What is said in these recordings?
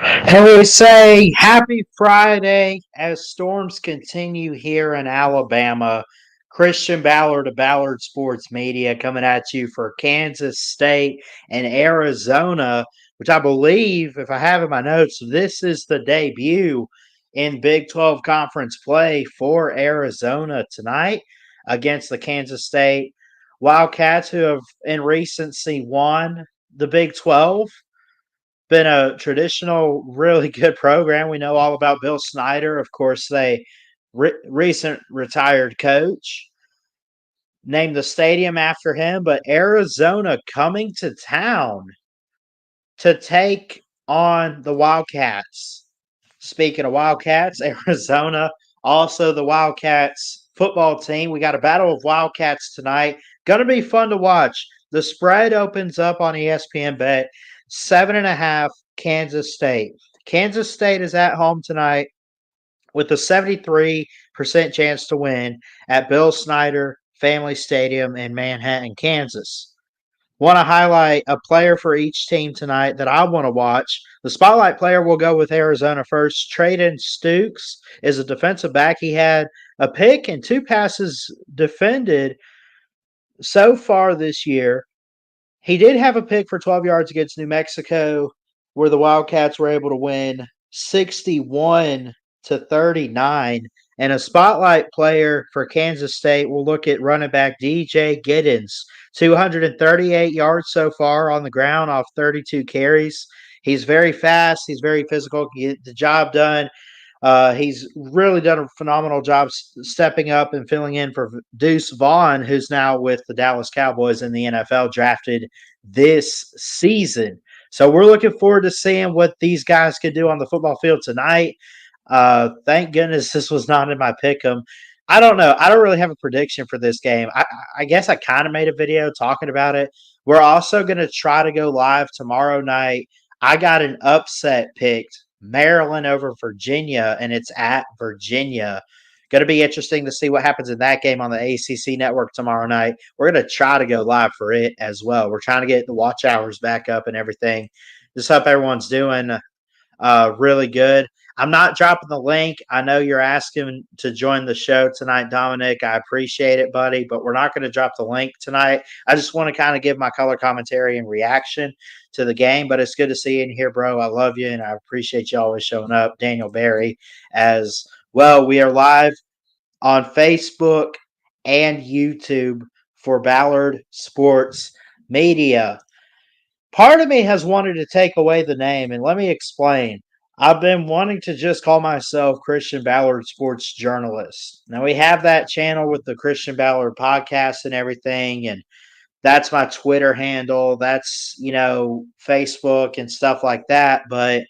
And we say happy Friday as storms continue here in Alabama. Christian Ballard of Ballard Sports Media coming at you for Kansas State and Arizona, which I believe, if I have in my notes, this is the debut in Big 12 conference play for Arizona tonight against the Kansas State Wildcats, who have in recency won the Big 12. Been a traditional, really good program. We know all about Bill Snyder. Of course, they recent retired coach named the stadium after him. But Arizona coming to town to take on the Wildcats. Speaking of Wildcats, Arizona, also the Wildcats football team. We got a battle of Wildcats tonight. Going to be fun to watch. The spread opens up on ESPN Bet 7.5 Kansas State. Kansas State is at home tonight with a 73% chance to win at Bill Snyder Family Stadium in Manhattan, Kansas. Want to highlight a player for each team tonight that I want to watch. The spotlight player will go with Arizona first. Trayden Stukes is a defensive back. He had a pick and two passes defended so far this year. He did have a pick for 12 yards against New Mexico, where the Wildcats were able to win 61-39. And a spotlight player for Kansas State will look at running back DJ Giddens, 238 yards so far on the ground off 32 carries. He's very fast. He's very physical. Can get the job done. He's really done a phenomenal job stepping up and filling in for Deuce Vaughn, who's now with the Dallas Cowboys in the NFL, drafted this season. So we're looking forward to seeing what these guys could do on the football field tonight. Thank goodness this was not in my pick 'em. I don't know. I don't really have a prediction for this game. I guess I kind of made a video talking about it. We're also going to try to go live tomorrow night. I got an upset picked, Maryland over Virginia, and it's at Virginia. Going to be interesting to see what happens in that game on the ACC network tomorrow night. We're going to try to go live for it as well. We're trying to get the watch hours back up and everything. Just hope everyone's doing really good. I'm not dropping the link. I know you're asking to join the show tonight, Dominic. I appreciate it, buddy, but we're not going to drop the link tonight. I just want to kind of give my color commentary and reaction to the game, but it's good to see you in here, bro. I love you, and I appreciate you always showing up. Daniel Barry as well. We are live on Facebook and YouTube for Ballard Sports Media. Part of me has wanted to take away the name, and let me explain. I've been wanting to just call myself Christian Ballard Sports Journalist. Now, we have that channel with the Christian Ballard podcast and everything, and that's my Twitter handle. That's, Facebook and stuff like that. But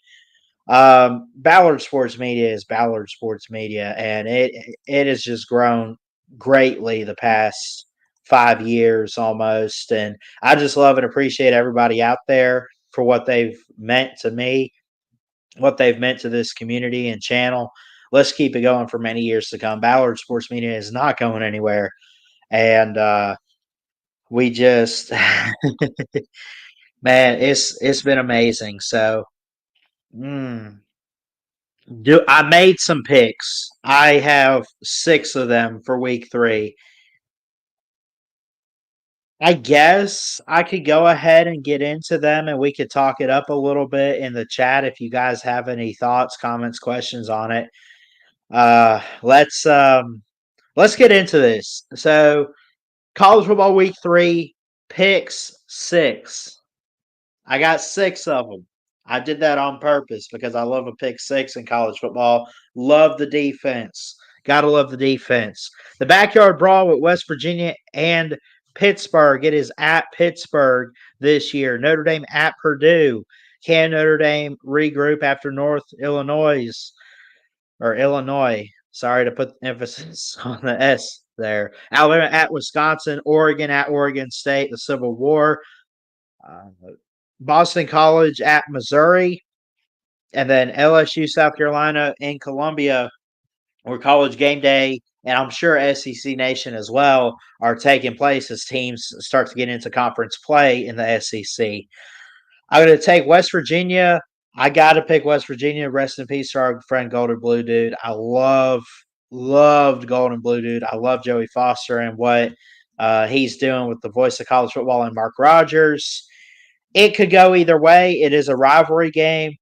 Ballard Sports Media is Ballard Sports Media, and it has just grown greatly the past 5 years almost. And I just love and appreciate everybody out there for what they've meant to me, what they've meant to this community and channel. Let's keep it going for many years to come. Ballard Sports Media is not going anywhere, and we just, man, it's been amazing. So. Mm, I made some picks. I have 6 of them for week 3. I guess I could go ahead and get into them and we could talk it up a little bit in the chat if you guys have any thoughts, comments, questions on it. Uh let's um let's get into this. So, college football week 3 picks 6. I got 6 of them. I did that on purpose because I love a pick 6 in college football. Love the defense. Gotta love the defense. The backyard brawl with West Virginia and Pittsburgh. It is at Pittsburgh this year. Notre Dame at Purdue. Can Notre Dame regroup after North Illinois or Illinois? Sorry to put emphasis on the S there. Alabama at Wisconsin. Oregon at Oregon State. The Civil War. Uh, Boston College at Missouri, and then LSU, South Carolina, and Columbia, where College Game Day, and I'm sure SEC Nation as well, are taking place as teams start to get into conference play in the SEC. I'm going to take West Virginia. I got to pick West Virginia. Rest in peace to our friend Golden Blue Dude. I loved Golden Blue Dude. I love Joey Foster and what he's doing with the voice of college football and Mark Rogers. It could go either way. It is a rivalry game.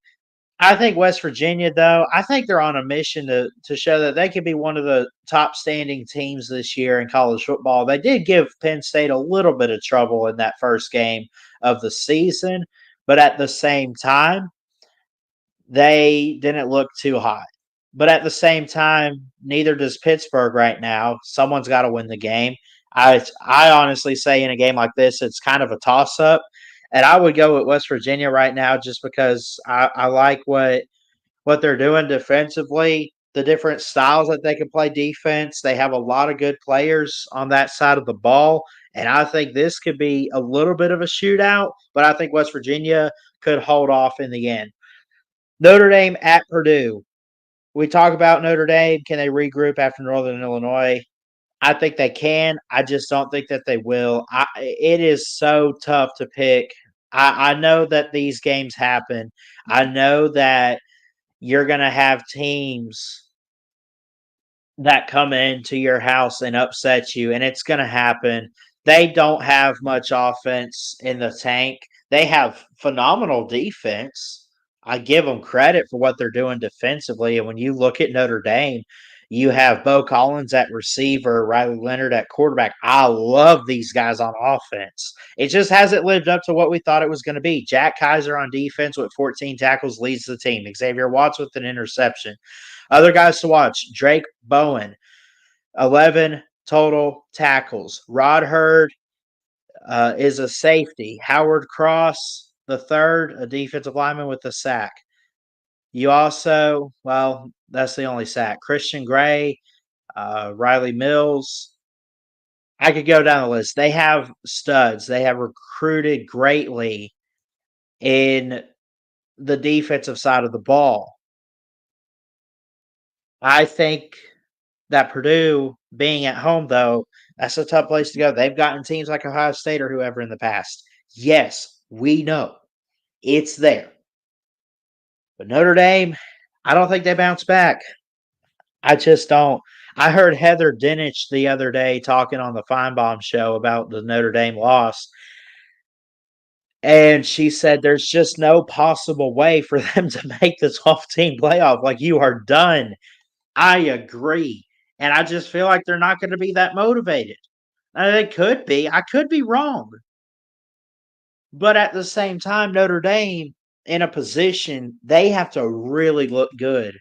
I think West Virginia, though, I think they're on a mission to show that they could be one of the top standing teams this year in college football. They did give Penn State a little bit of trouble in that first game of the season, but at the same time, they didn't look too hot. But at the same time, neither does Pittsburgh right now. Someone's got to win the game. I honestly say in a game like this, it's kind of a toss up. And I would go with West Virginia right now just because I like what they're doing defensively, the different styles that they can play defense. They have a lot of good players on that side of the ball. And I think this could be a little bit of a shootout, but I think West Virginia could hold off in the end. Notre Dame at Purdue. We talk about Notre Dame. Can they regroup after Northern Illinois? I think they can. I just don't think that they will. It is so tough to pick. I know that these games happen. I know that you're going to have teams that come into your house and upset you, and it's going to happen. They don't have much offense in the tank. They have phenomenal defense. I give them credit for what they're doing defensively. And when you look at Notre Dame, you have Bo Collins at receiver, Riley Leonard at quarterback. I love these guys on offense. It just hasn't lived up to what we thought it was going to be. Jack Kaiser on defense with 14 tackles leads the team. Xavier Watts with an interception. Other guys to watch: Drake Bowen, 11 total tackles. Rod Hurd is a safety. Howard Cross, the third, a defensive lineman with a sack. You also, well, that's the only sack. Christian Gray, Riley Mills. I could go down the list. They have studs. They have recruited greatly in the defensive side of the ball. I think that Purdue being at home, though, that's a tough place to go. They've gotten teams like Ohio State or whoever in the past. Yes, we know it's there. But Notre Dame, I don't think they bounce back. I just don't. I heard Heather Dinich the other day talking on the Feinbaum show about the Notre Dame loss. And she said there's just no possible way for them to make the 12-team playoff. Like, you are done. I agree. And I just feel like they're not going to be that motivated. They could be. I could be wrong. But at the same time, Notre Dame in a position, they have to really look good.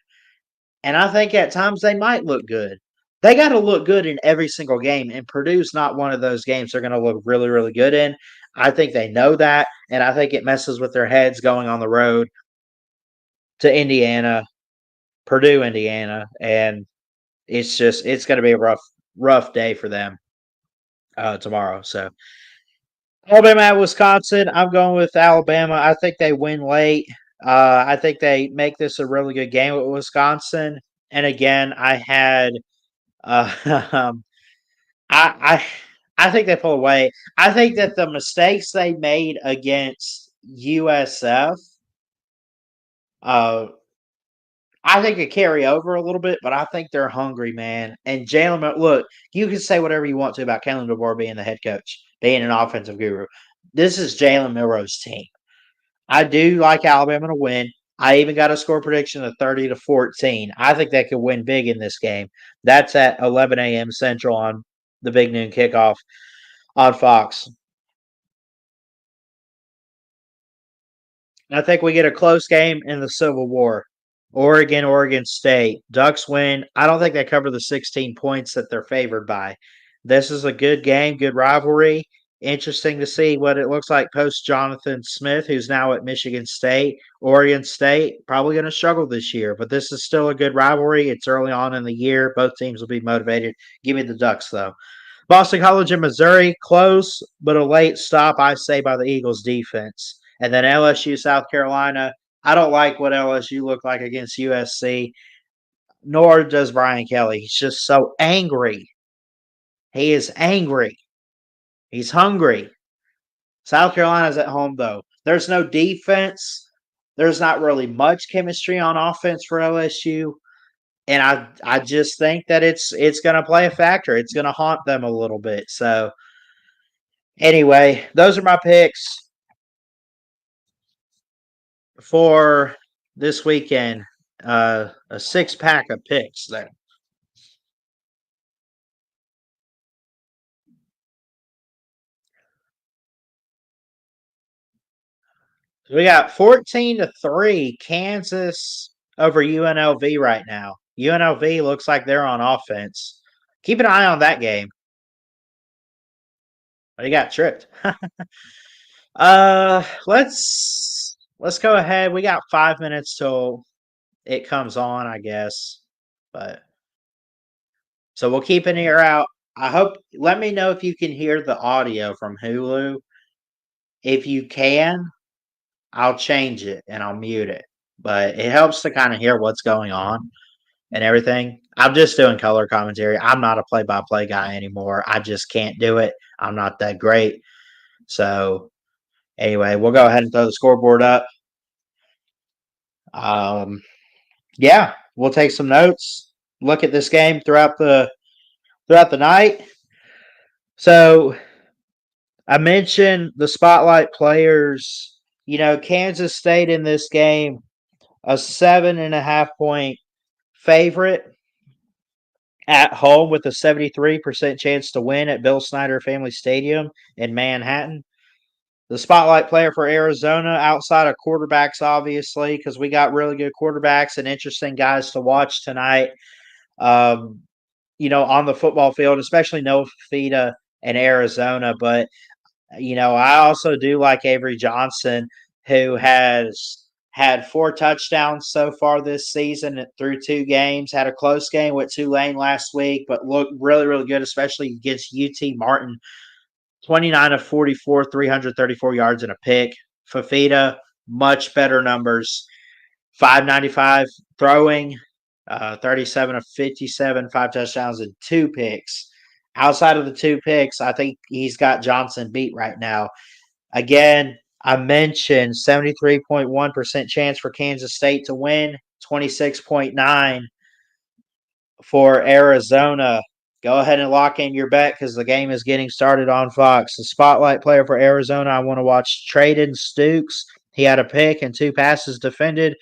And I think at times they might look good. They got to look good in every single game. And Purdue's not one of those games they're going to look really, really good in. I think they know that. And I think it messes with their heads going on the road to Indiana, Purdue, Indiana. And it's going to be a rough day for them tomorrow. So Alabama at Wisconsin. I'm going with Alabama. I think they win late. I think they make this a really good game with Wisconsin. And again, I had um, I I think they pull away. I think that the mistakes they made against USF, uh, I think it carry over a little bit, but I think they're hungry, man. And Jalen, look, you can say whatever you want to about Kalen DeBoer being the head coach, being an offensive guru. This is Jalen Milroe's team. I do like Alabama to win. I even got a score prediction of 30-14. I think they could win big in this game. That's at 11 a.m. Central on the Big Noon Kickoff on Fox. I think we get a close game in the Civil War. Oregon State. Ducks win. I don't think they cover the 16 points that they're favored by. This is a good game, good rivalry. Interesting to see what it looks like post Jonathan Smith, who's now at Michigan State. Oregon State, probably going to struggle this year, but this is still a good rivalry. It's early on in the year. Both teams will be motivated. Give me the Ducks, though. Boston College and Missouri, close, but a late stop, I say, by the Eagles defense. And then LSU, South Carolina. I don't like what LSU looked like against USC, nor does Brian Kelly. He's just so angry. He is angry. He's hungry. South Carolina's at home, though. There's no defense. there's not really much chemistry on offense for LSU. And I just think that it's going to play a factor. It's going to haunt them a little bit. So anyway, those are my picks for this weekend. A 6-pack of picks there. We got 14-3 Kansas over UNLV right now. UNLV looks like they're on offense. Keep an eye on that game. They got tripped. Let's go ahead. We got 5 minutes till it comes on, I guess. But so we'll keep an ear out. I hope. Let me know if you can hear the audio from Hulu. If you can, I'll change it and I'll mute it. But it helps to kind of hear what's going on and everything. I'm just doing color commentary. I'm not a play-by-play guy anymore. I just can't do it. I'm not that great. So anyway, we'll go ahead and throw the scoreboard up. Yeah, we'll take some notes. Look at this game throughout the night. So I mentioned the spotlight players. Kansas State in this game, a 7.5-point favorite at home with a 73% chance to win at Bill Snyder Family Stadium in Manhattan. The spotlight player for Arizona, outside of quarterbacks, obviously, because we got really good quarterbacks and interesting guys to watch tonight. On the football field, especially Noah Fifita and Arizona. But I also do like Avery Johnson, who has had 4 touchdowns so far this season through 2 games. Had a close game with Tulane last week, but looked really, really good, especially against UT Martin. 29 of 44, 334 yards and a pick. Fifita, much better numbers. 595 throwing, 37 of 57, 5 touchdowns and 2 picks. Outside of the 2 picks, I think he's got Johnson beat right now. Again, I mentioned 73.1% chance for Kansas State to win, 26.9 for Arizona. Go ahead and lock in your bet because the game is getting started on Fox. The spotlight player for Arizona, I want to watch Trayden Stukes. He had a pick and 2 passes defended.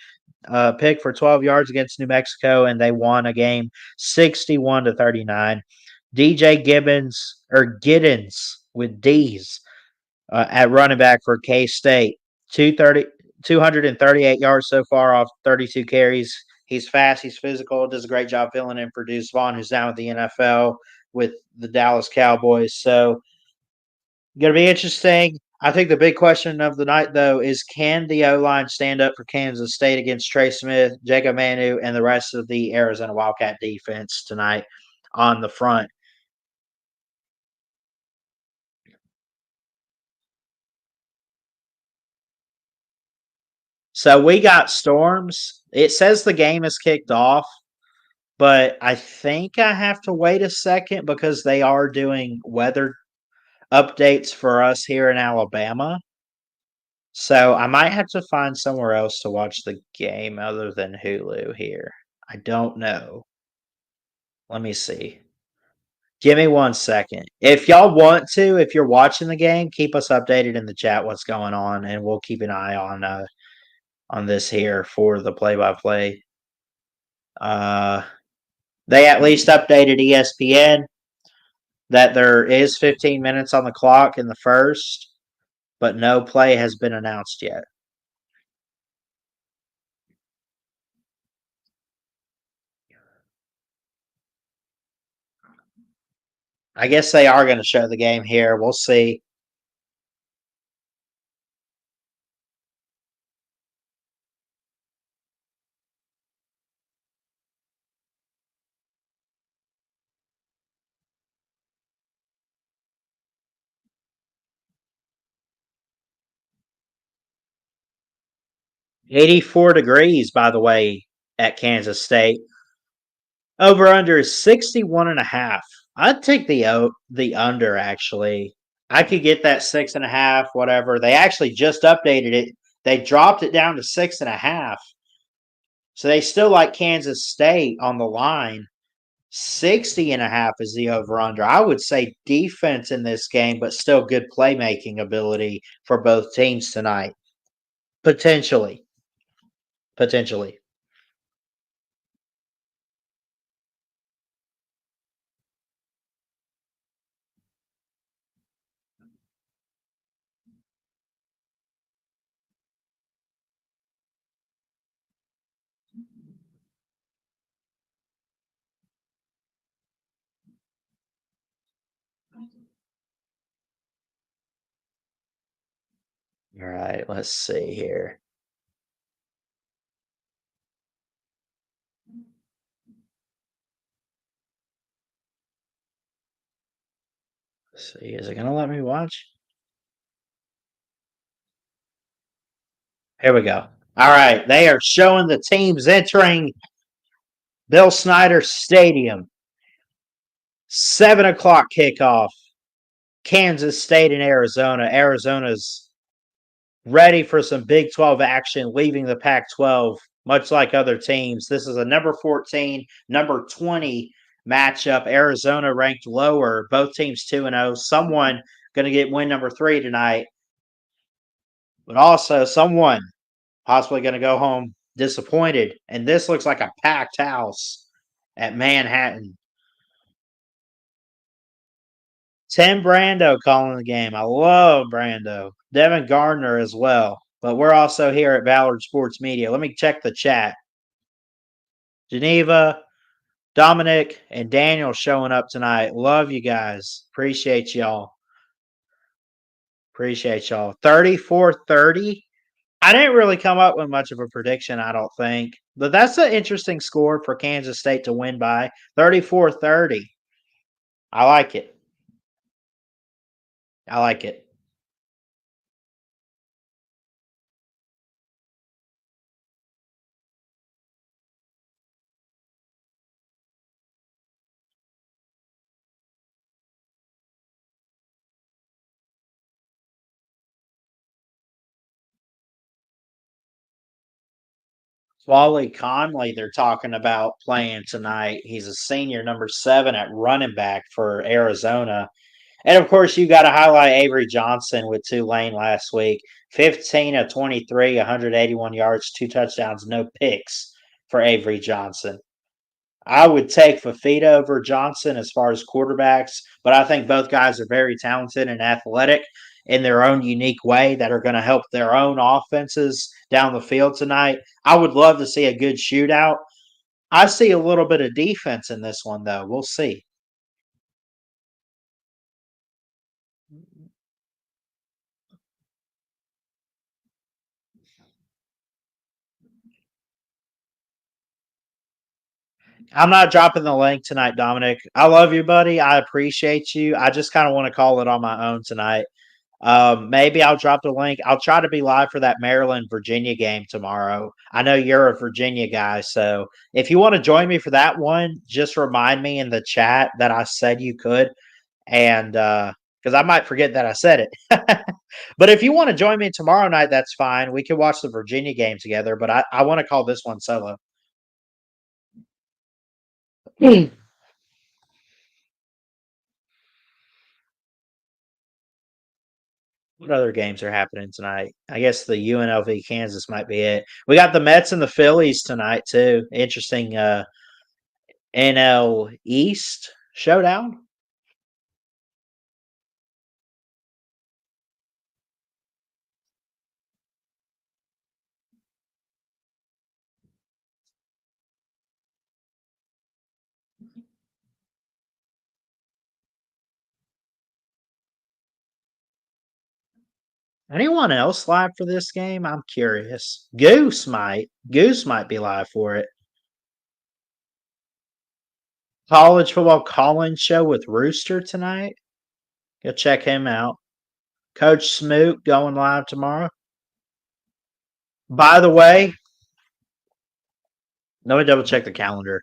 Pick for 12 yards against New Mexico, and they won a game 61-39. DJ Giddens with D's at running back for K-State. 238 yards so far off 32 carries. He's fast. He's physical. Does a great job filling in for Deuce Vaughn, who's down with the NFL with the Dallas Cowboys. So, going to be interesting. I think the big question of the night, though, is can the O-line stand up for Kansas State against Trey Smith, Jacob Manu, and the rest of the Arizona Wildcat defense tonight on the front? So we got storms. It says the game is kicked off, but I think I have to wait a second because they are doing weather updates for us here in Alabama. So I might have to find somewhere else to watch the game other than Hulu here. I don't know. Let me see. Give me 1 second. If y'all want to, if you're watching the game, keep us updated in the chat what's going on, and we'll keep an eye on this here for the play-by-play. They at least updated ESPN that there is 15 minutes on the clock in the first, but no play has been announced yet. I guess they are going to show the game here. We'll see. $84 degrees, by the way, at Kansas State. Over under is 61.5. I'd take the under, actually. I could get that 6.5, whatever. They actually just updated it They dropped it down to 6.5. So they still like Kansas State on the line. 60.5 is the over-under. I would say defense in this game, but still good playmaking ability for both teams tonight. Potentially. Potentially. All right, let's see here. Let's see, is it going to let me watch? Here we go. All right, they are showing the teams entering Bill Snyder Stadium. 7 o'clock kickoff. Kansas State and Arizona. Arizona's ready for some Big 12 action, leaving the Pac 12, much like other teams. This is a number 14, number 20 matchup. Arizona ranked lower, both teams 2-0. Someone going to get win number 3 tonight, but also someone possibly going to go home disappointed. And this looks like a packed house at Manhattan. Tim Brando calling the game. I love Brando. Devin Gardner as well. But we're also here at Ballard Sports Media. Let me check the chat. Geneva, Dominic, and Daniel showing up tonight. Love you guys. Appreciate y'all. Appreciate y'all. 34-30. I didn't really come up with much of a prediction, I don't think. But that's an interesting score for Kansas State to win by. 34-30. I like it. I like it. Wally Conley, they're talking about playing tonight. He's a senior, number 7 at running back for Arizona. And of course, you got to highlight Avery Johnson with Tulane last week. 15 of 23, 181 yards, 2 touchdowns, no picks for Avery Johnson. I would take Fafita over Johnson as far as quarterbacks, but I think both guys are very talented and athletic in their own unique way that are going to help their own offenses down the field tonight. I would love to see a good shootout. I see a little bit of defense in this one, though. We'll see. I'm not dropping the link tonight, Dominic. I love you, buddy. I appreciate you. I just kind of want to call it on my own tonight. Maybe I'll drop the link. I'll try to be live for that Maryland Virginia game tomorrow. I know you're a Virginia guy, so if you want to join me for that one, just remind me in the chat that I said you could, and because I might forget that I said it. But if you want to join me tomorrow night, that's fine. We can watch the Virginia game together. But I want to call this one solo. What other games are happening tonight? I guess the UNLV Kansas might be it. We got the Mets and the Phillies tonight too. Interesting NL East showdown. Anyone else live for this game? I'm curious. Goose might. Goose might be live for it. College football call-in show with Rooster tonight. Go check him out. Coach Smoot going live tomorrow. By the way, let me double check the calendar.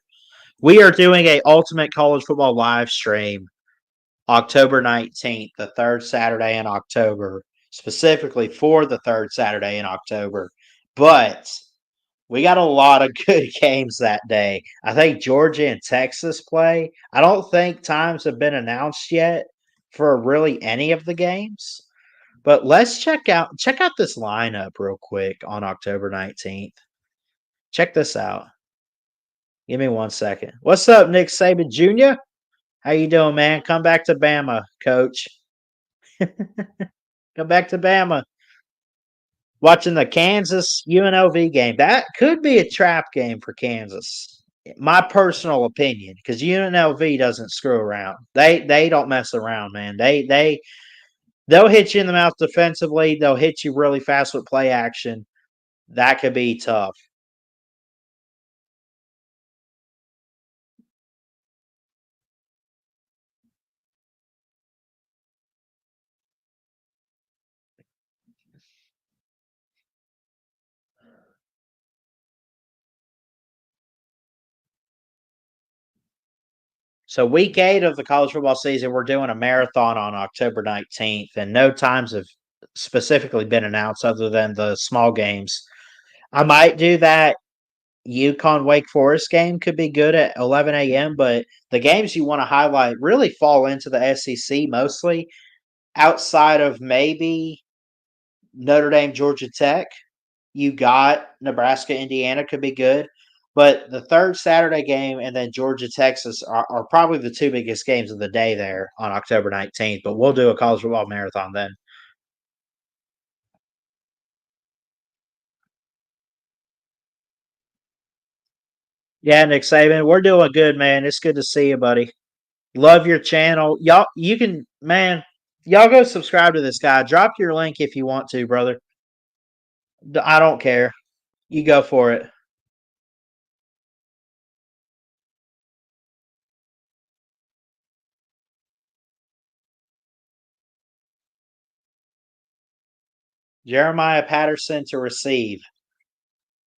We are doing a Ultimate College Football live stream October 19th, the third Saturday in October. specifically for the third Saturday in October. But we got a lot of good games that day. I think Georgia and Texas play. I don't think times have been announced yet for really any of the games. But let's check out this lineup real quick on October 19th. Check this out. Give me 1 second. What's up, Nick Saban Jr.? How you doing, man? Come back to Bama, coach. Come back to Bama. Watching the Kansas UNLV game. That could be a trap game for Kansas. My personal opinion, because UNLV doesn't screw around. They don't mess around, man. They'll hit you in the mouth defensively. They'll hit you really fast with play action. That could be tough. So week 8 of the college football season, we're doing a marathon on October 19th, and no times have specifically been announced other than the small games. I might do that. UConn Wake Forest game could be good at 11 a.m., but the games you want to highlight really fall into the SEC mostly, outside of maybe Notre Dame, Georgia Tech. You got Nebraska, Indiana could be good. But the third Saturday game and then Georgia, Texas are probably the two biggest games of the day there on October 19th. But we'll do a college football marathon then. Yeah, Nick Saban, we're doing good, man. It's good to see you, buddy. Love your channel. Y'all, you can, man, y'all go subscribe to this guy. Drop your link if you want to, brother. I don't care. You go for it. Jeremiah Patterson to receive.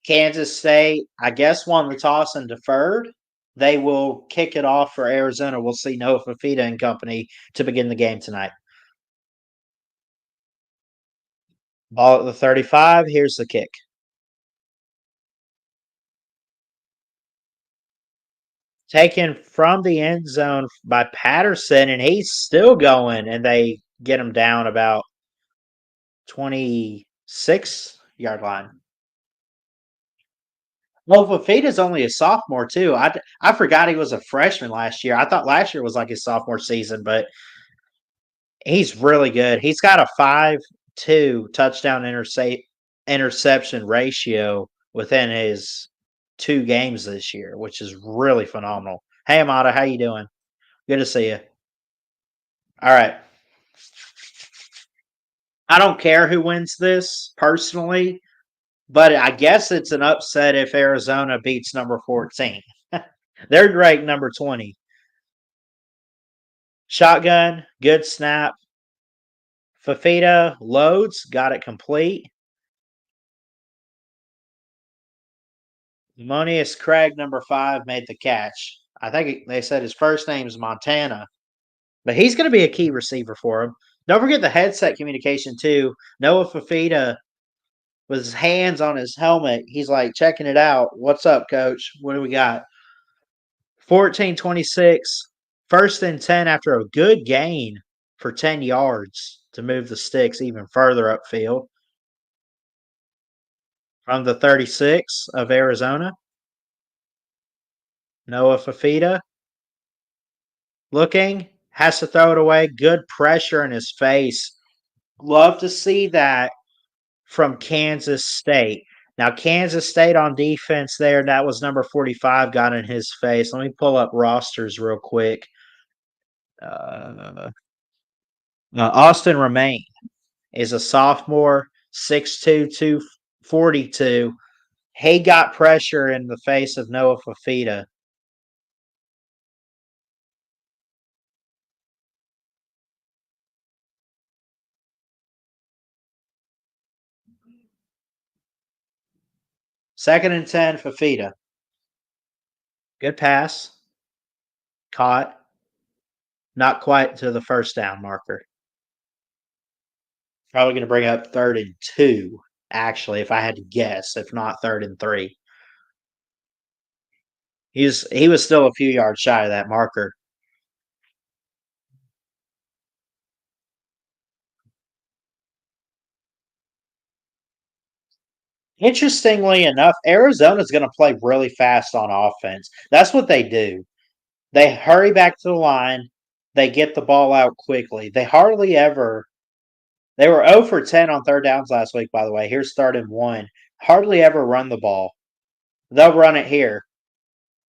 Kansas State, I guess, won the toss and deferred. They will kick it off for Arizona. We'll see Noah Fafita and company to begin the game tonight. Ball at the 35. Here's the kick. Taken from the end zone by Patterson, and he's still going, and they get him down about 26-yard line. Well, Fafita's only a sophomore too. I forgot he was a freshman last year. I thought last year was like his sophomore season, but he's really good. He's got a 5.2 touchdown interception ratio within his 2 games this year, which is really phenomenal. Hey, Amada, how you doing? Good to see you. All right. I don't care who wins this personally, but I guess it's an upset if Arizona beats number 14. They're ranked number 20. Shotgun, good snap. Fafita loads, got it complete. Monius Craig, number 5, made the catch. I think they said his first name is Montana, but he's going to be a key receiver for him. Don't forget the headset communication, too. Noah Fafita, with his hands on his helmet, he's like checking it out. What's up, coach? What do we got? 14-26, first and 10 after a good gain for 10 yards to move the sticks even further upfield. From the 36 of Arizona, Noah Fafita looking, has to throw it away. Good pressure in his face. Love to see that from Kansas State. Now, Kansas State on defense there, that was number 45, got in his face. Let me pull up rosters real quick. Austin Romaine is a sophomore, 6'2", 242. He got pressure in the face of Noah Fafita. Second and 10, Fafita. Good pass. Caught. Not quite to the first down marker. Probably going to bring up 3rd and 2, actually, if I had to guess, if not 3rd and 3. He was still a few yards shy of that marker. Interestingly enough, Arizona's going to play really fast on offense. That's what they do. They hurry back to the line. They get the ball out quickly. They hardly ever. They were 0 for 10 on 3rd downs last week, by the way. Here's 3rd and 1. Hardly ever run the ball. They'll run it here.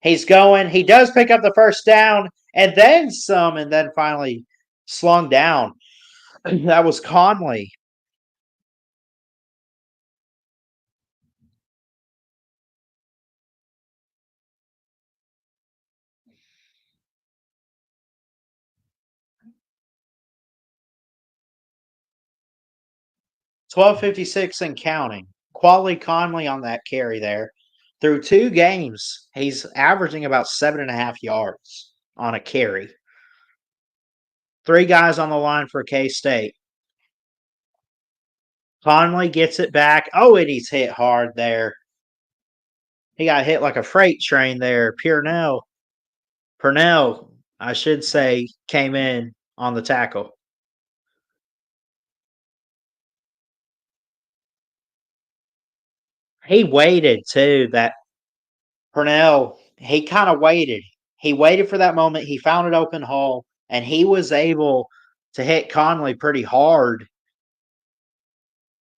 He's going. He does pick up the 1st down and then some, and then finally slung down. That was Conley. 12:56 and counting. Quali Conley on that carry there. Through 2 games, he's averaging about 7.5 yards on a carry. 3 guys on the line for K-State. Conley gets it back. Oh, and he's hit hard there. He got hit like a freight train there. Purnell, I should say, came in on the tackle. He waited too. That Purnell, he kind of waited. He waited for that moment. He found an open hole, and he was able to hit Conley pretty hard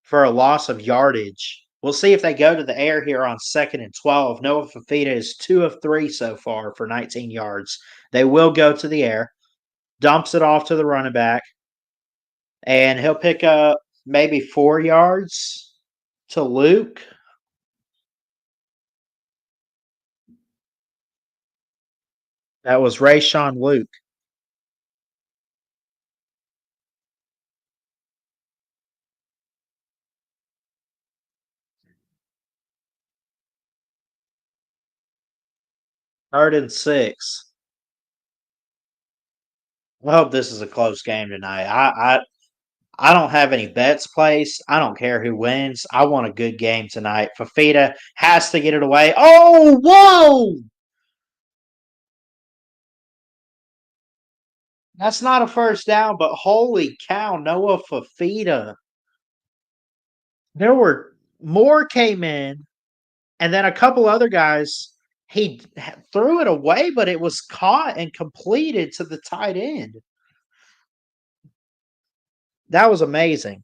for a loss of yardage. We'll see if they go to the air here on 2nd and 12. Noah Fafita is 2 of 3 so far for 19 yards. They will go to the air. Dumps it off to the running back, and he'll pick up maybe 4 yards to Luke. That was Rayshon Luke. Third and 6. I hope this is a close game tonight. I don't have any bets placed. I don't care who wins. I want a good game tonight. Fafita has to get it away. Oh, whoa! That's not a 1st down, but holy cow, Noah Fafita. There were more came in, and then a couple other guys. He threw it away, but it was caught and completed to the tight end. That was amazing.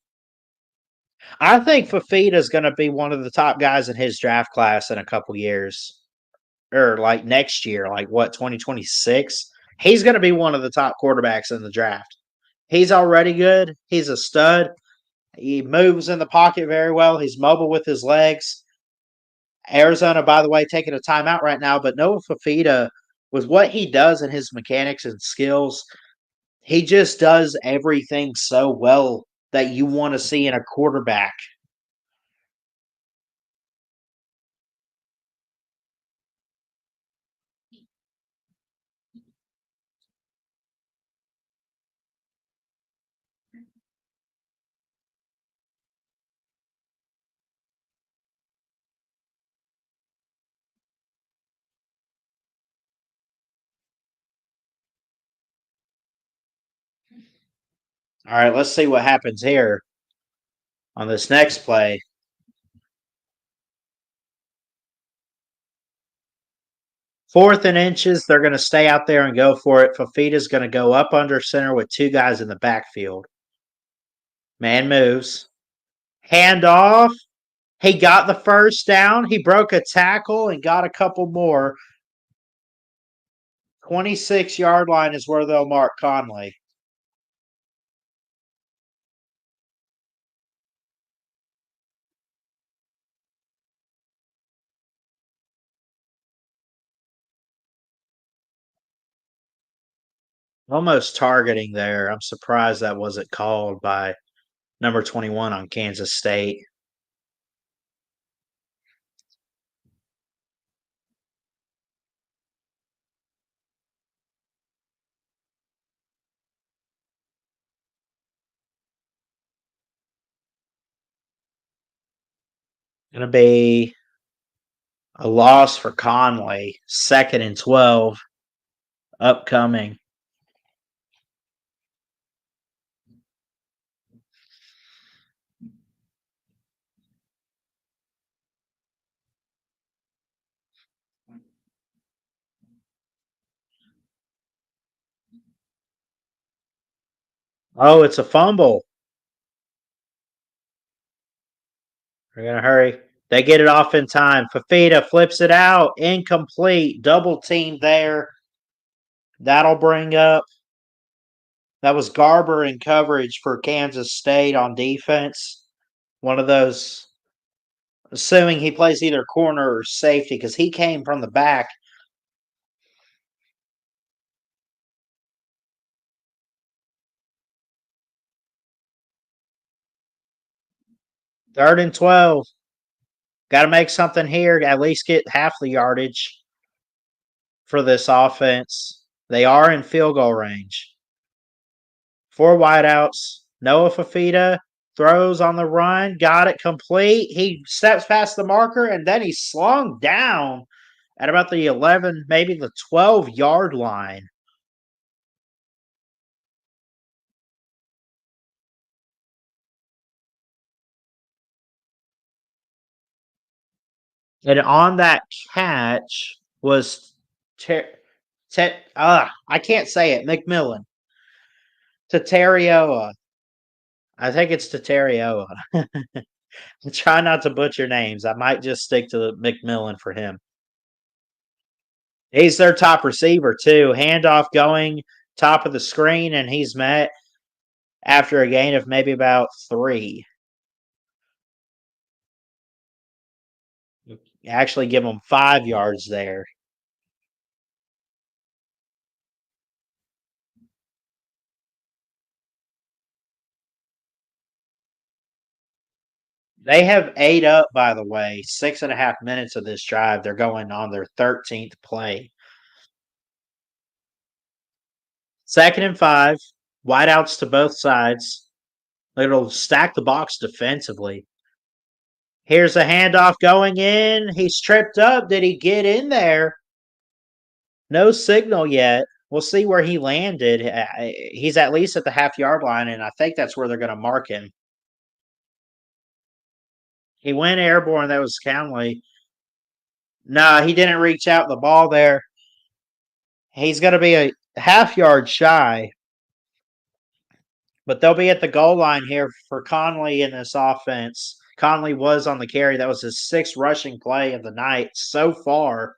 I think Fafita is going to be one of the top guys in his draft class in a couple years, or like next year, like what 2026. He's going to be one of the top quarterbacks in the draft. He's already good. He's a stud. He moves in the pocket very well. He's mobile with his legs. Arizona, by the way, taking a timeout right now, but Noah Fafita, with what he does and his mechanics and skills, he just does everything so well that you want to see in a quarterback. All right, let's see what happens here on this next play. 4th and inches, they're going to stay out there and go for it. Fafita's going to go up under center with 2 guys in the backfield. Man moves. Handoff. He got the 1st down. He broke a tackle and got a couple more. 26-yard line is where they'll mark Conley. Almost targeting there. I'm surprised that wasn't called by number 21 on Kansas State. Gonna be a loss for Conley. 2nd and 12 upcoming. Oh, it's a fumble. We're gonna hurry. They get it off in time. Fafita flips it out. Incomplete. Double team there. That'll bring up. That was Garber in coverage for Kansas State on defense. One of those, assuming he plays either corner or safety, because he came from the back. Third and 12. Got to make something here. At least get half the yardage for this offense. They are in field goal range. 4 wideouts. Noah Fafita throws on the run. Got it complete. He steps past the marker, and then he's slung down at about the 11, maybe the 12-yard line. And on that catch was I can't say it. McMillan. Tatarioa. I think it's Tatarioa. Try not to butcher names. I might just stick to McMillan for him. He's their top receiver, too. Handoff going top of the screen, and he's met after a gain of maybe about 3. Actually, give him 5 yards there. They have 8 up, by the way. 6.5 minutes of this drive. They're going on their 13th play. 2nd and 5. Wideouts to both sides. It'll stack the box defensively. Here's a handoff going in. He's tripped up. Did he get in there? No signal yet. We'll see where he landed. He's at least at the half-yard line, and I think that's where they're going to mark him. He went airborne. That was Conley. No, he didn't reach out the ball there. He's going to be a half-yard shy. But they'll be at the goal line here for Conley in this offense. Conley was on the carry. That was his 6th rushing play of the night so far.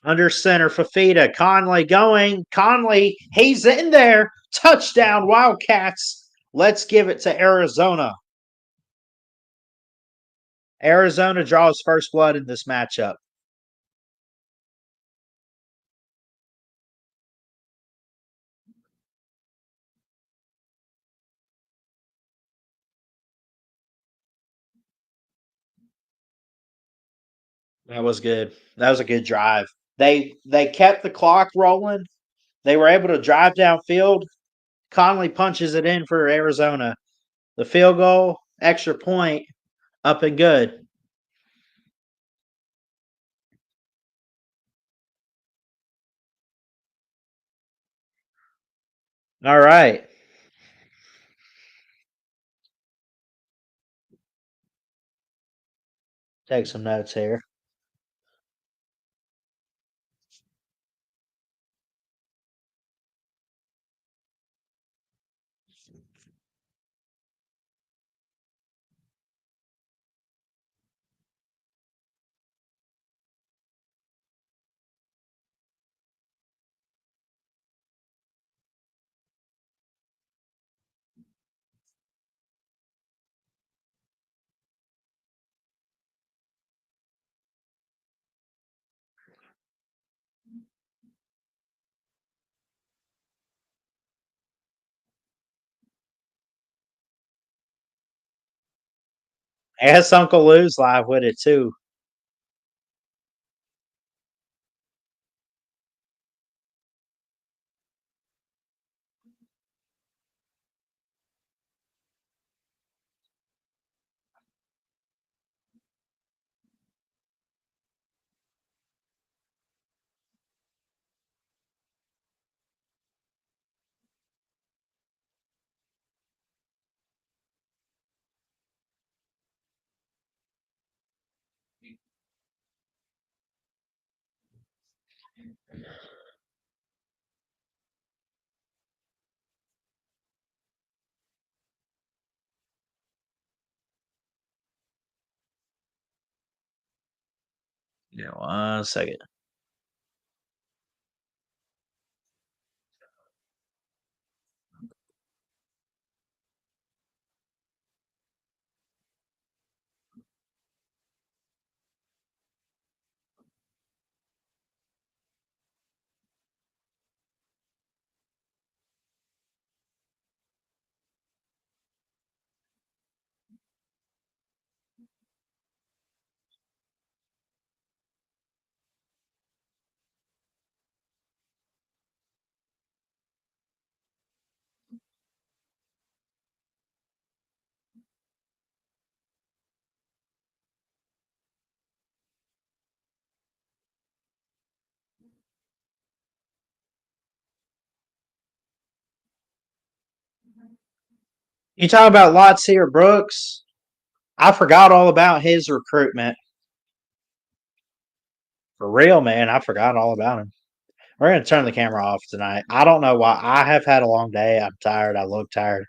Under center, Fafita. Conley going. Conley, he's in there. Touchdown, Wildcats. Let's give it to Arizona. Arizona draws first blood in this matchup. That was good. That was a good drive. They kept the clock rolling. They were able to drive downfield. Conley punches it in for Arizona. The field goal, extra point, up and good. All right. Take some notes here. Ask Uncle Lou's live with it too. Yeah, 1 second. You talking about Lotsier Brooks? I forgot all about his recruitment. For real, man, I forgot all about him. We're gonna turn the camera off tonight. I don't know why. I have had a long day. I'm tired. I look tired.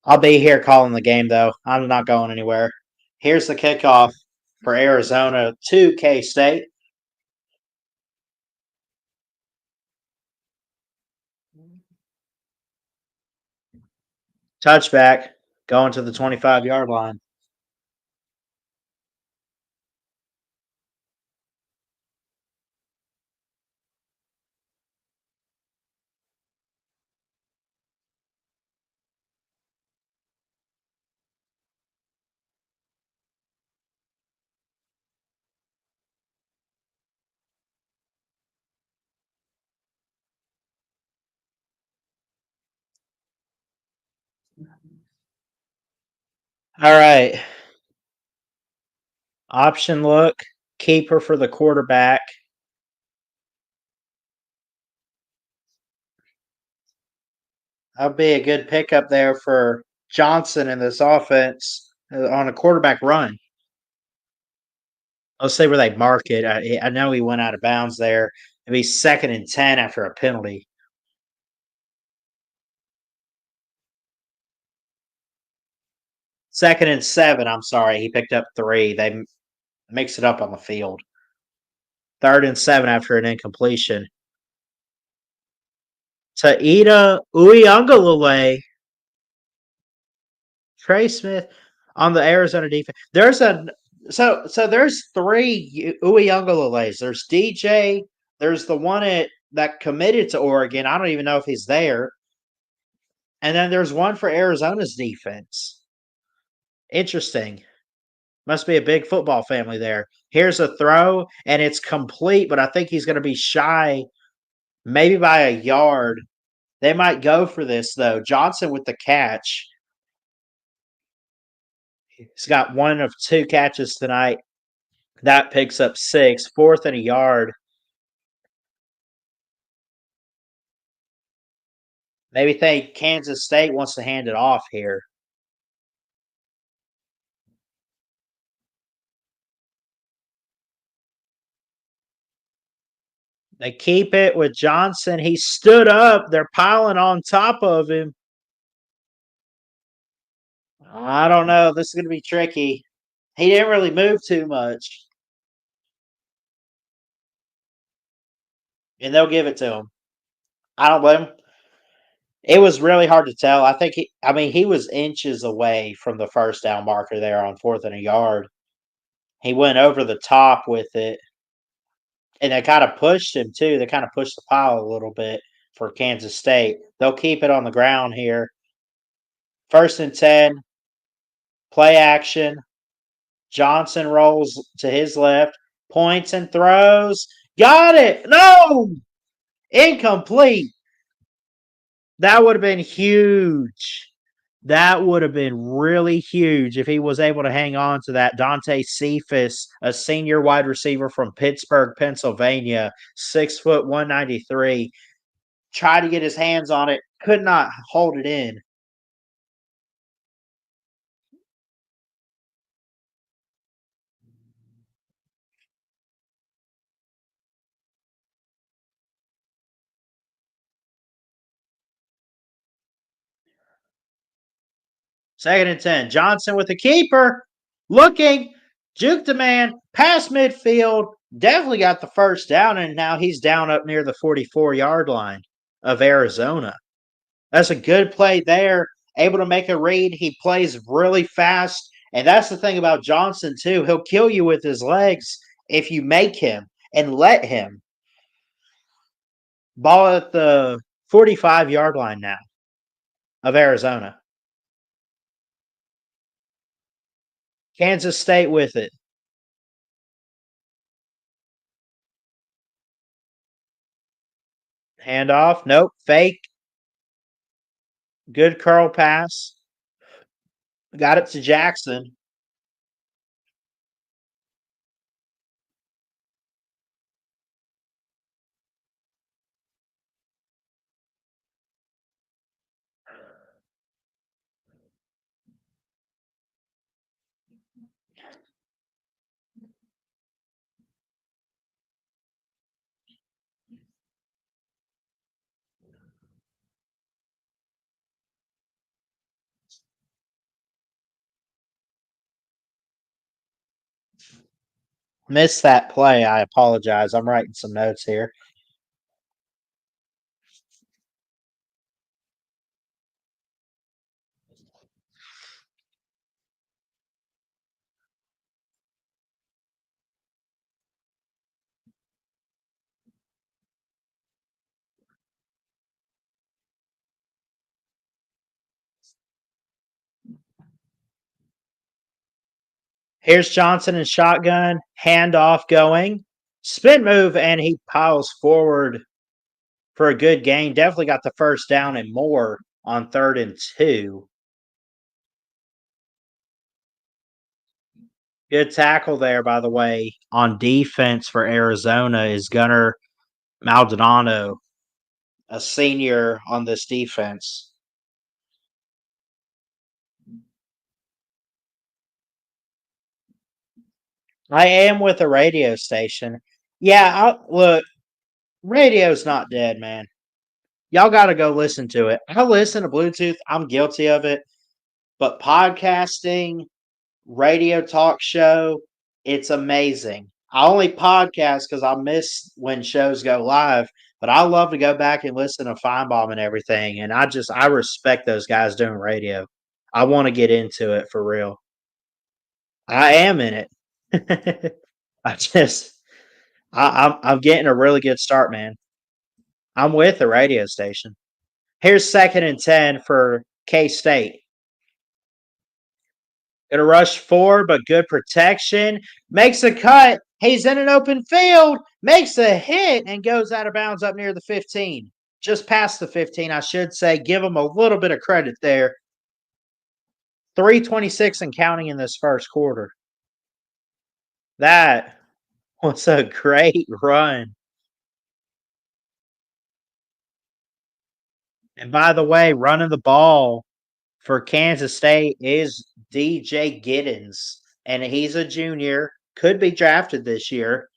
I'll be here calling the game though. I'm not going anywhere. Here's the kickoff for Arizona to K State. Touchback going to the 25-yard line. All right. Option look. Keeper for the quarterback. That'll be a good pickup there for Johnson in this offense on a quarterback run. Let's see where they mark it. I know he went out of bounds there. It'd be 2nd and 10 after a penalty. 2nd and 7. I'm sorry. He picked up 3. They mix it up on the field. 3rd and 7 after an incompletion. Taita Uiagalelei, Trey Smith on the Arizona defense. There's 3 Uiagaleleis. There's DJ. There's the one that committed to Oregon. I don't even know if he's there. And then there's one for Arizona's defense. Interesting. Must be a big football family there. Here's a throw, and it's complete, but I think he's going to be shy, maybe by a yard. They might go for this, though. Johnson with the catch. He's got 1 of 2 catches tonight. That picks up 6. 4th and a yard. Maybe think Kansas State wants to hand it off here. They keep it with Johnson. He stood up. They're piling on top of him. I don't know. This is going to be tricky. He didn't really move too much. And they'll give it to him. I don't blame him. It was really hard to tell. He was inches away from the first down marker there on 4th and a yard. He went over the top with it. And they kind of pushed him too. They kind of pushed the pile a little bit for Kansas State. They'll keep it on the ground here. 1st and 10. Play action. Johnson rolls to his left, points and throws. Got it. No! Incomplete. That would have been huge. That would have been really huge if he was able to hang on to that. Dante Cephas, a senior wide receiver from Pittsburgh, Pennsylvania, 6', 193. Tried to get his hands on it, could not hold it in. Second and 10. Johnson with the keeper. Looking. Juke the man. Past midfield. Definitely got the first down, and now he's down up near the 44-yard line of Arizona. That's a good play there. Able to make a read. He plays really fast. And that's the thing about Johnson, too. He'll kill you with his legs if you make him and let him. Ball at the 45-yard line now of Arizona. Kansas State with it. Handoff. Nope. Fake. Good curl pass. Got it to Jackson. Missed that play. I apologize. I'm writing some notes here. Here's Johnson and shotgun. Handoff going. Spin move, and he piles forward for a good gain. Definitely got the first down and more on 3rd and 2. Good tackle there, by the way, on defense for Arizona is Gunnar Maldonado, a senior on this defense. I am with a radio station. Yeah, look, radio's not dead, man. Y'all got to go listen to it. I listen to Bluetooth. I'm guilty of it. But podcasting, radio talk show, it's amazing. I only podcast because I miss when shows go live, but I love to go back and listen to Feinbaum and everything. And I respect those guys doing radio. I want to get into it for real. I am in it. I just I'm getting a really good start, man. I'm with the radio station. Here's 2nd and 10 for K State. Gonna rush 4, but good protection. Makes a cut. He's in an open field. Makes a hit and goes out of bounds up near the 15. Just past the 15, I should say. Give him a little bit of credit there. 3:26 and counting in this first quarter. That was a great run. And by the way, running the ball for Kansas State is DJ Giddens, and he's a junior, could be drafted this year.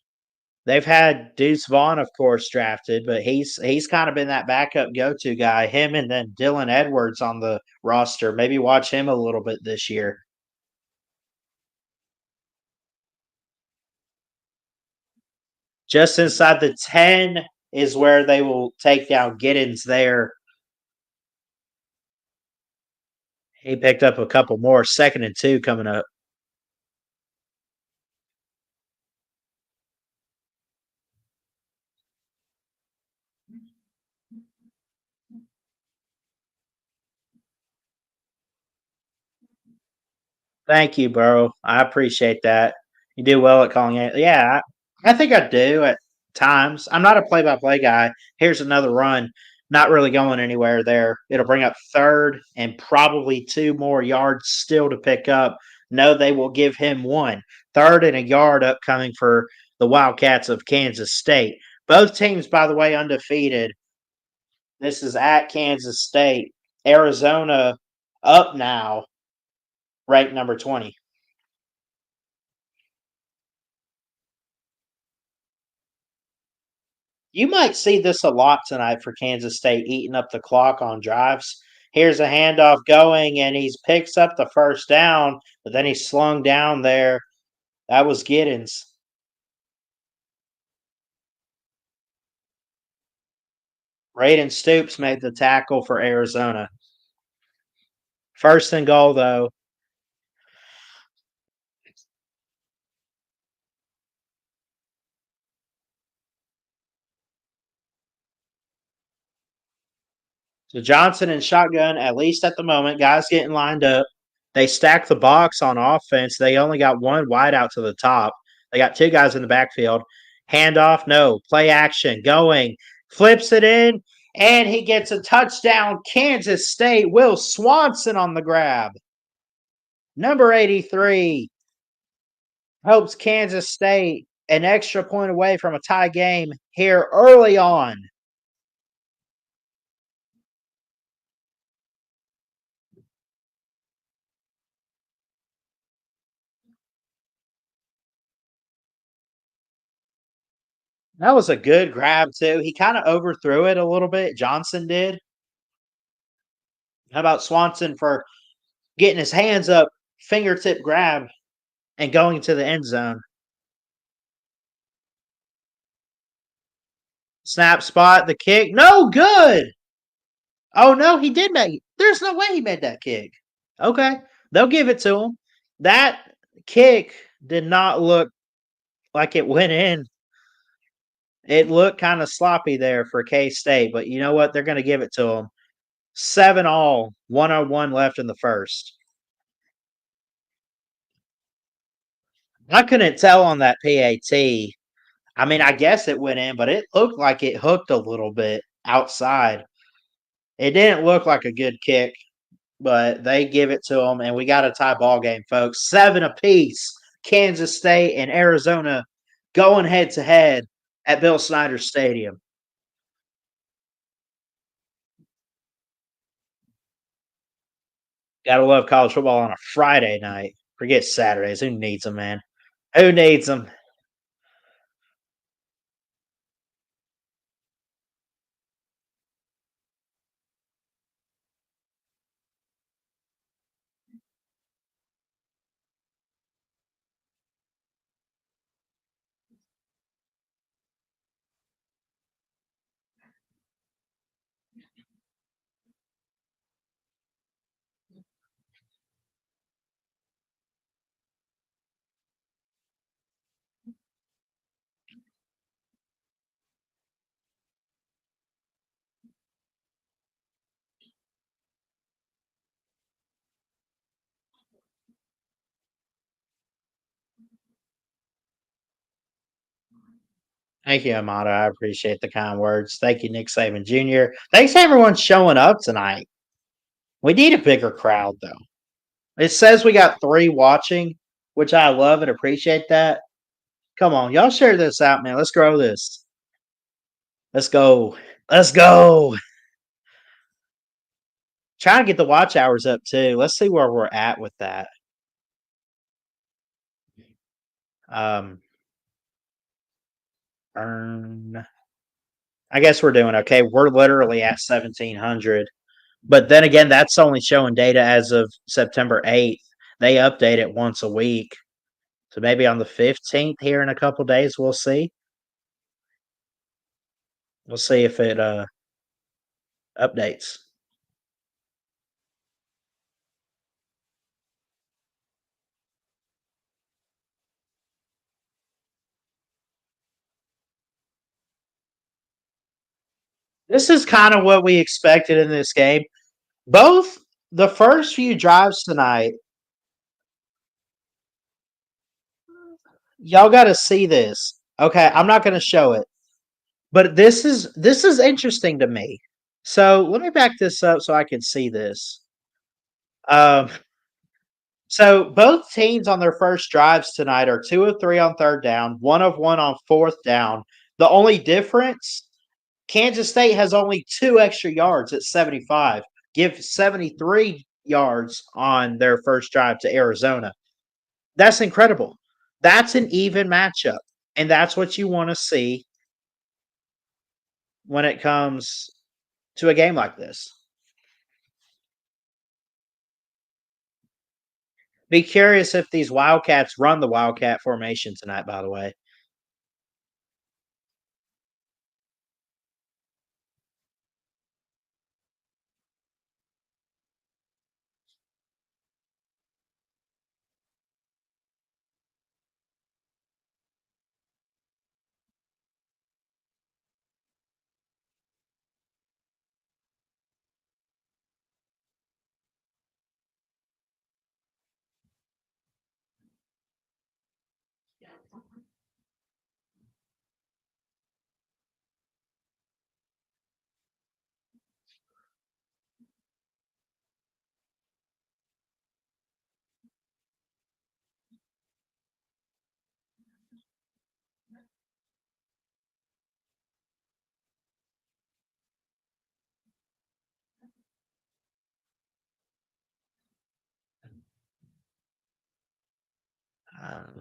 They've had Deuce Vaughn, of course, drafted, but he's kind of been that backup go-to guy. Him and then Dylan Edwards on the roster. Maybe watch him a little bit this year. Just inside the 10 is where they will take down Giddens there. He picked up a couple more. 2nd and 2 coming up. Thank you, bro. I appreciate that. You do well at calling it. Yeah, I think I do at times. I'm not a play-by-play guy. Here's another run. Not really going anywhere there. It'll bring up 3rd and probably 2 more yards still to pick up. No, they will give him 1. 3rd and a yard upcoming for the Wildcats of Kansas State. Both teams, by the way, undefeated. This is at Kansas State. Arizona up now, ranked number 20. You might see this a lot tonight for Kansas State, eating up the clock on drives. Here's a handoff going, and he picks up the first down, but then he's slung down there. That was Giddens. Braden Stoops made the tackle for Arizona. First and goal, though. So Johnson and shotgun, at least at the moment. Guys getting lined up. They stack the box on offense. They only got one wide out to the top. They got two guys in the backfield. Handoff, no. Play action, going. Flips it in, and he gets a touchdown. Kansas State. Will Swanson on the grab. Number 83 helps Kansas State an extra point away from a tie game here early on. That was a good grab, too. He kind of overthrew it a little bit. Johnson did. How about Swanson for getting his hands up, fingertip grab, and going to the end zone? Snap spot, the kick. No good. Oh, no, he did make it. There's no way he made that kick. Okay. They'll give it to him. That kick did not look like it went in. It looked kind of sloppy there for K-State, but you know what? They're going to give it to them. 7-all, 101 left in the first. I couldn't tell on that PAT. I mean, I guess it went in, but it looked like it hooked a little bit outside. It didn't look like a good kick, but they give it to them, and we got a tie ball game, folks. 7 apiece. Kansas State and Arizona going head to head at Bill Snyder Stadium. Gotta love college football on a Friday night. Forget Saturdays. Who needs them, man? Who needs them? Thank you, Amada. I appreciate the kind words. Thank you, Nick Saban Jr. Thanks everyone showing up tonight. We need a bigger crowd, though. It says we got 3 watching, which I love and appreciate that. Come on, y'all share this out, man. Let's grow this. Let's go. Let's go. Trying to get the watch hours up too. Let's see where we're at with that. Um, earn. I guess we're doing okay. We're literally at 1,700. But then again, that's only showing data as of September 8th. They update it once a week. So maybe on the 15th here in a couple days, we'll see. We'll see if it updates. This is kind of what we expected in this game. Both the first few drives tonight, y'all got to see this. Okay, I'm not going to show it. But this is interesting to me. So, let me back this up so I can see this. Um So both teams on their first drives tonight are 2 of 3 on third down, 1 of 1 on fourth down. The only difference, Kansas State has only 2 extra yards at 75. Give 73 yards on their first drive to Arizona. That's incredible. That's an even matchup. And that's what you want to see when it comes to a game like this. Be curious if these Wildcats run the Wildcat formation tonight, by the way.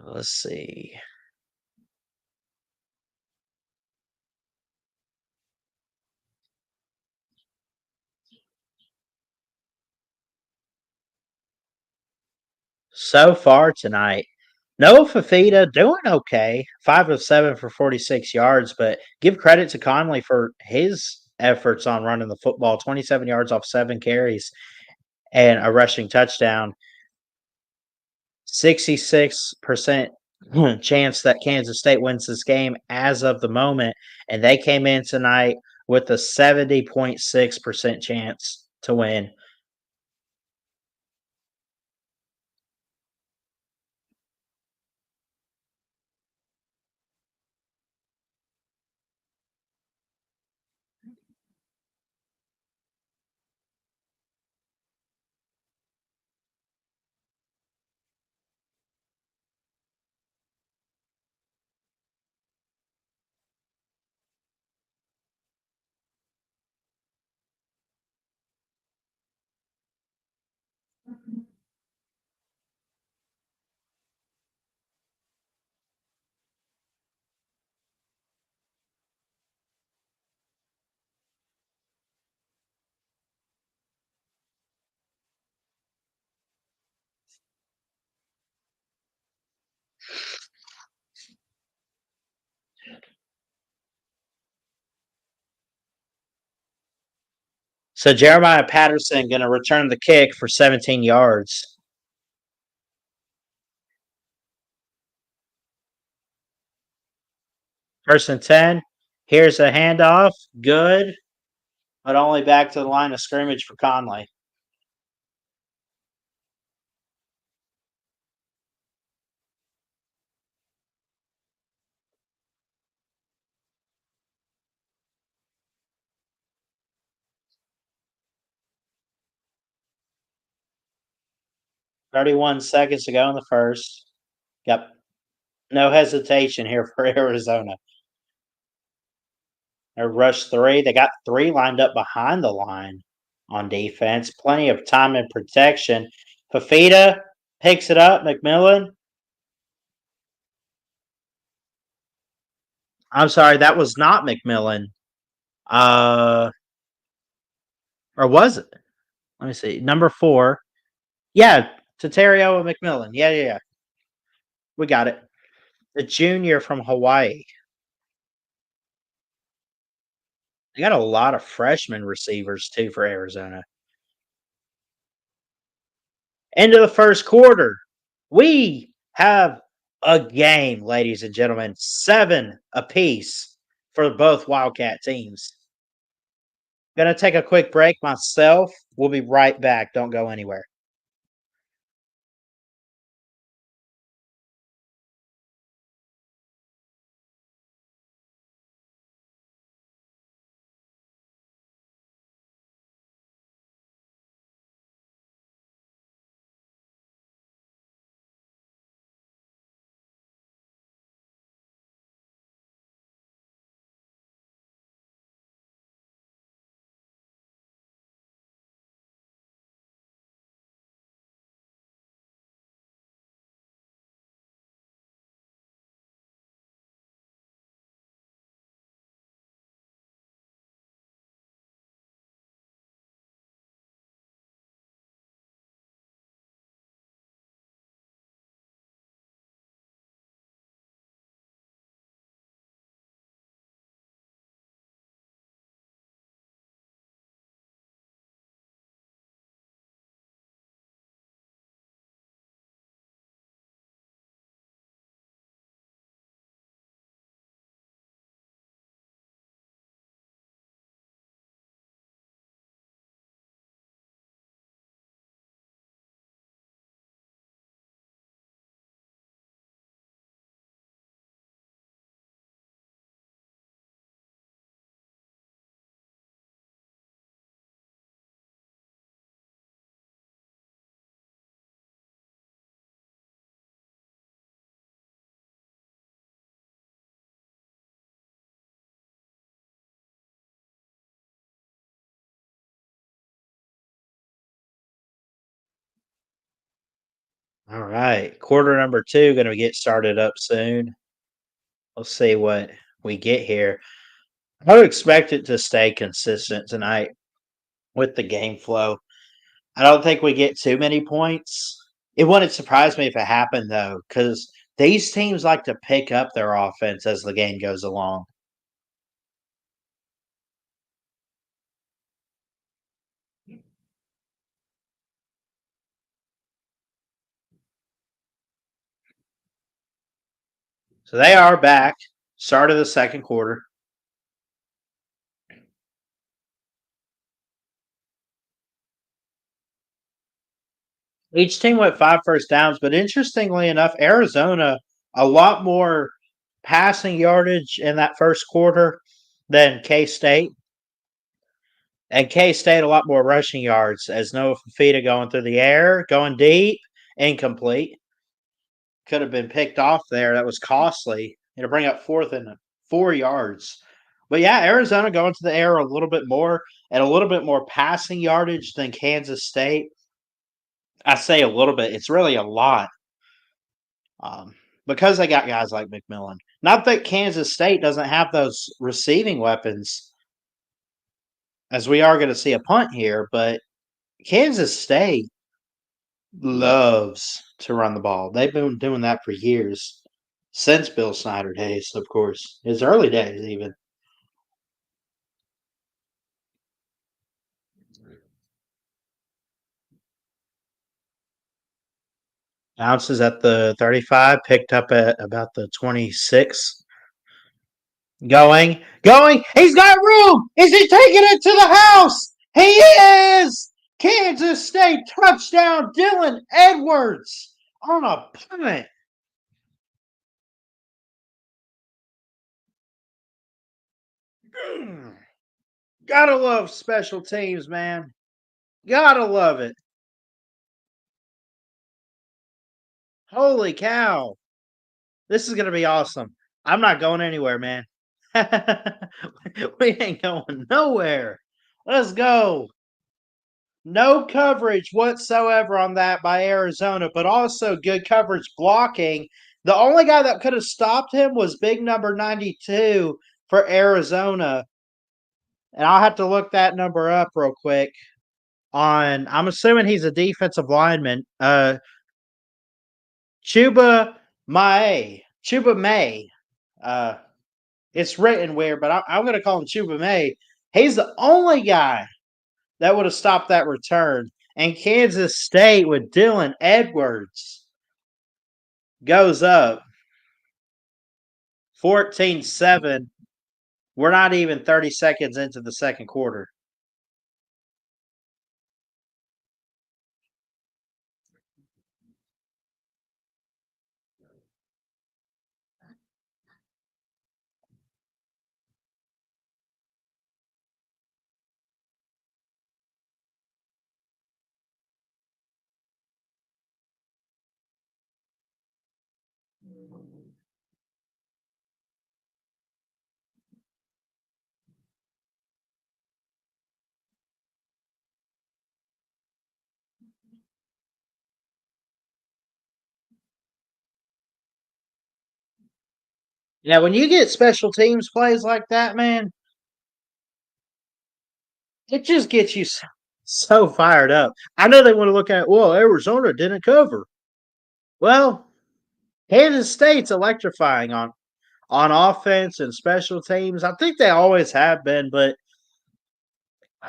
Let's see. So far tonight, Noah Fafita doing okay, 5 of 7 for 46 yards, but give credit to Conley for his efforts on running the football, 27 yards off 7 carries and a rushing touchdown. 66% chance that Kansas State wins this game as of the moment, and they came in tonight with a 70.6% chance to win. So Jeremiah Patterson going to return the kick for 17 yards. First and 10. Here's a handoff. Good, but only back to the line of scrimmage for Conley. Thirty-one seconds to go in the first. Yep. No hesitation here for Arizona. They rush 3. They got 3 lined up behind the line on defense. Plenty of time and protection. Fafita picks it up. McMillan. I'm sorry, that was not McMillan. Uh, or was it? Let me see. Number 4. Yeah, Tatario McMillan. Yeah. We got it. The junior from Hawaii. They got a lot of freshman receivers too for Arizona. Into the first quarter. We have a game, ladies and gentlemen. 7 apiece for both Wildcat teams. Gonna take a quick break myself. We'll be right back. Don't go anywhere. All right. Quarter number 2 gonna get started up soon. Let's see what we get here. I would expect it to stay consistent tonight with the game flow. I don't think we get too many points. It wouldn't surprise me if it happened though, because these teams like to pick up their offense as the game goes along. So they are back. Start of the second quarter. Each team went 5 first downs, but interestingly enough, Arizona a lot more passing yardage in that first quarter than K State. And K State a lot more rushing yards as Noah Fafita going through the air, going deep, incomplete. Could have been picked off there. That was costly. It'll bring up 4th and 4 yards. But yeah, Arizona going to the air a little bit more and a little bit more passing yardage than Kansas State. I say a little bit. It's really a lot. Because they got guys like McMillan. Not that Kansas State doesn't have those receiving weapons, as we are going to see a punt here, but Kansas State loves to run the ball. They've been doing that for years, since Bill Snyder days, of course, his early days even. Bounces at the 35, picked up at about the 26. Going. He's got room. Is he taking it to the house? He is. Kansas State touchdown. Dylan Edwards on a punt. Gotta love special teams, man. Gotta love it. Holy cow. This is going to be awesome. I'm not going anywhere, man. We ain't going nowhere. Let's go. No coverage whatsoever on that by Arizona, but also good coverage blocking. The only guy that could have stopped him was big number 92 for Arizona. And I'll have to look that number up real quick. I'm assuming he's a defensive lineman. Chuba May. Uh, it's written weird, but I'm going to call him Chuba May. He's the only guy that would have stopped that return. And Kansas State with Dylan Edwards goes up 14-7. We're not even 30 seconds into the second quarter. Now, when you get special teams plays like that, man, it just gets you so fired up. I know they want to look at, well, Arizona didn't cover. Well, Kansas State's electrifying on offense and special teams. I think they always have been, but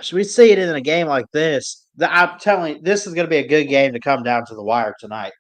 should we see it in a game like this? I'm telling you, this is going to be a good game to come down to the wire tonight.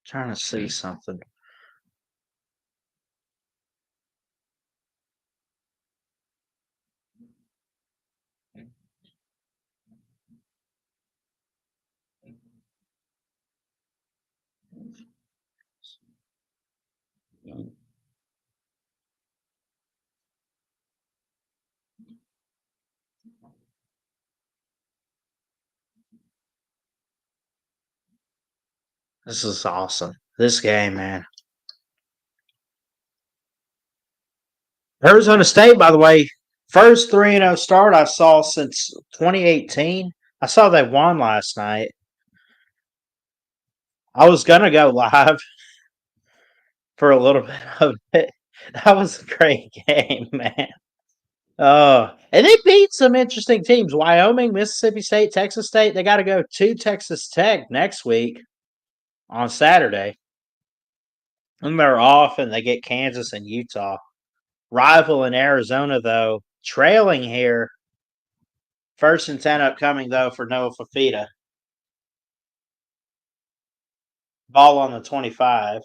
Trying to see something. This is awesome. This game, man. Arizona State, by the way, first 3-0 start I saw since 2018. I saw they won last night. I was going to go live for a little bit of it. That was a great game, man. And they beat some interesting teams. Wyoming, Mississippi State, Texas State. They got to go to Texas Tech next week on Saturday. And they're off, and they get Kansas and Utah. Rival in Arizona, though, trailing here. 1st and 10 upcoming, though, for Noah Fafita. Ball on the 25.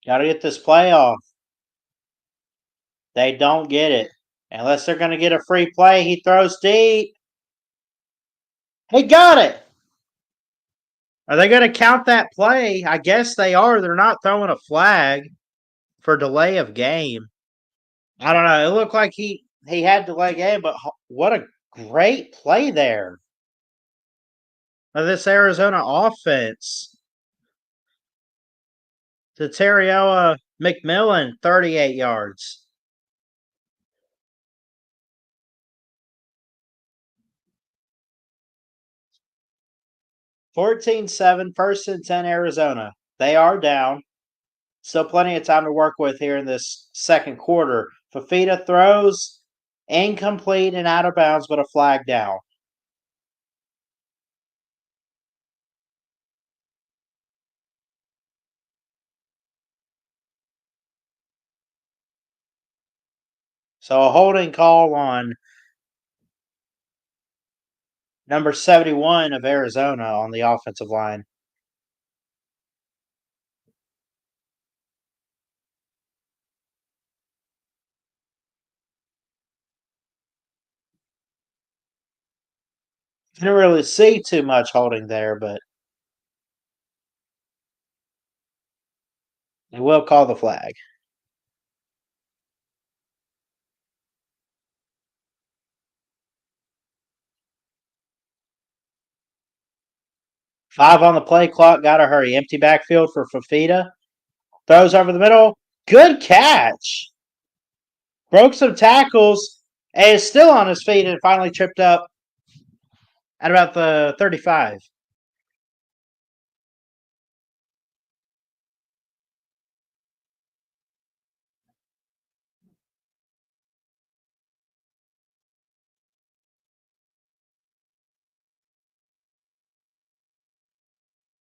Got to get this playoff. They don't get it. Unless they're going to get a free play, he throws deep. He got it. Are they going to count that play? I guess they are. They're not throwing a flag for delay of game. I don't know. It looked like he had delay game, but what a great play there of this Arizona offense. To Terrell McMillan, 38 yards. (14-7), 1st and 10 Arizona. They are down. Still plenty of time to work with here in this second quarter. Fafita throws incomplete and out of bounds, but a flag down. So a holding call on number 71 of Arizona on the offensive line. Didn't really see too much holding there, but they will call the flag. Five on the play clock. Got to hurry. Empty backfield for Fafita. Throws over the middle. Good catch. Broke some tackles and is still on his feet and finally tripped up at about the 35.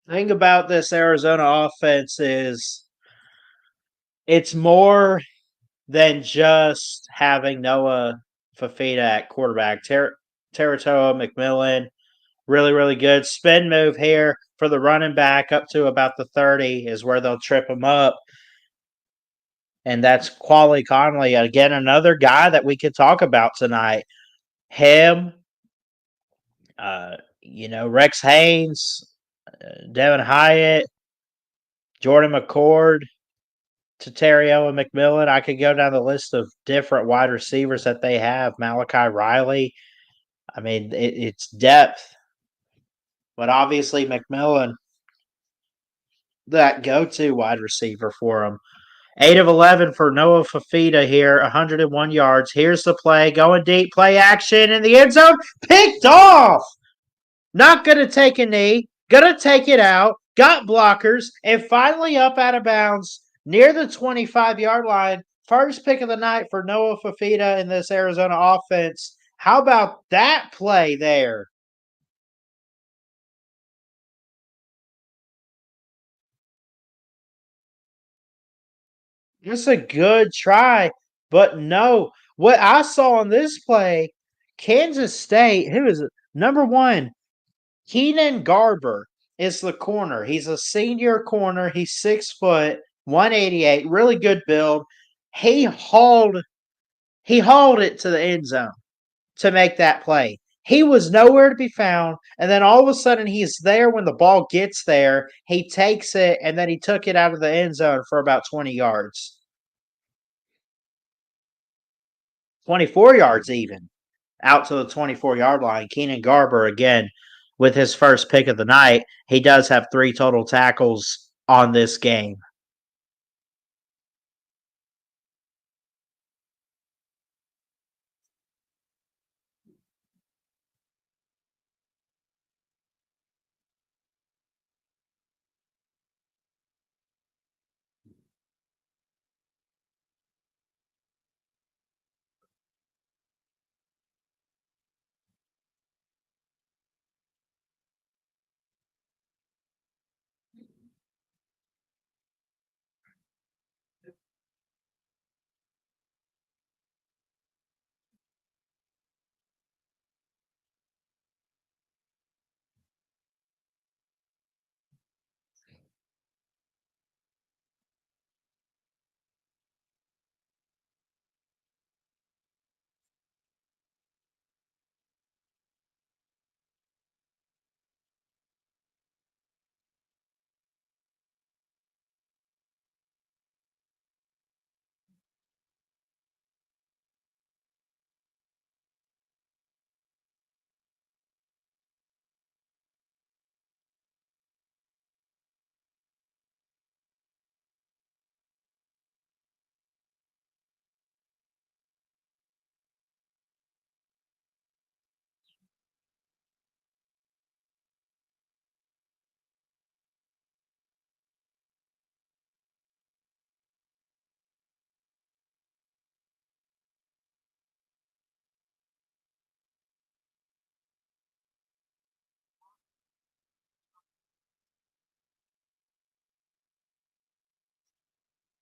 The thing about this Arizona offense is it's more than just having Noah Fafita at quarterback. Teratoa McMillan, really, really good. Spin move here for the running back up to about the 30 is where they'll trip him up. And that's Quali Conley. Again, another guy that we could talk about tonight. Him, Rex Haynes, Devin Hyatt, Jordan McCord, Terrell McMillan. I could go down the list of different wide receivers that they have. Malachi Riley. I mean, it's depth. But obviously, McMillan, that go-to wide receiver for him. 8 of 11 for Noah Fafita here, 101 yards. Here's the play, going deep, play action in the end zone, picked off. Not going to take a knee, going to take it out, got blockers, and finally up out of bounds near the 25-yard line. First pick of the night for Noah Fafita in this Arizona offense. How about that play there? It's a good try. But no, what I saw on this play, Kansas State, who is it? Number one, Keenan Garber is the corner. He's a senior corner. He's 6 foot, 188, really good build. He hauled he hauled it to the end zone to make that play. He was nowhere to be found, and then all of a sudden he's there when the ball gets there. He takes it, and then he took it out of the end zone for about 20 yards. 24 yards even, out to the 24-yard line. Keenan Garber, again, with his first pick of the night, he does have 3 total tackles on this game.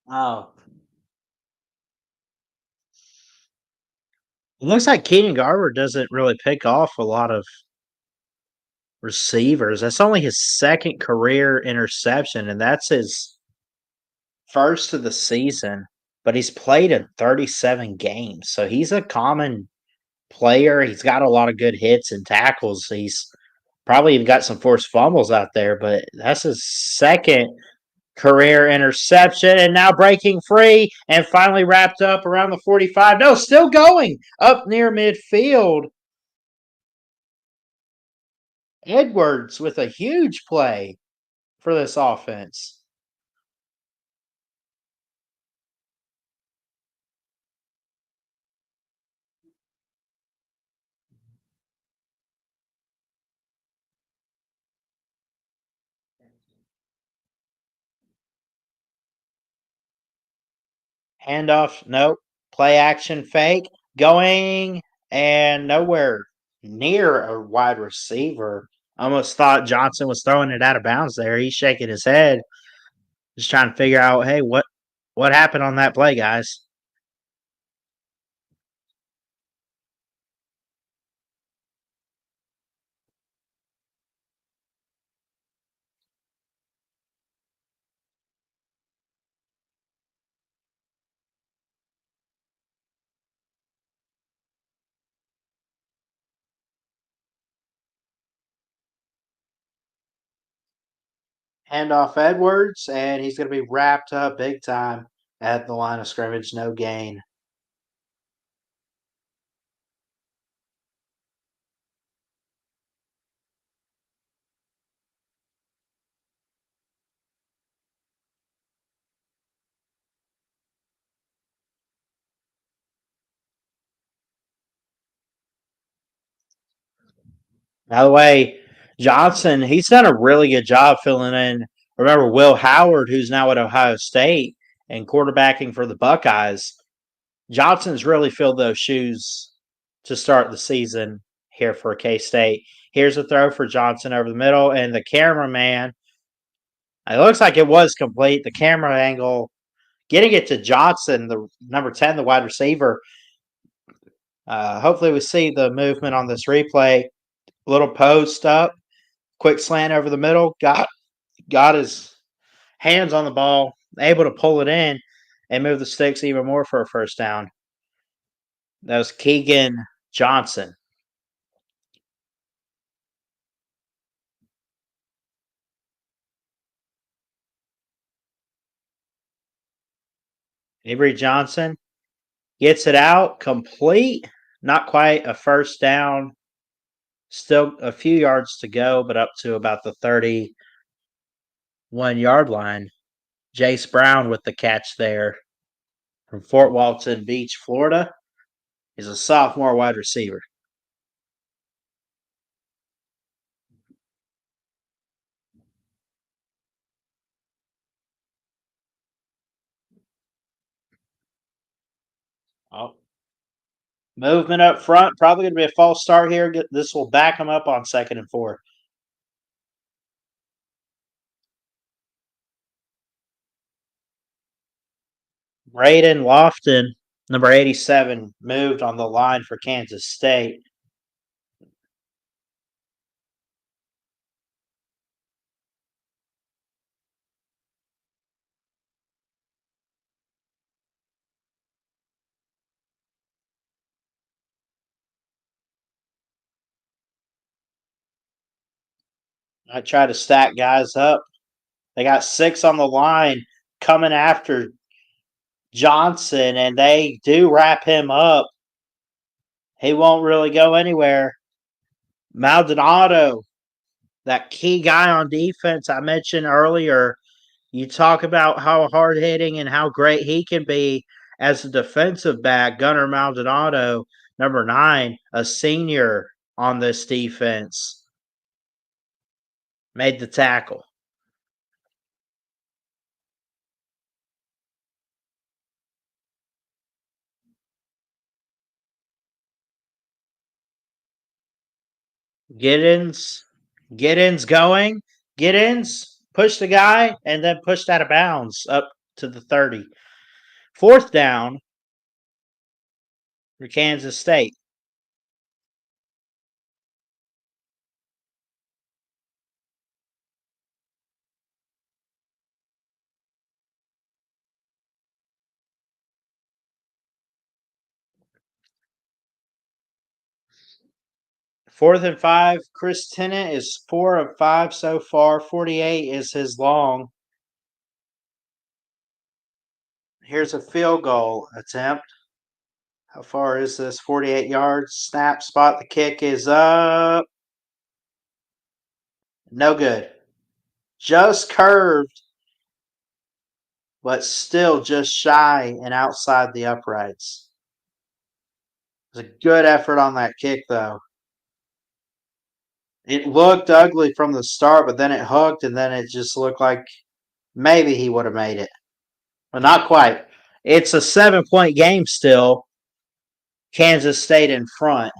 Oh, it looks like Keenan Garber doesn't really pick off a lot of receivers. That's only his second career interception, and that's his first of the season. But he's played in 37 games, so he's a common player. He's got a lot of good hits and tackles. He's probably even got some forced fumbles out there, but that's his second career interception, and now breaking free and finally wrapped up around the 45. No, still going up near midfield. Edwards with a huge play for this offense. Handoff, nope. Play action fake, going and nowhere near a wide receiver. Almost thought Johnson was throwing it out of bounds there. He's shaking his head, just trying to figure out, hey, what happened on that play, guys? Handoff Edwards, and he's going to be wrapped up big time at the line of scrimmage. No gain. By the way, Johnson, he's done a really good job filling in. Remember Will Howard, who's now at Ohio State and quarterbacking for the Buckeyes. Johnson's really filled those shoes to start the season here for K State. Here's a throw for Johnson over the middle, and the cameraman. It looks like it was complete. The camera angle getting it to Johnson, the number 10, the wide receiver. Hopefully, we see the movement on this replay. Little post up, quick slant over the middle. Got his hands on the ball, able to pull it in and move the sticks even more for a first down. That was Keegan Johnson. Avery Johnson gets it out, complete. Not quite a first down. Still a few yards to go, but up to about the 31-yard line. Jace Brown with the catch there from Fort Walton Beach, Florida. He's a sophomore wide receiver. Oh, movement up front. Probably going to be a false start here. This will back them up on 2nd and 4. Braden Lofton, number 87, moved on the line for Kansas State. I try to stack guys up. They got 6 on the line coming after Johnson, and they do wrap him up. He won't really go anywhere. Maldonado, that key guy on defense I mentioned earlier. You talk about how hard hitting and how great he can be as a defensive back. Gunnar Maldonado, number 9, a senior on this defense, made the tackle. Giddens going. Giddens pushed the guy and then pushed out of bounds up to the 30. 4th down for Kansas State. Fourth and 5. Chris Tennant is 4 of 5 so far. 48 is his long. Here's a field goal attempt. How far is this? 48 yards. Snap, spot. The kick is up. No good. Just curved, but still just shy and outside the uprights. It was a good effort on that kick, though. It looked ugly from the start, but then it hooked, and then it just looked like maybe he would have made it. But not quite. It's a 7-point game still. Kansas State in front.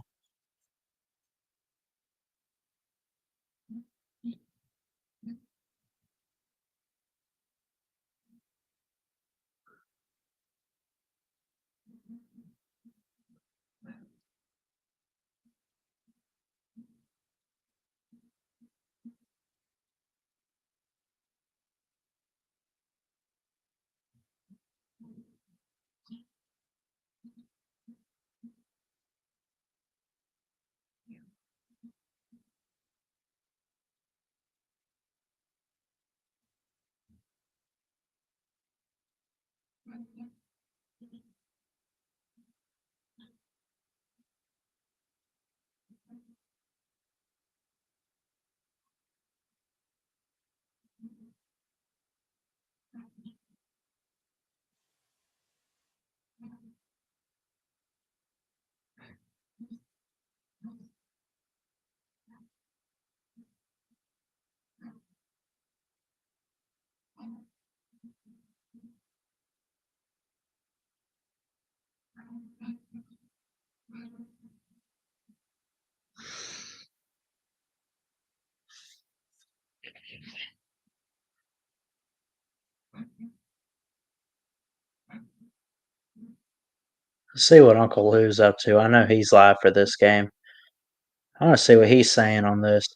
See what Uncle Lou's up to. I know he's live for this game. I want to see what he's saying on this.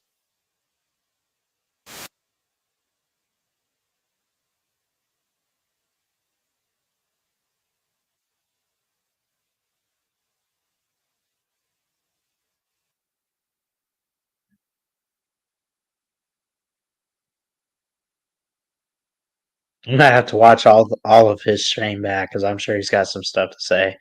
I'm gonna have to watch all of his stream back because I'm sure he's got some stuff to say.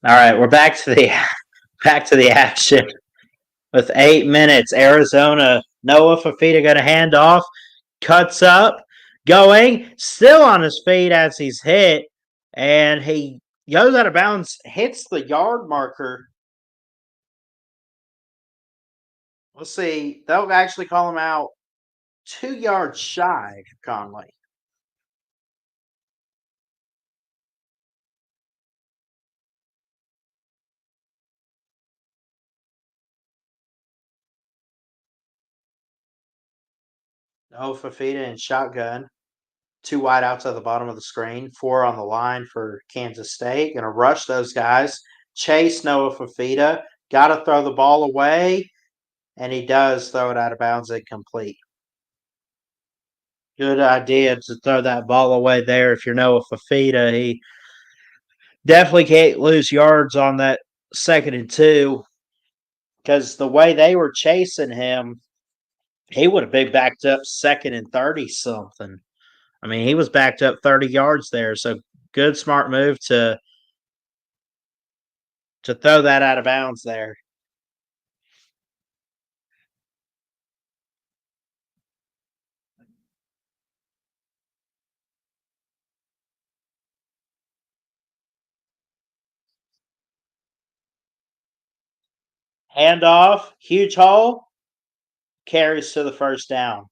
All right, we're back to the back to the action with 8 minutes. Arizona, Noah Fafita going to hand off, cuts up, going, still on his feet as he's hit, and he goes out of bounds, hits the yard marker. Let's see, they'll actually call him out 2 yards shy, Conley. No Fafita and shotgun. 2 wideouts at the bottom of the screen, 4 on the line for Kansas State. Going to rush those guys. Chase Noah Fafita. Got to throw the ball away, and he does throw it out of bounds incomplete. Good idea to throw that ball away there if you're Noah Fafita. He definitely can't lose yards on that 2nd and 2 because the way they were chasing him, he would have been backed up 2nd and 30 something. I mean, he was backed up 30 yards there. So good, smart move to throw that out of bounds there. Handoff, huge hole, carries to the first down.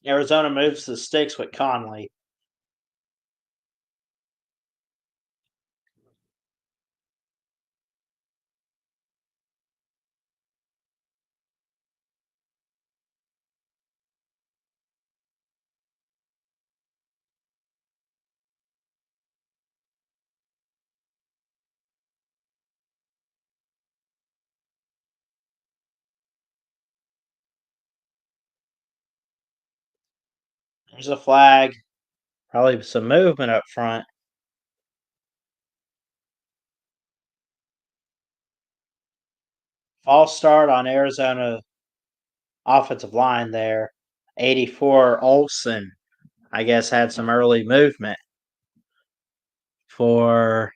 Arizona moves the sticks with Conley. There's a flag. Probably some movement up front. False start on Arizona offensive line there. 84 Olsen, I guess, had some early movement for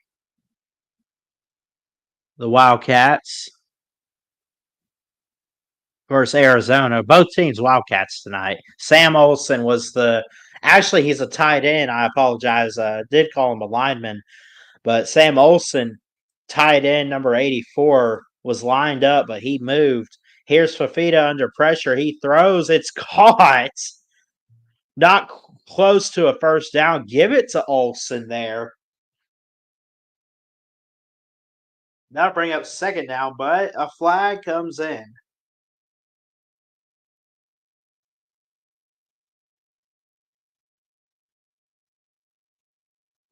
the Wildcats versus Arizona. Both teams Wildcats tonight. Sam Olsen was actually he's a tight end. I apologize. Did call him a lineman, but Sam Olsen, tight end number 84, was lined up, but he moved. Here's Fafita under pressure. He throws. It's caught. Not close to a first down. Give it to Olsen there. Now bring up 2nd down, but a flag comes in.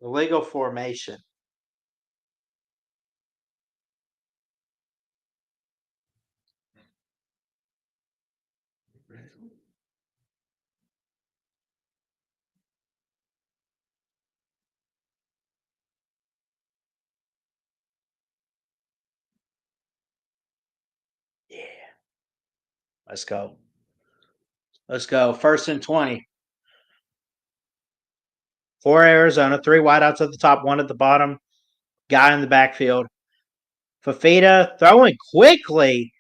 Illegal formation. Yeah. Let's go. Let's go. 1st and 20. For Arizona, 3 wideouts at the top, 1 at the bottom. Guy in the backfield. Fafita throwing quickly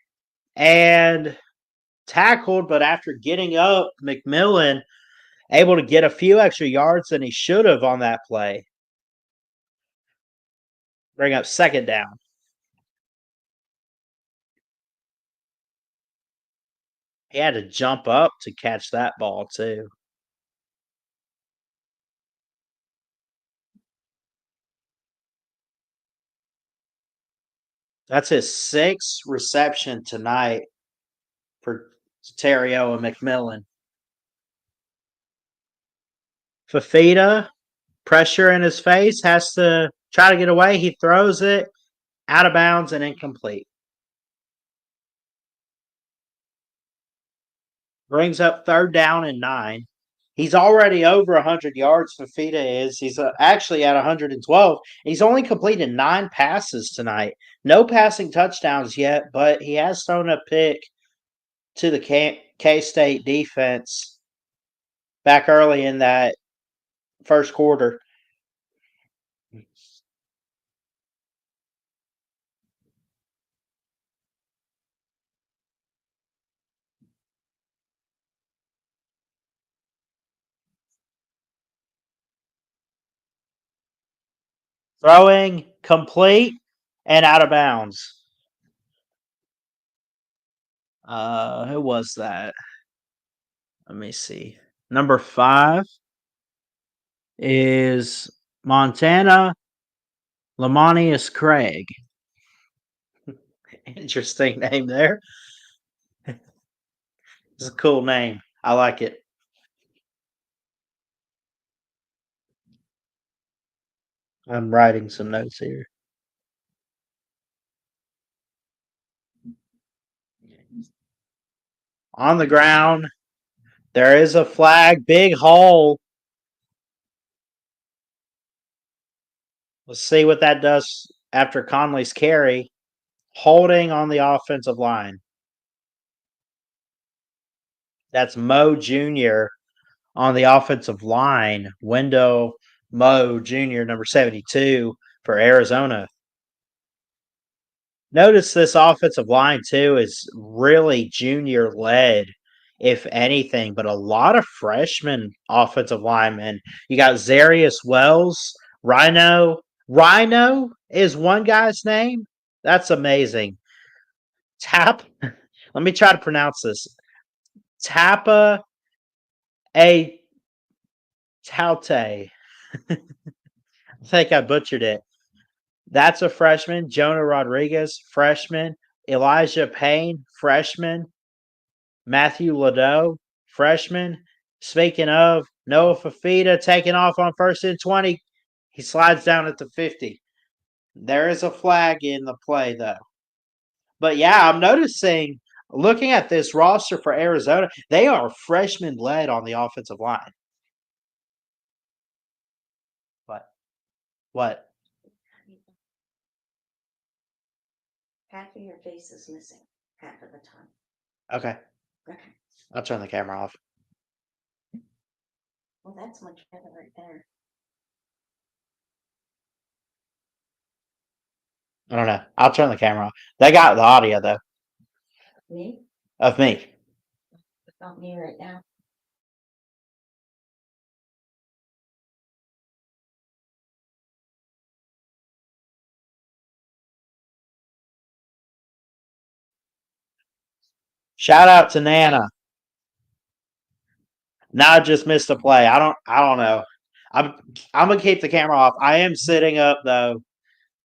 and tackled, but after getting up, McMillan able to get a few extra yards than he should have on that play. Bring up second down. He had to jump up to catch that ball, too. That's his sixth reception tonight for Terrio and McMillan. Fafita, pressure in his face, has to try to get away. He throws it out of bounds and incomplete. Brings up third down and 9. He's already over 100 yards. Fafita is. He's actually at 112. He's only completed 9 passes tonight. No passing touchdowns yet, but he has thrown a pick to the K-State defense back early in that first quarter. Throwing complete and out of bounds. Who was that? Let me see. Number 5 is Montana Lamonius Craig. Interesting name there. It's a cool name. I like it. I'm writing some notes here. On the ground, there is a flag, big hole. Let's see what that does after Conley's carry. Holding on the offensive line. That's Mo Jr. on the offensive line. Wendell Mo Jr., number 72 for Arizona. Notice this offensive line, too, is really junior led, if anything, but a lot of freshman offensive linemen. You got Zarius Wells, Rhino. Rhino is one guy's name. That's amazing. Let me try to pronounce this. Tapa A Taute. I think I butchered it. That's a freshman. Jonah Rodriguez, freshman. Elijah Payne, freshman. Matthew Ladeau, freshman. Speaking of, Noah Fafita taking off on 1st and 20. He slides down at the 50. There is a flag in the play, though. But yeah, I'm noticing, looking at this roster for Arizona, they are freshman led on the offensive line. What? What? Half of your face is missing half of the time. Okay. Okay. I'll turn the camera off. Well, that's much better right there. I don't know. I'll turn the camera off. They got the audio, though, Me? of me. It's not me right now. Shout out to Nana. Now I just missed a play. I don't know. I'm gonna keep the camera off. I am sitting up though.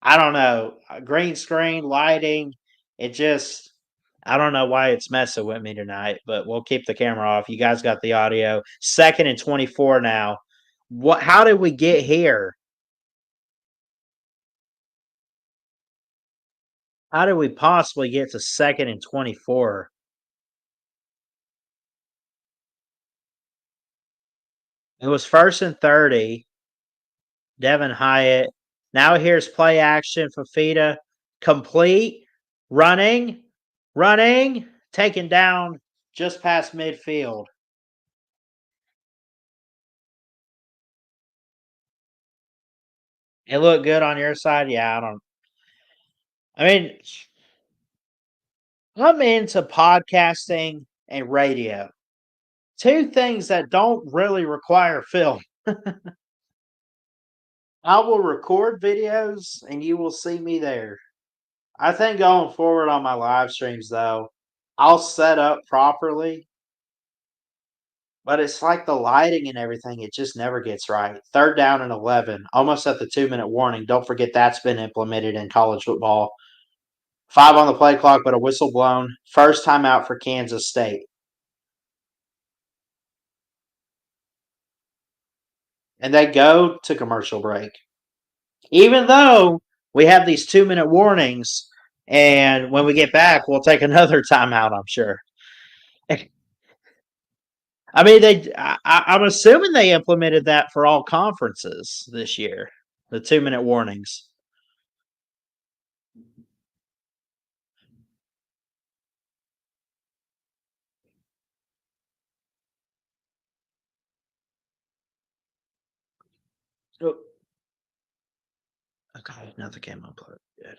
I don't know. Green screen, lighting, it just I don't know why it's messing with me tonight, but we'll keep the camera off. You guys got the audio. 2nd and 24 now. How did we get here? How did we possibly get to 2nd and 24? It was 1st and 30. Devin Hyatt. Now here's play action. Fafita complete. Running. Taken down just past midfield. It looked good on your side? Yeah, I mean, I'm into podcasting and radio. Two things that don't really require film. I will record videos and you will see me there. I think going forward on my live streams though, I'll set up properly, but it's like the lighting and everything, it just never gets right. Third down and 11, almost at the 2-minute warning. Don't forget that's been implemented in college football. 5 on the play clock, but a whistle blown. First time out for Kansas State. And they go to commercial break. Even though we have these 2-minute warnings, and when we get back, we'll take another timeout, I'm sure. I mean, I'm assuming they implemented that for all conferences this year, the 2-minute warnings. Oh, okay, nothing came unplugged. Good.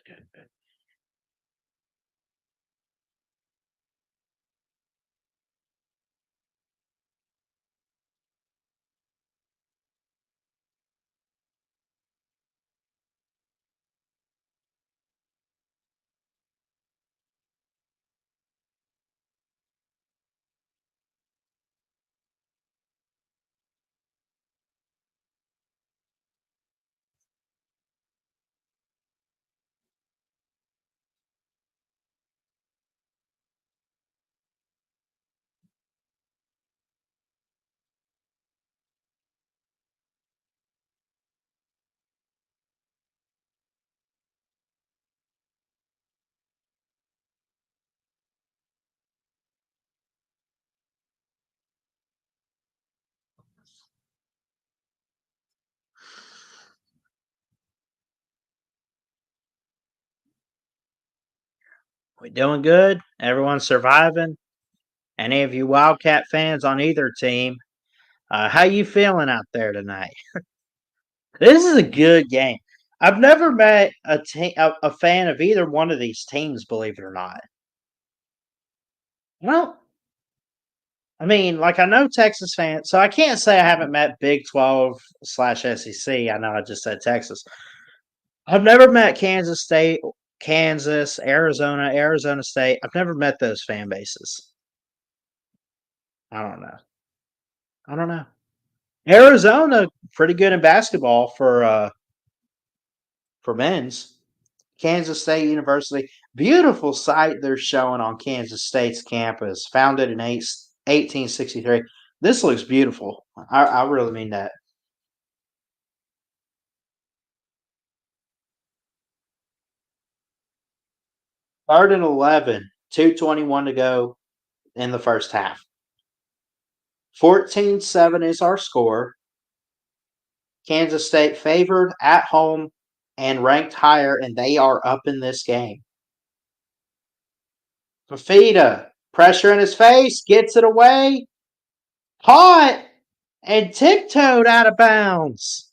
We doing good? Everyone's surviving? Any of you Wildcat fans on either team? How you feeling out there tonight? This is a good game. I've never met a fan of either one of these teams, believe it or not. Well, I mean, like I know Texas fans, so I can't say I haven't met Big 12 slash SEC. I know I just said Texas. I've never met Kansas State, Kansas, Arizona, Arizona State. I've never met those fan bases. I don't know. I don't know. Arizona, pretty good in basketball for men's. Kansas State University, beautiful site they're showing on Kansas State's campus, founded in 1863. This looks beautiful. I really mean that. 3rd and 11, 2:21 to go in the first half. 14-7 is our score. Kansas State favored at home and ranked higher, and they are up in this game. Fafita, pressure in his face, gets it away, caught, and tiptoed out of bounds.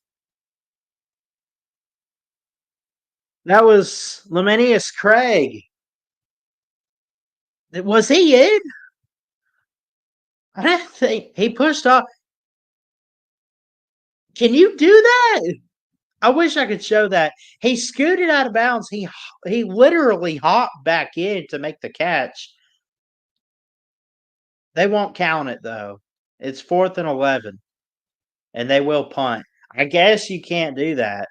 That was Lamenius Craig. Was he in? I don't think he pushed off. Can you do that? I wish I could show that. He scooted out of bounds. He literally hopped back in to make the catch. They won't count it though. It's 4th and 11, and they will punt. I guess you can't do that.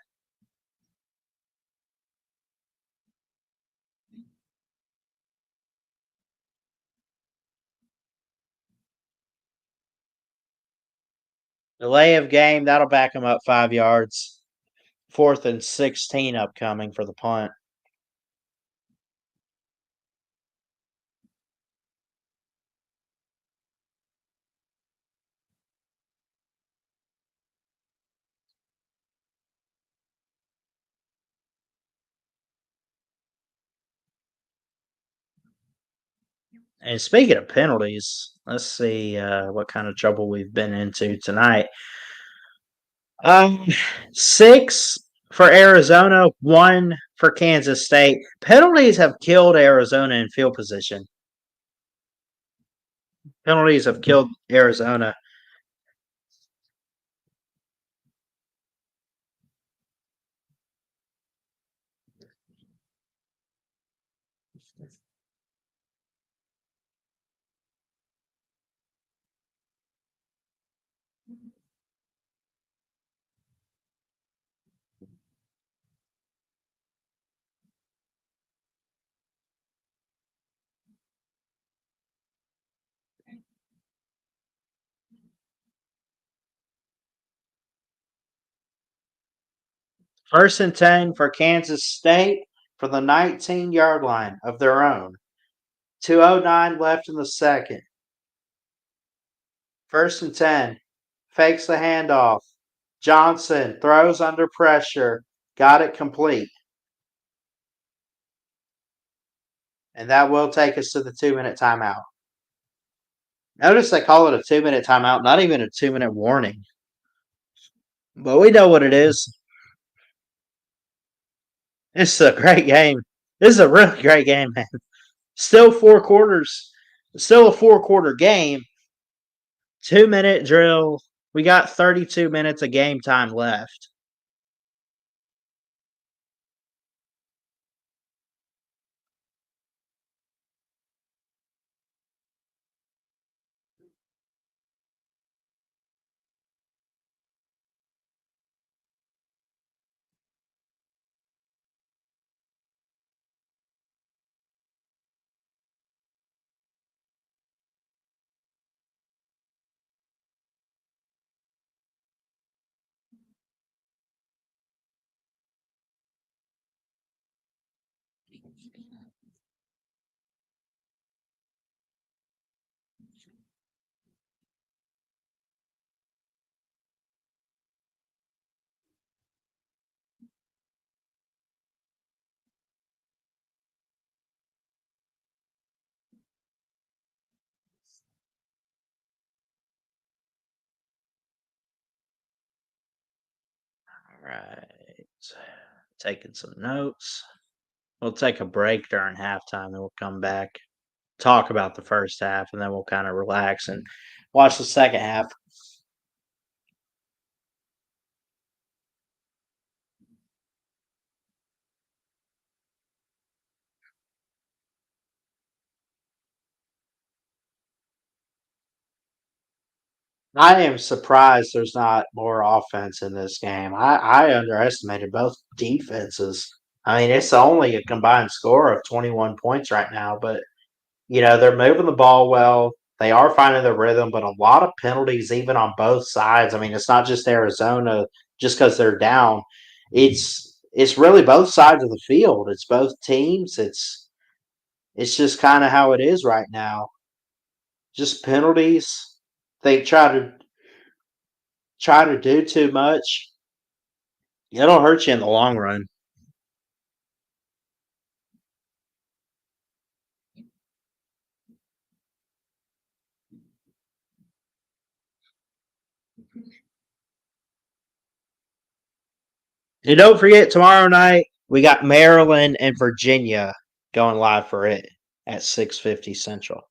Delay of game, that'll back them up 5 yards. 4th and 16 upcoming for the punt. And speaking of penalties, let's see what kind of trouble we've been into tonight. 6 for Arizona, 1 for Kansas State. Penalties have killed Arizona in field position. Penalties have killed Arizona. First and 10 for Kansas State for the 19-yard line of their own. 2:09 left in the second. First and 10. Fakes the handoff. Johnson throws under pressure. Got it complete. And that will take us to the 2-minute timeout. Notice they call it a 2-minute timeout, not even a 2-minute warning. But we know what it is. It's a great game. This is a really great game, man. Still 4 quarters. Still a 4-quarter game. 2-minute drill. We got 32 minutes of game time left. All right. Taking some notes. We'll take a break during halftime, then we'll come back, talk about the first half, and then we'll kind of relax and watch the second half. I am surprised there's not more offense in this game. I underestimated both defenses. I mean, it's only a combined score of 21 points right now, but they're moving the ball well. They are finding their rhythm, but a lot of penalties even on both sides. I mean, it's not just Arizona just because they're down. It's really both sides of the field. It's both teams. It's just kind of how it is right now. Just penalties. They try to do too much. It'll hurt you in the long run. And don't forget, tomorrow night we got Maryland and Virginia going live for it at 6:50 Central.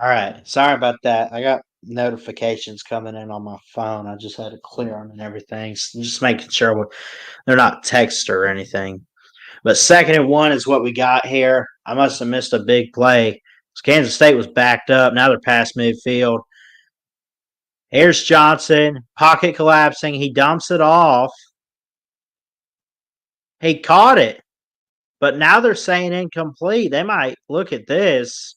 All right. Sorry about that. I got notifications coming in on my phone. I just had to clear them and everything. Just making sure they're not text or anything. But 2nd and 1 is what we got here. I must have missed a big play. Kansas State was backed up. Now they're past midfield. Here's Johnson. Pocket collapsing. He dumps it off. He caught it. But now they're saying incomplete. They might look at this.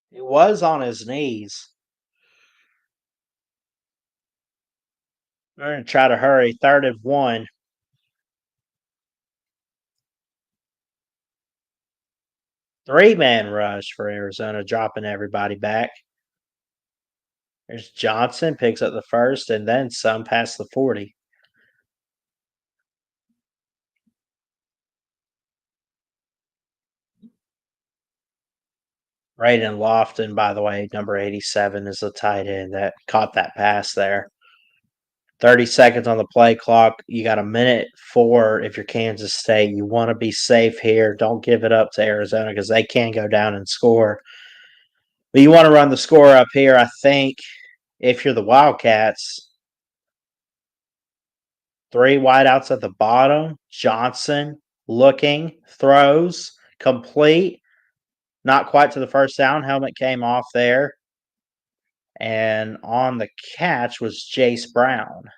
It was on his knees. We're going to try to hurry. 3rd and 1. Three-man rush for Arizona, dropping everybody back. There's Johnson, picks up the first, and then some past the 40. Braden Lofton, by the way, number 87, is the tight end that caught that pass there. 30 seconds on the play clock. You got a minute 4 if you're Kansas State. You want to be safe here. Don't give it up to Arizona because they can go down and score. But you want to run the score up here, I think, if you're the Wildcats. 3 wideouts at the bottom. Johnson looking, throws, complete. Not quite to the first down. Helmet came off there. And on the catch was Jace Brown.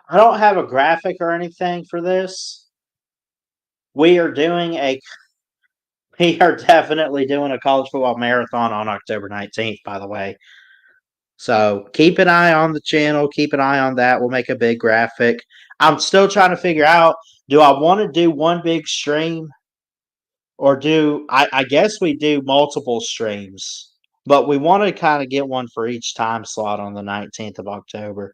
I don't have a graphic or anything for this. We are definitely doing a college football marathon on October 19th, by the way. So keep an eye on the channel. Keep an eye on that. We'll make a big graphic. I'm still trying to figure out, do I want to do one big stream or I guess we do multiple streams, but we want to kind of get one for each time slot on the 19th of October.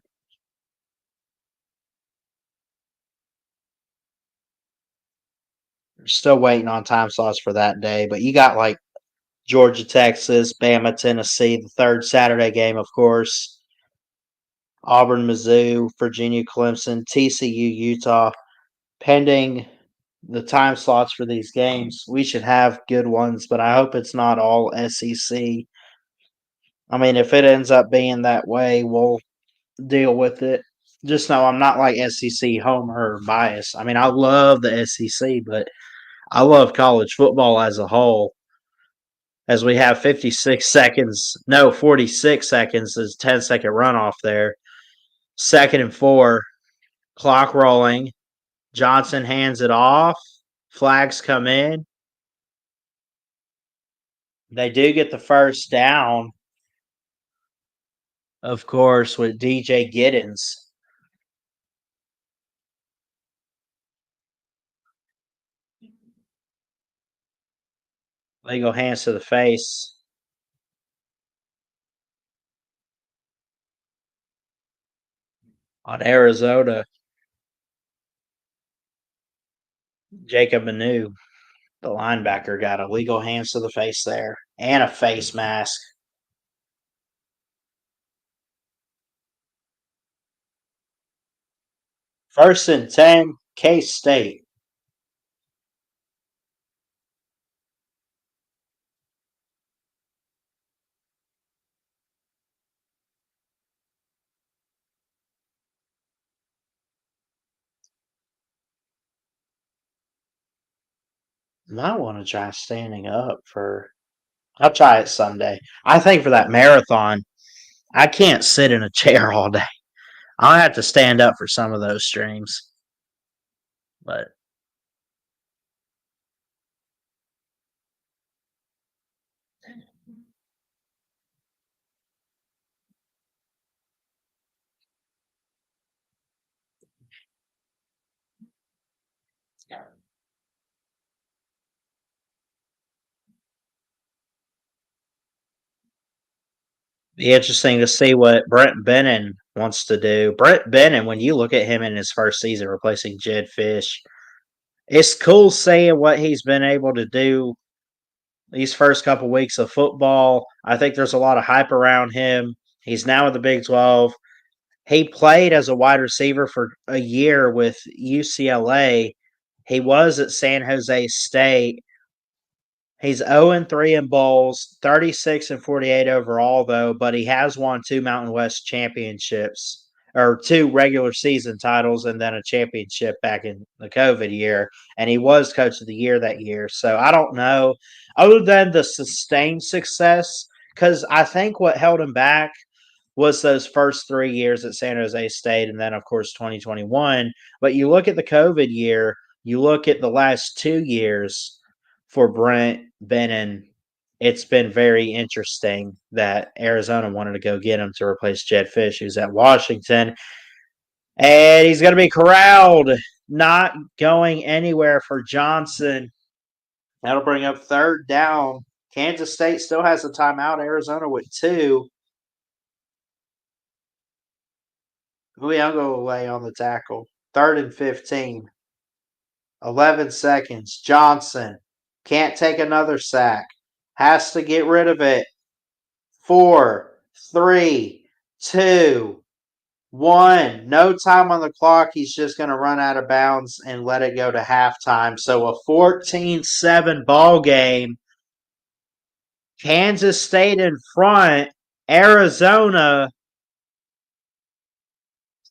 We're still waiting on time slots for that day, but you got like Georgia, Texas, Bama, Tennessee, the third Saturday game, of course. Auburn, Mizzou, Virginia, Clemson, TCU, Utah. Pending the time slots for these games, we should have good ones, but I hope it's not all SEC. I mean, if it ends up being that way, we'll deal with it. Just know I'm not like SEC homer or bias. I mean, I love the SEC, but I love college football as a whole. As we have 46 seconds, no, 46 seconds is 10-second runoff there. 2nd and 4, clock rolling. Johnson hands it off. Flags come in. They do get the first down, of course, with DJ Giddens. Legal hands to the face. On Arizona, Jacob Manu, the linebacker, got illegal hands to the face there and a face mask. First and 10, K-State. Might want to try standing up I'll try it Sunday. I think for that marathon, I can't sit in a chair all day. I'll have to stand up for some of those streams. But be interesting to see what Brent Bennon wants to do. Brent Bennon, when you look at him in his first season replacing Jed Fish, it's cool seeing what he's been able to do these first couple weeks of football. I think there's a lot of hype around him. He's now in the Big 12. He played as a wide receiver for a year with UCLA. He was at San Jose State. He's 0-3 in bowls, 36-48 overall, though, but he has won 2 Mountain West championships, or 2 regular season titles, and then a championship back in the COVID year. And he was coach of the year that year. So I don't know, other than the sustained success, because I think what held him back was those first 3 years at San Jose State, and then, of course, 2021. But you look at the COVID year, you look at the last 2 years for Brent Bennon, it's been very interesting that Arizona wanted to go get him to replace Jedd Fisch, who's at Washington. And he's going to be corralled, not going anywhere for Johnson. That'll bring up third down. Kansas State still has a timeout. Arizona with 2. Uyunglele on the tackle. 3rd and 15. 11 seconds. Johnson can't take another sack. Has to get rid of it. 4, 3, 2, 1. No time on the clock. He's just going to run out of bounds and let it go to halftime. So a 14-7 ball game. Kansas State in front. Arizona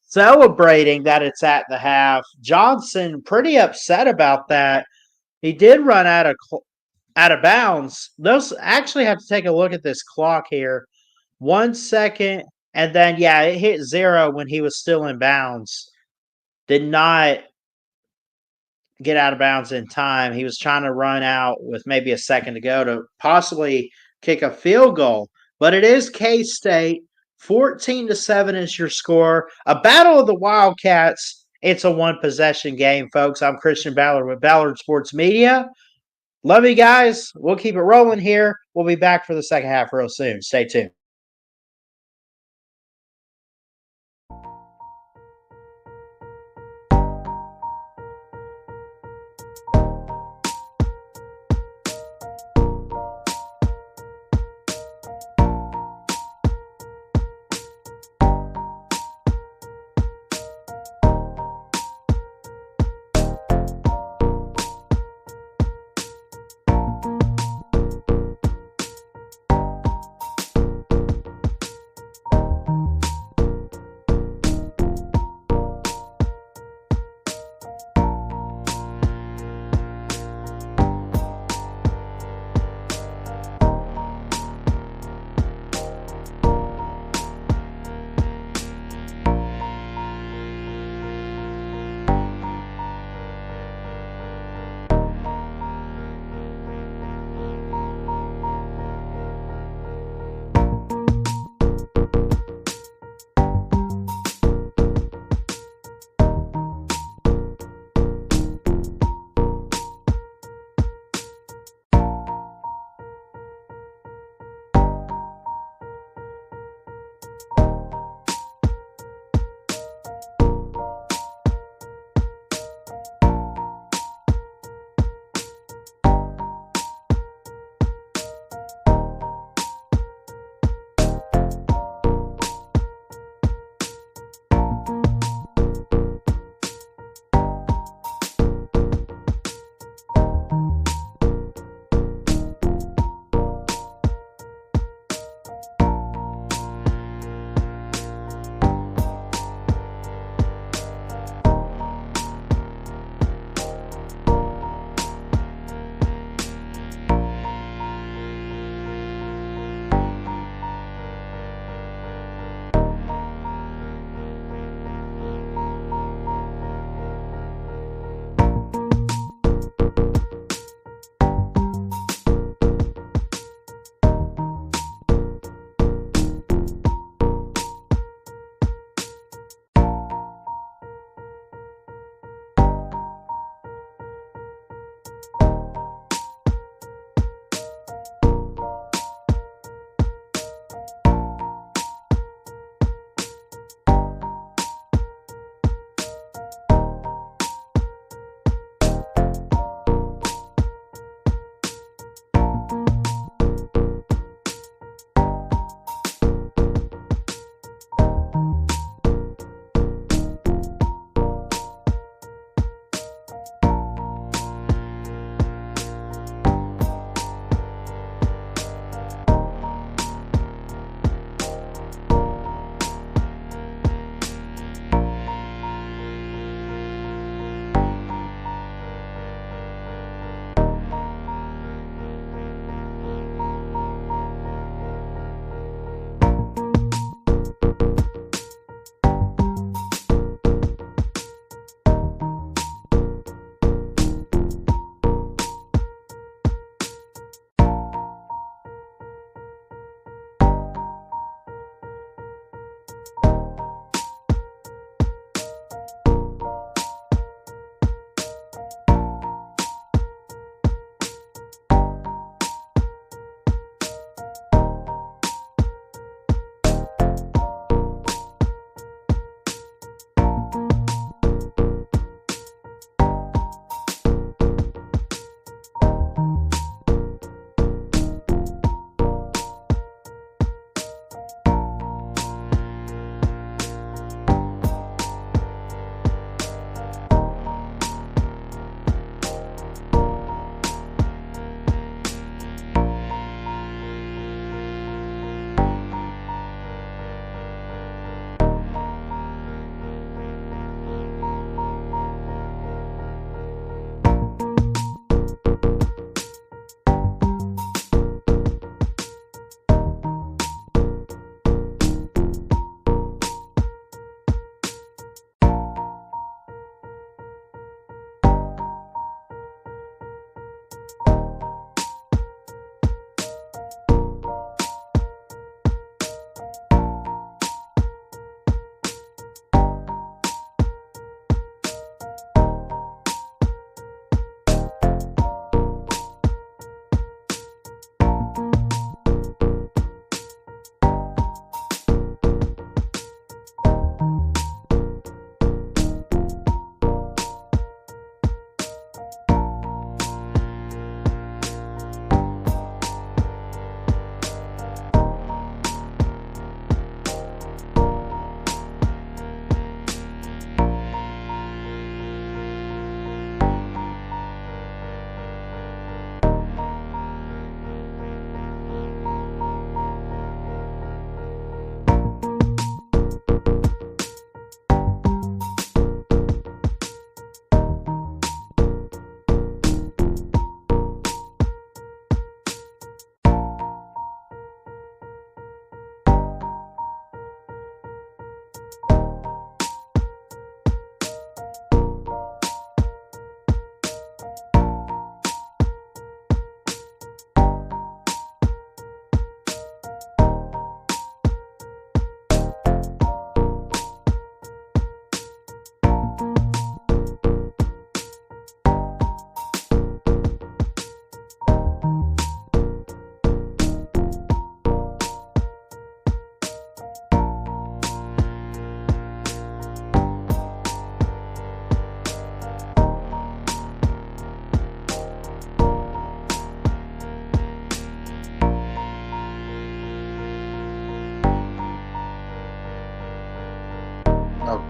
celebrating that it's at the half. Johnson pretty upset about that. He did run out of bounds. Those actually have to take a look at this clock here. 1 second, and then it hit 0 when he was still in bounds. Did not get out of bounds in time. He was trying to run out with maybe a second to go to possibly kick a field goal. But it is K-State. 14-7 is your score. A battle of the Wildcats. It's a 1-possession game, folks. I'm Christian Ballard with Ballard Sports Media. Love you guys. We'll keep it rolling here. We'll be back for the second half real soon. Stay tuned.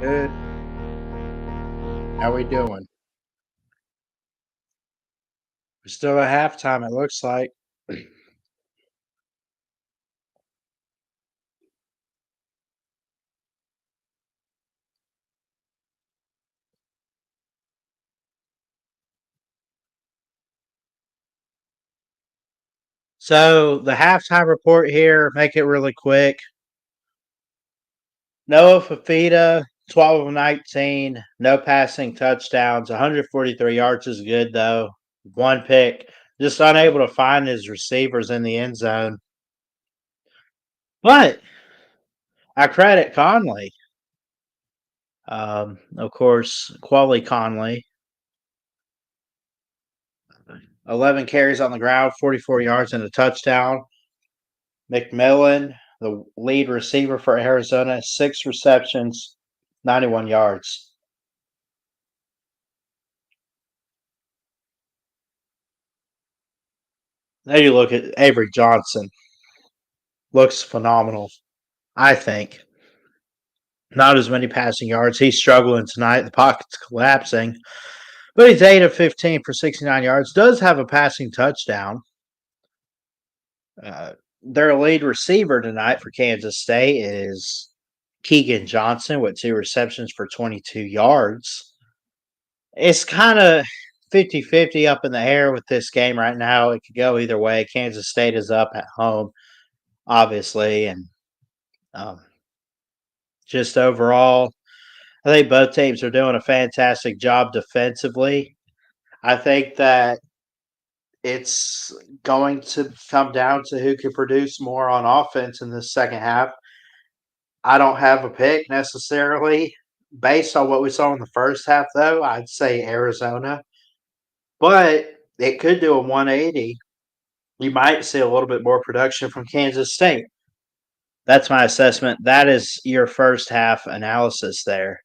Good. How we doing? We're still at halftime, it looks like. So the halftime report here, make it really quick. Noah Fafita, 12 of 19, no passing touchdowns, 143 yards is good though. One pick, just unable to find his receivers in the end zone. But I credit Conley. Of course, Quali Conley. 11 carries on the ground, 44 yards and a touchdown. McMillan, the lead receiver for Arizona, 6 receptions, 91 yards. Now you look at Avery Johnson. Looks phenomenal, I think. Not as many passing yards. He's struggling tonight. The pocket's collapsing. But he's 8 of 15 for 69 yards. Does have a passing touchdown. Their lead receiver tonight for Kansas State is Keegan Johnson with 2 receptions for 22 yards. It's kind of 50-50 up in the air with this game right now. It could go either way. Kansas State is up at home, obviously, and um, just overall, I think both teams are doing a fantastic job defensively. I think that it's going to come down to who can produce more on offense in the second half. I don't have a pick necessarily. Based on what we saw in the first half, though, I'd say Arizona. But it could do a 180. You might see a little bit more production from Kansas State. That's my assessment. That is your first half analysis there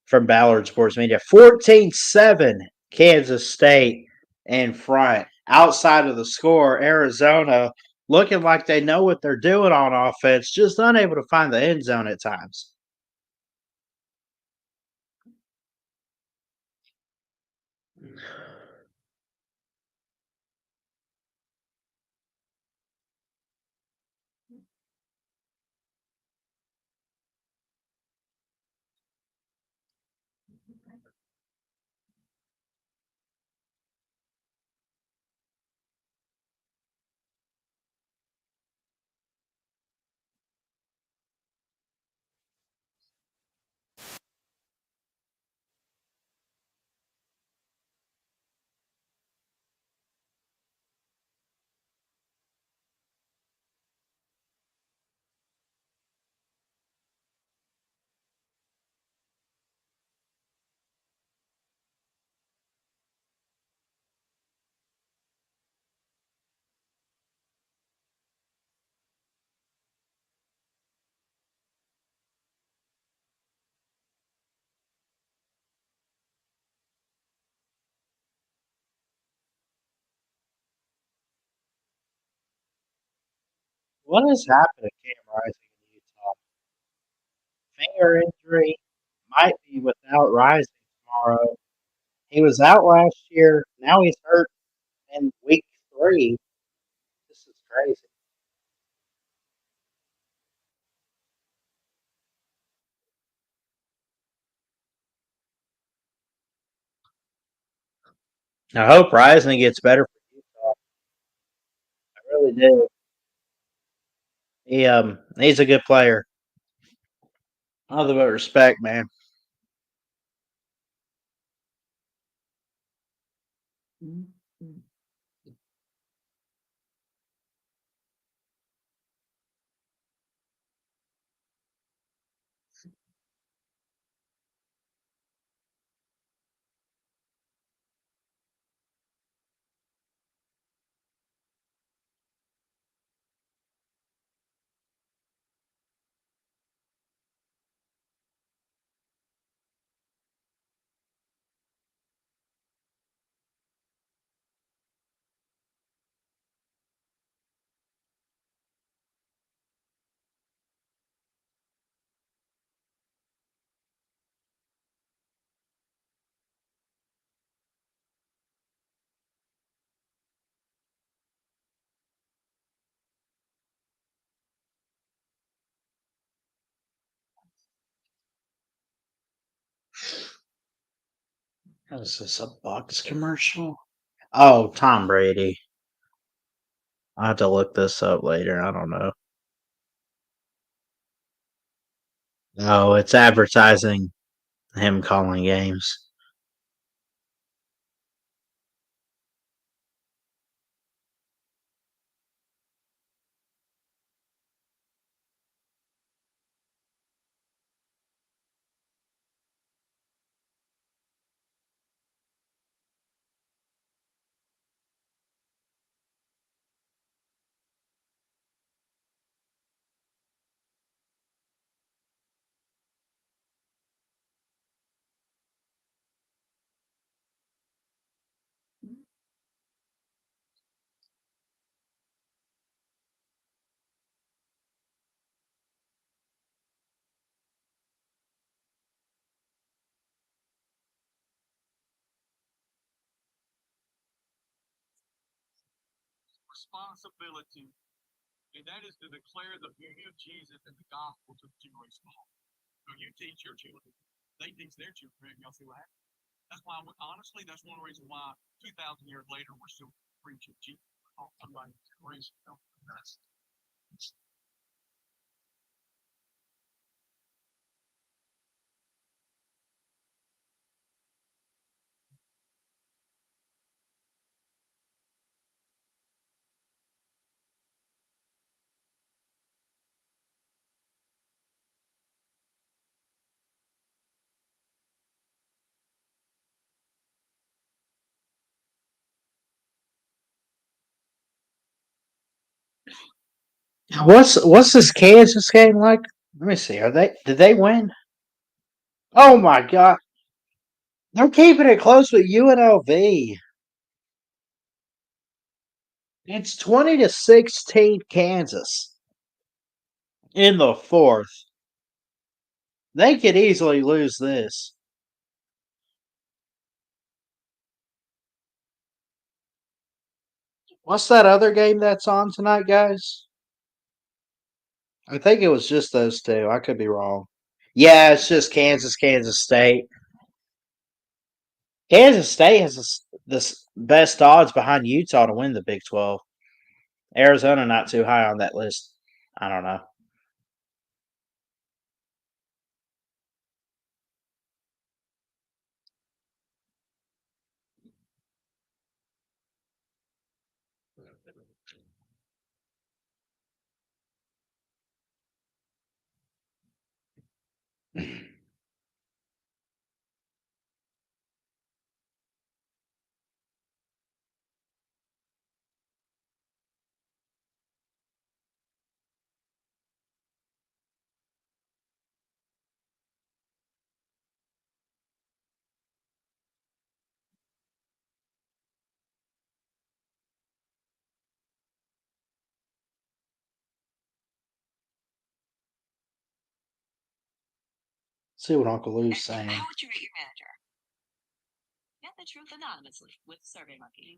from Ballard Sports Media. 14-7 Kansas State in front. Outside of the score, Arizona looking like they know what they're doing on offense, just unable to find the end zone at times. What has happened to Cam Rising in Utah? Finger injury, might be without Rising tomorrow. He was out last year. Now he's hurt in week 3. This is crazy. I hope Rising gets better for Utah. I really do. He's a good player. Nothing but respect, man. Is this a Bucks commercial? Oh, Tom Brady. I'll have to look this up later. I don't know. No, it's advertising him calling games. Responsibility, and that is to declare the beauty of Jesus and the gospel to the generation. So you teach your children, they teach their children. Y'all see what happens? That's why, honestly, that's one reason why 2,000 years later we're still preaching Jesus. Somebody's generation. That's What's this Kansas game like? Let me see. Did they win? Oh my god. They're keeping it close with UNLV. It's 20-16 Kansas in the fourth. They could easily lose this. What's that other game that's on tonight, guys? I think it was just those two. I could be wrong. Yeah, it's just Kansas State. Kansas State has the best odds behind Utah to win the Big 12. Arizona not too high on that list. I don't know. See what Uncle Lou's saying. How would you rate your manager? Get the truth anonymously with SurveyMonkey.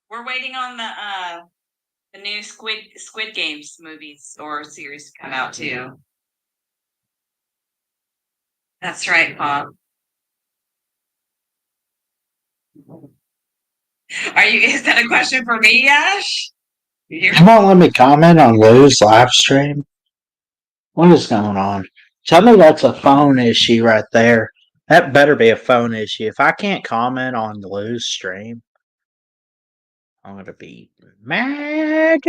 We're waiting on the new Squid Games movies or series to come out too. That's right, Bob. Is that a question for me, Ash? You won't let me comment on Lou's live stream? What is going on? Tell me that's a phone issue right there. That better be a phone issue. If I can't comment on Lou's stream, I'm gonna be mad.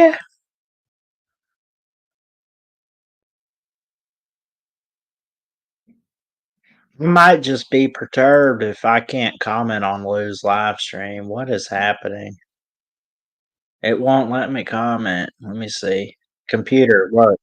I might just be perturbed if I can't comment on Lou's live stream. What is happening? It won't let me comment. Let me see. Computer, what?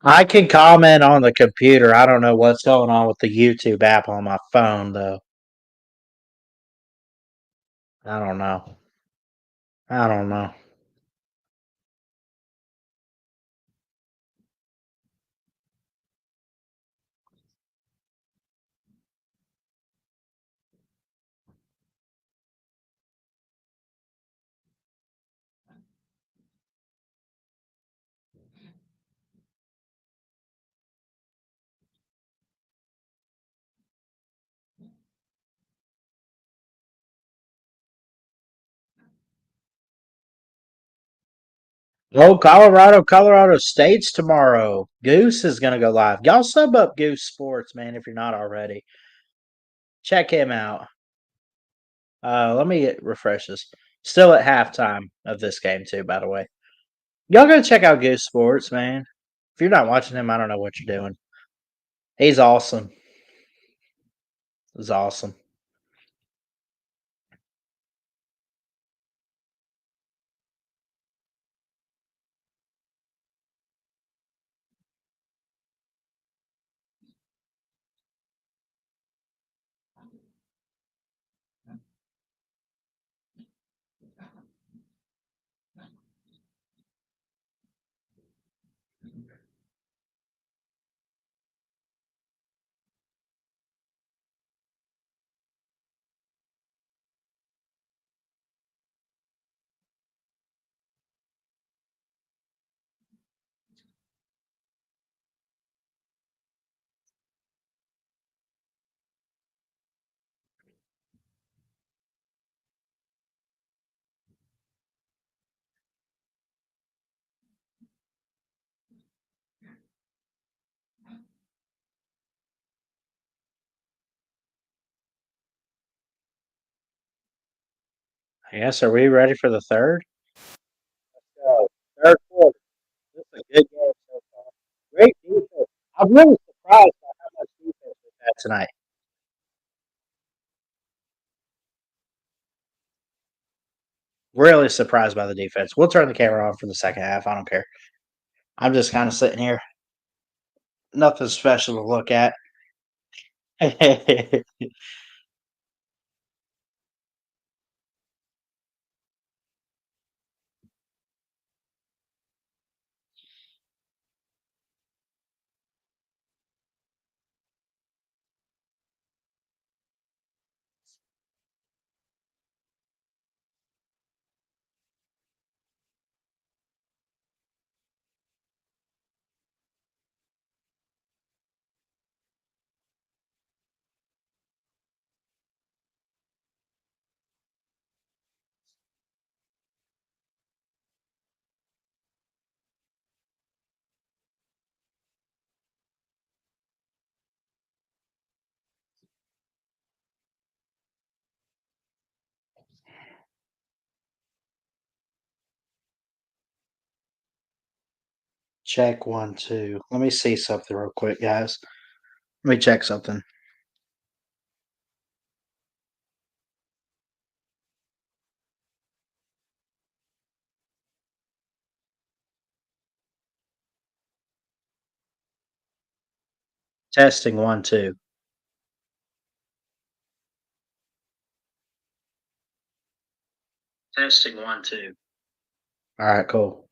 I can comment on the computer. I don't know what's going on with the YouTube app on my phone, though. I don't know. I don't know. Oh, Colorado State's tomorrow. Goose is going to go live. Y'all sub up Goose Sports, man, if you're not already. Check him out. Let me refresh this. Still at halftime of this game, too, by the way. Y'all go check out Goose Sports, man. If you're not watching him, I don't know what you're doing. He's awesome. He's awesome. Yes, are we ready for the third? Third quarter. This is a good game so far. Great defense. I'm really surprised by how much defense we had tonight. Really surprised by the defense. We'll turn the camera on for the second half. I don't care. I'm just kind of sitting here. Nothing special to look at. Check 1, 2. Let me see something real quick, guys. Let me check something. Testing 1, 2. Testing 1, 2. All right, cool.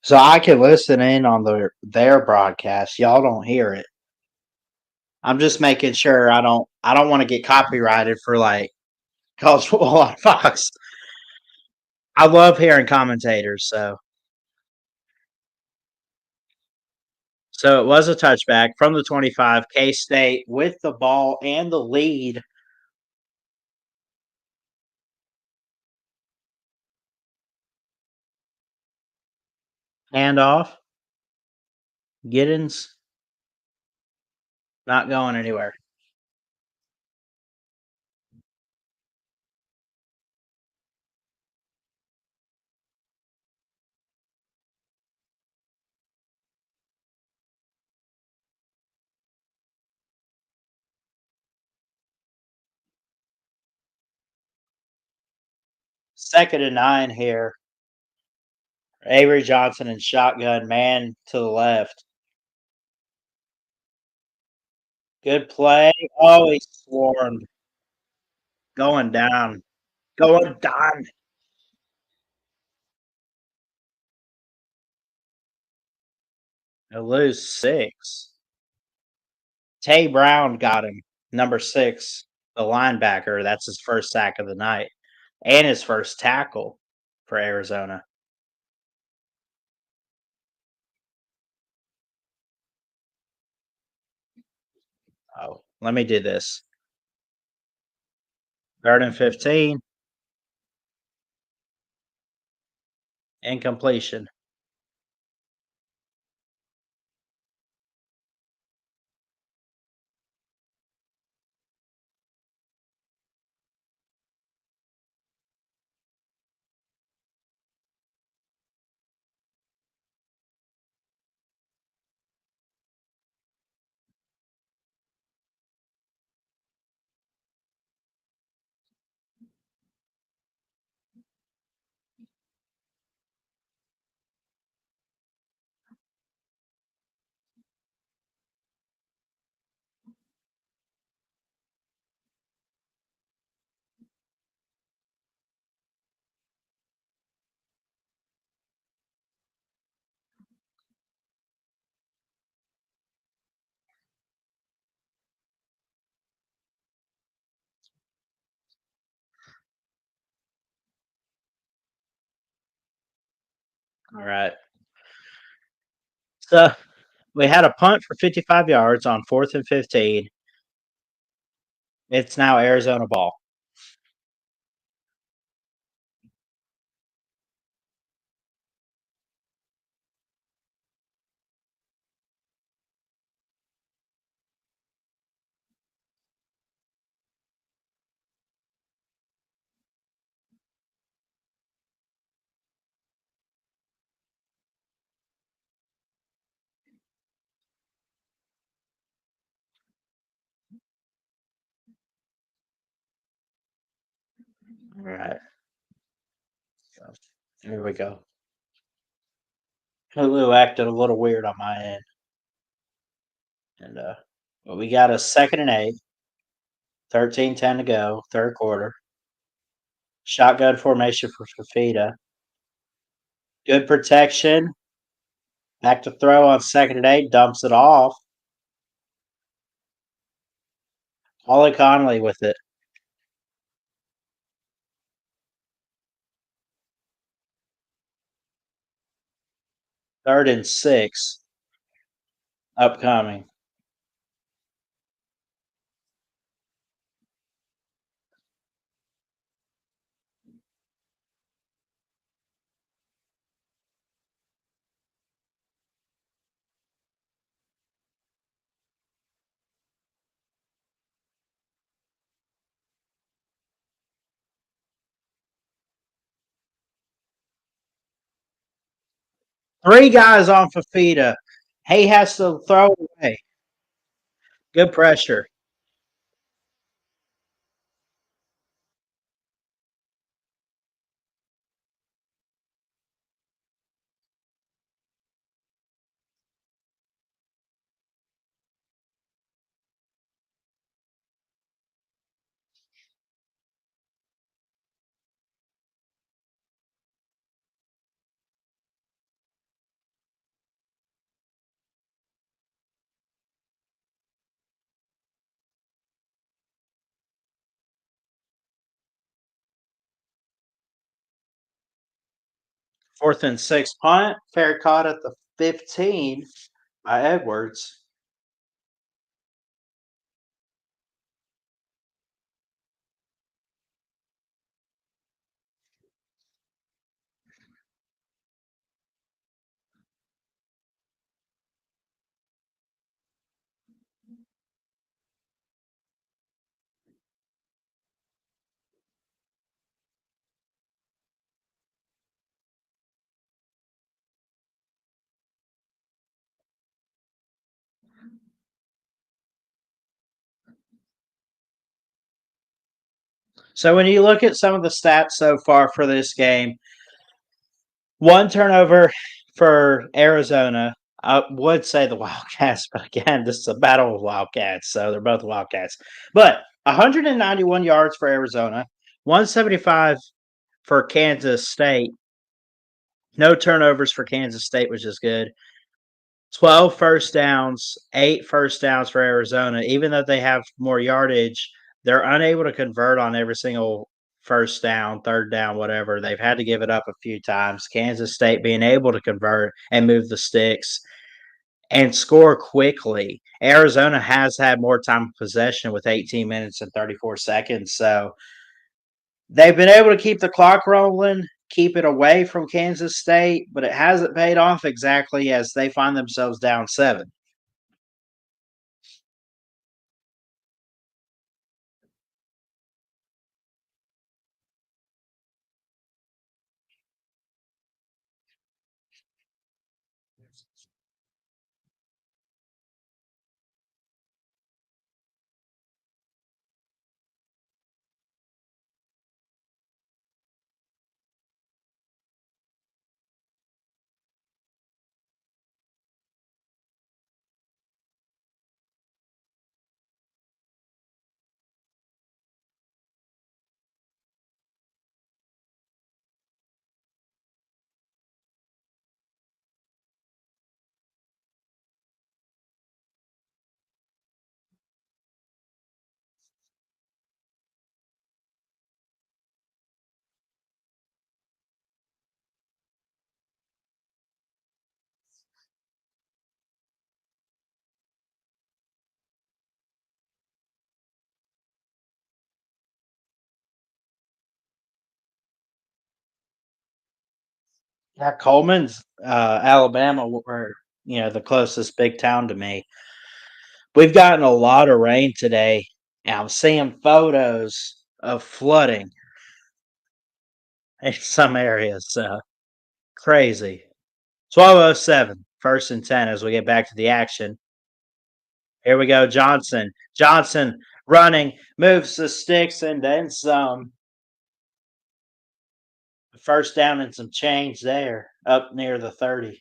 So I can listen in on their broadcast. Y'all don't hear it. I'm just making sure I don't want to get copyrighted for like college football on Fox. I love hearing commentators, so it was a touchback from the 25. K-State with the ball and the lead. Handoff. Giddens. Not going anywhere. Second and 9 here. Avery Johnson and shotgun man to the left. Good play. Oh, he swarmed. Going down. Going down. He'll lose 6. Tay Brown got him. Number 6, the linebacker. That's his first sack of the night and his first tackle for Arizona. Oh, let me do this. 3rd and 15. Incompletion. All right. So we had a punt for 55 yards on 4th and 15. It's now Arizona ball. All right. So, here we go. Hulu acted a little weird on my end. And but we got a 2nd and 8. 13-10 to go, 3rd quarter. Shotgun formation for Fafita. Good protection. Back to throw on 2nd and 8. Dumps it off. Ollie Connolly with it. 3rd and 6. Upcoming. Three guys on Fafita. He has to throw away. Good pressure. Fourth and 6 punt. Fair caught at the 15 by Edwards. So when you look at some of the stats so far for this game, One turnover for Arizona. I would say the Wildcats, but again, this is a battle of Wildcats, so they're both Wildcats. But 191 yards for Arizona, 175 for Kansas State. No turnovers for Kansas State, which is good. 12 first downs, 8 first downs for Arizona. Even though they have more yardage, they're unable to convert on every single first down, third down, whatever. They've had to give it up a few times. Kansas State being able to convert and move the sticks and score quickly. Arizona has had more time of possession with 18 minutes and 34 seconds. So they've been able to keep the clock rolling, keep it away from Kansas State, but it hasn't paid off exactly as they find themselves down 7. Yeah, Coleman's, Alabama, were the closest big town to me. We've gotten a lot of rain today, and I'm seeing photos of flooding in some areas. Crazy. 12:07, 1st and 10 as we get back to the action. Here we go, Johnson. Johnson running, moves the sticks and then some. First down and some change there, up near the 30.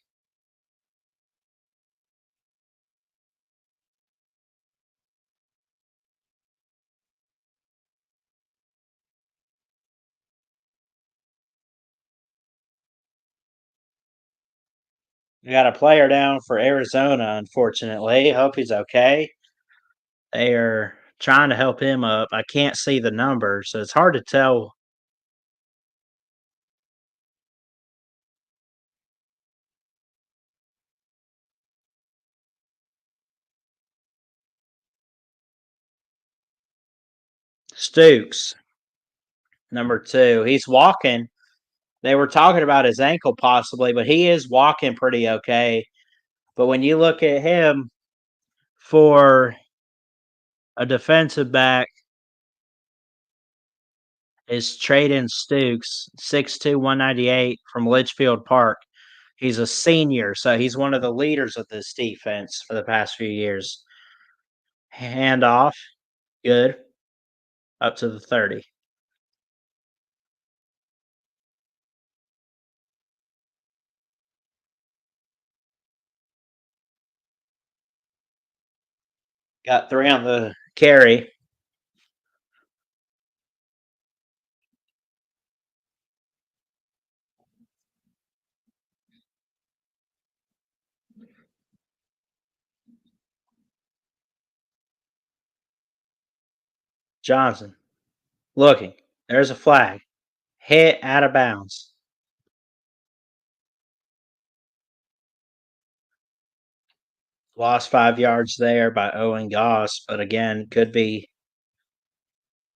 We got a player down for Arizona, unfortunately. Hope he's okay. They are trying to help him up. I can't see the number, so it's hard to tell. Stooks, number 2. He's walking. They were talking about his ankle possibly, but he is walking pretty okay. But when you look at him for a defensive back, is Traden Stooks, 6'2", 198 from Litchfield Park. He's a senior, so he's one of the leaders of this defense for the past few years. Hand off, good, up to the 30. Got 3 on the carry. Johnson looking. There's a flag. Hit out of bounds. Lost 5 yards there by Owen Goss, but again, could be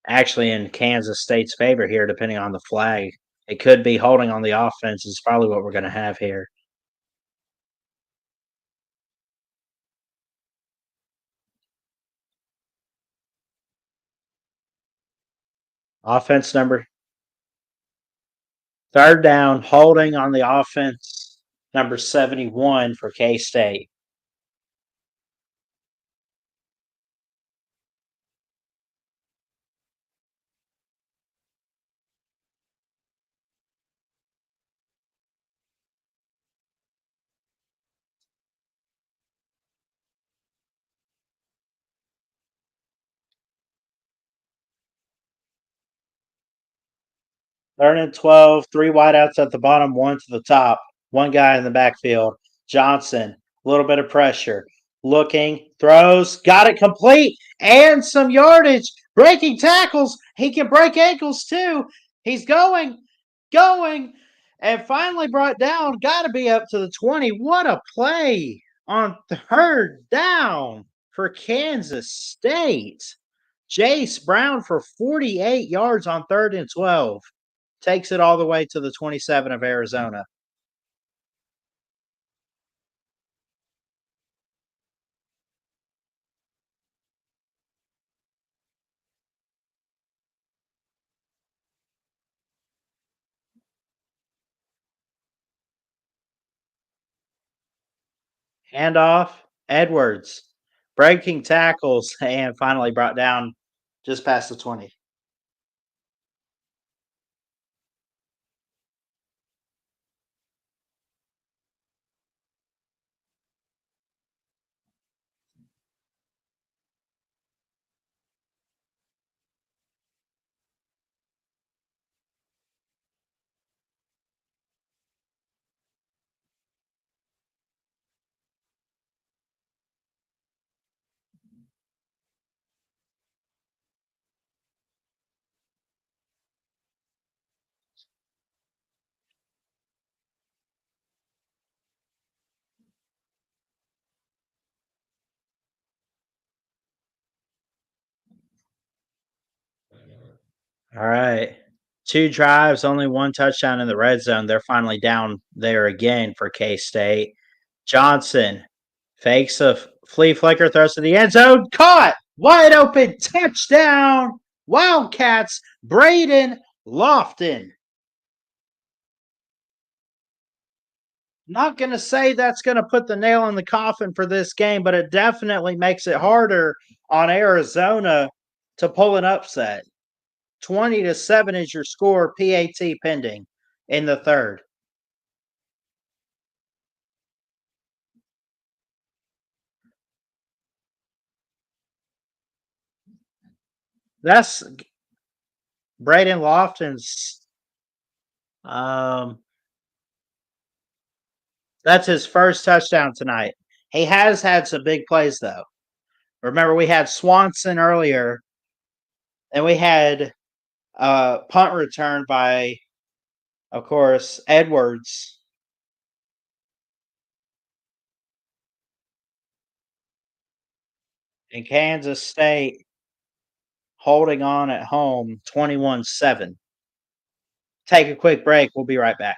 actually in Kansas State's favor here, depending on the flag. It could be holding on the offense is probably what we're going to have here. Offense number 3rd down, holding on the offense, number 71 for K-State. 3rd and 12, 3 wideouts at the bottom, 1 to the top. 1 guy in the backfield. Johnson, a little bit of pressure. Looking, throws, got it complete, and some yardage. Breaking tackles. He can break ankles too. He's going, and finally brought down. Got to be up to the 20. What a play on 3rd down for Kansas State. Jace Brown for 48 yards on 3rd and 12. Takes it all the way to the 27 of Arizona. Handoff, Edwards, breaking tackles, and finally brought down just past the 20. All right. 2 drives, only 1 touchdown in the red zone. They're finally down there again for K-State. Johnson fakes a flea flicker, throws to the end zone. Caught! Wide open. Touchdown! Wildcats. Braden Lofton. Not going to say that's going to put the nail in the coffin for this game, but it definitely makes it harder on Arizona to pull an upset. 20-7 is your score, PAT pending in the 3rd. That's Braden Lofton's. That's his first touchdown tonight. He has had some big plays though. Remember, we had Swanson earlier, and we had a punt return by, of course, Edwards. And Kansas State holding on at home 21-7. Take a quick break. We'll be right back.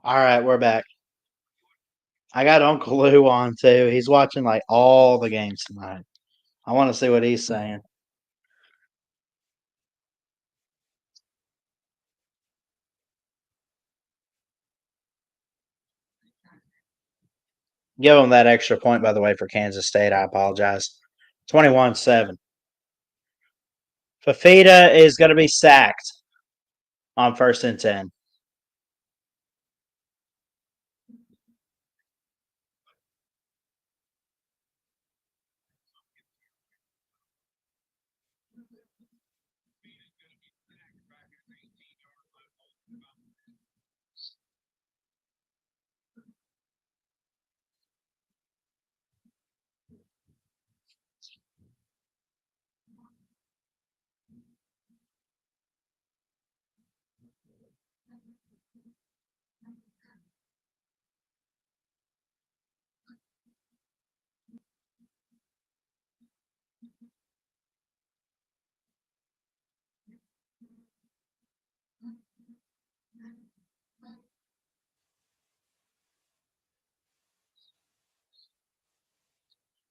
All right, we're back. I got Uncle Lou on too. He's watching like all the games tonight. I want to see what he's saying. Give him that extra point, by the way, for Kansas State. I apologize. 21-7. Fafita is going to be sacked on 1st and 10.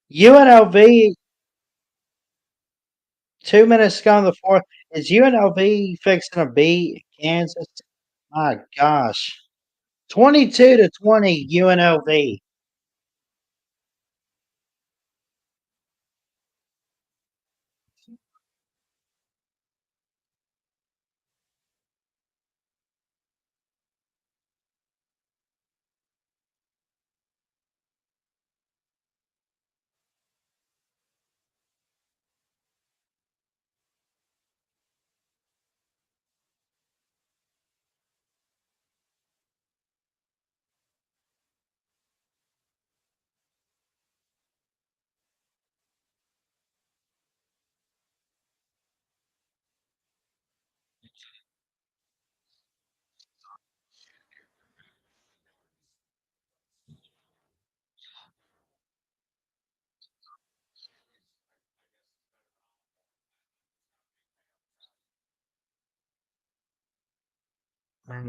UNLV, 2 minutes gone in the fourth. Is UNLV fixing to beat Kansas? My gosh. 22-20 UNLV.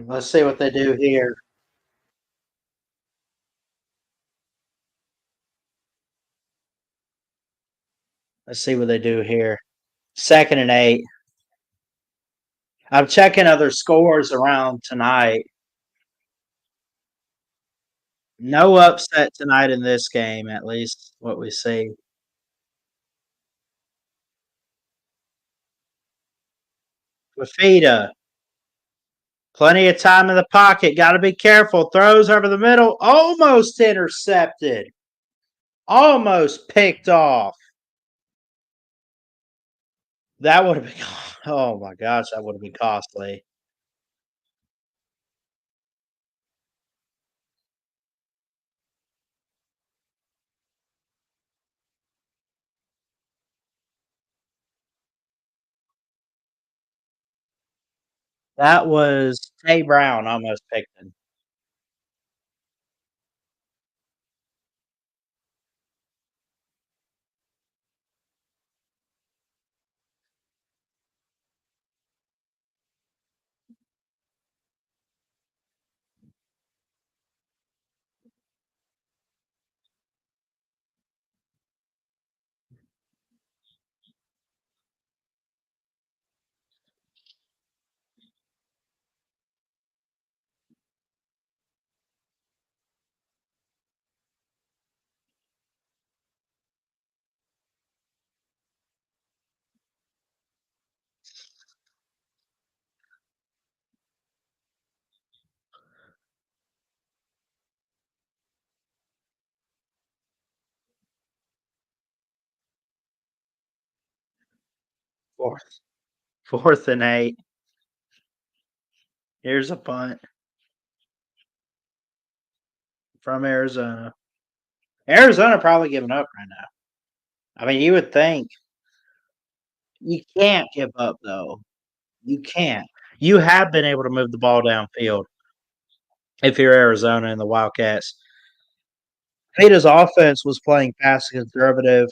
Let's see what they do here. Let's see what they do here. 2nd and 8. I'm checking other scores around tonight. No upset tonight in this game, at least what we see. Fafita. Plenty of time in the pocket. Got to be careful. Throws over the middle. Almost intercepted. Almost picked off. That would have been. Oh my gosh, that would have been costly. That was Tay Brown almost picked him. Fourth. 4th and 8. Here's a punt from Arizona. Arizona probably giving up right now. I mean, you would think. You can't give up, though. You can't. You have been able to move the ball downfield if you're Arizona and the Wildcats. Peter's offense was playing pass conservative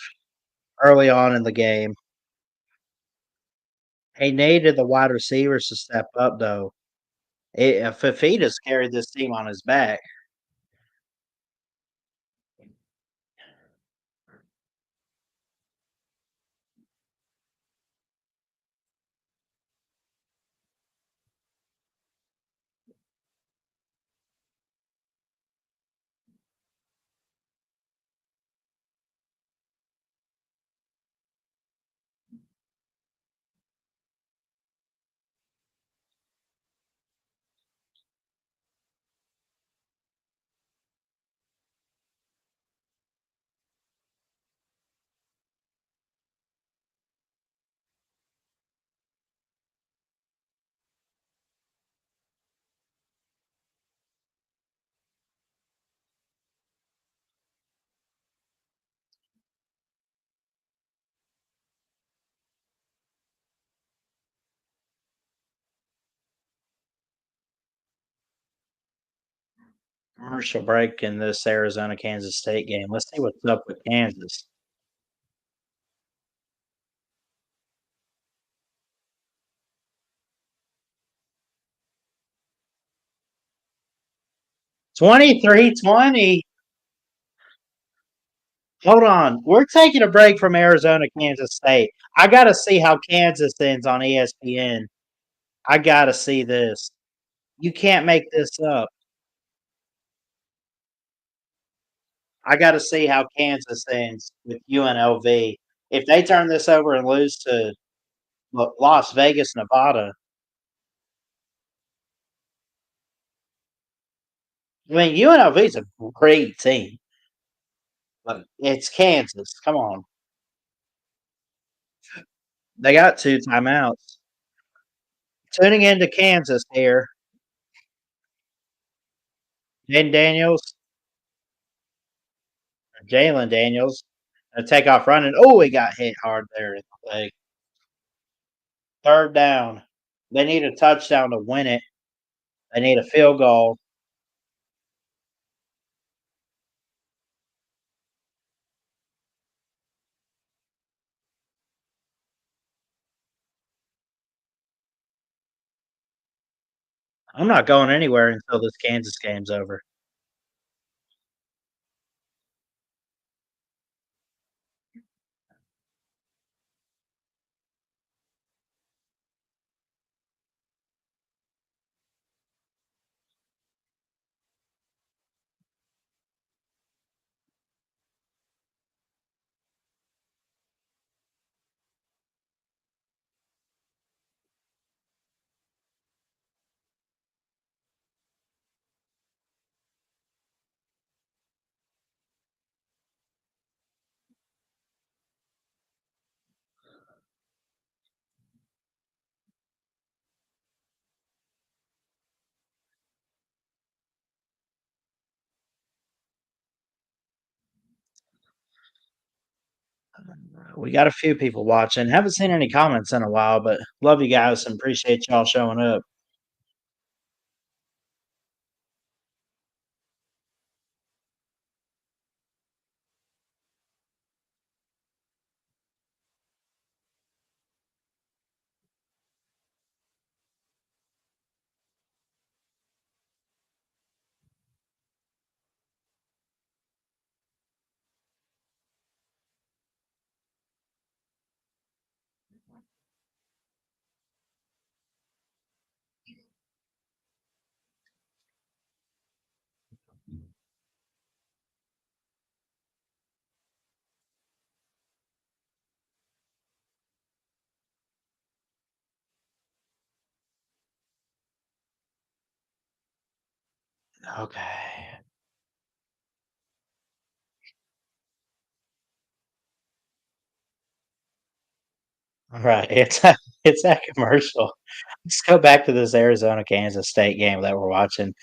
early on in the game. He needed the wide receivers to step up, though. Fafita's carried this team on his back. Commercial break in this Arizona Kansas State game. Let's see what's up with Kansas. $23-20. Hold on. We're taking a break from Arizona, Kansas State. I got to see how Kansas ends on ESPN. I got to see this. You can't make this up. I got to see how Kansas ends with UNLV. If they turn this over and lose to Las Vegas, Nevada, I mean, UNLV is a great team, but it's Kansas. Come on. They got 2 timeouts. Tuning into Kansas here. Jalen Daniels, gonna take off running. Oh, he got hit hard there in the leg. 3rd down. They need a touchdown to win it. They need a field goal. I'm not going anywhere until this Kansas game's over. We got a few people watching. Haven't seen any comments in a while, but love you guys and appreciate y'all showing up. Okay. All right. It's that commercial. Let's go back to this Arizona Kansas State game that we're watching.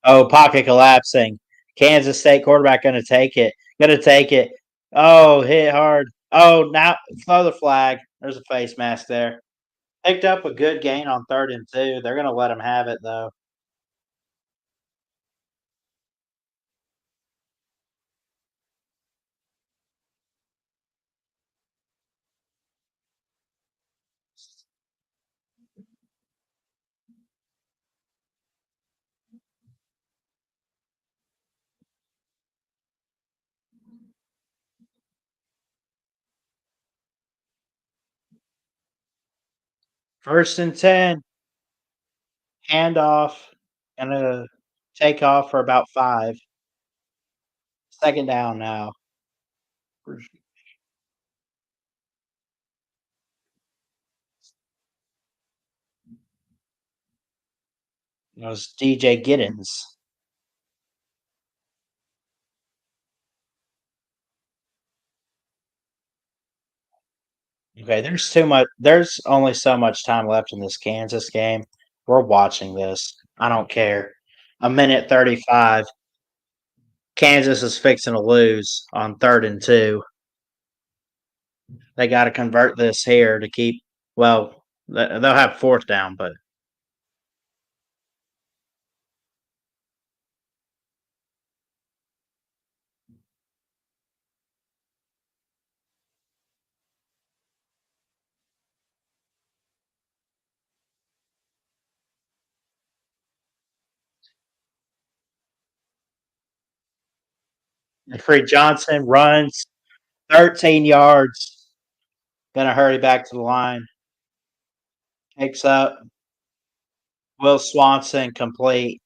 Oh, pocket collapsing. Kansas State quarterback gonna take it. Gonna take it. Oh, hit hard. Oh, now throw the flag. There's a face mask there. Picked up a good gain on 3rd and 2. They're gonna let him have it though. First and 10. Handoff. Gonna take off for about 5. Second down now. It was DJ Giddens. Okay, there's only so much time left in this Kansas game. We're watching this. I don't care. A minute 35. Kansas is fixing to lose on 3rd and 2. They got to convert this here to keep. Well, they'll have 4th down, but Free Johnson runs 13 yards. Gonna hurry back to the line. Takes up. Will Swanson complete.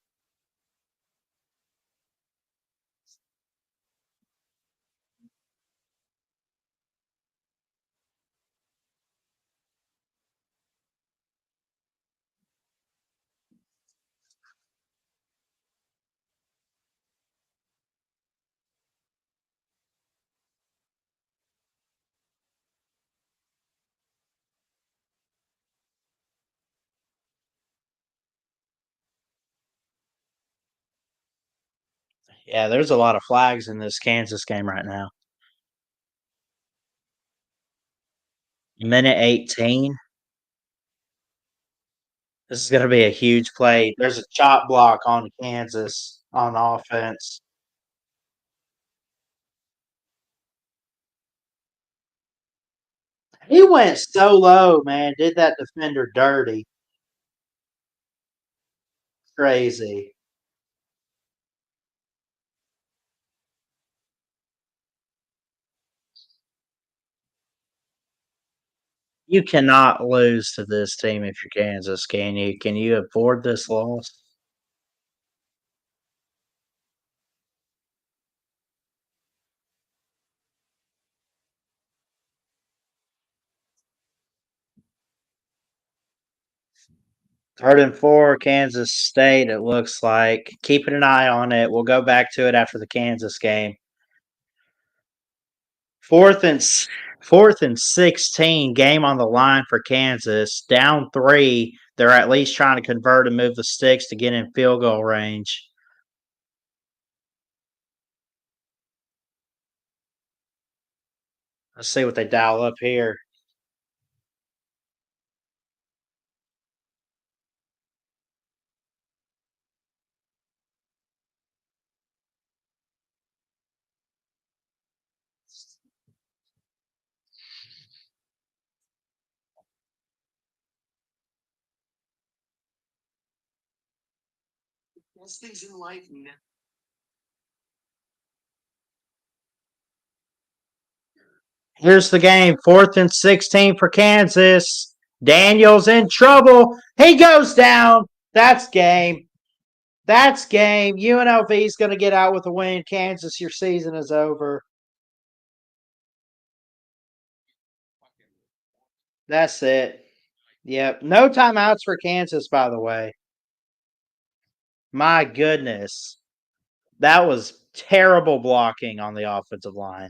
Yeah, there's a lot of flags in this Kansas game right now. Minute 18. This is going to be a huge play. There's a chop block on Kansas on offense. He went so low, man. Did that defender dirty. Crazy. You cannot lose to this team if you're Kansas, can you? Can you afford this loss? Third and 4, Kansas State, it looks like. Keeping an eye on it. We'll go back to it after the Kansas game. Fourth and 16, game on the line for Kansas. Down 3. They're at least trying to convert and move the sticks to get in field goal range. Let's see what they dial up here. Best things in life. Here's the game. 4th and 16 for Kansas. Daniels in trouble. He goes down. That's game. That's game. UNLV is going to get out with a win. Kansas, your season is over. That's it. Yep. No timeouts for Kansas, by the way. My goodness. That was terrible blocking on the offensive line.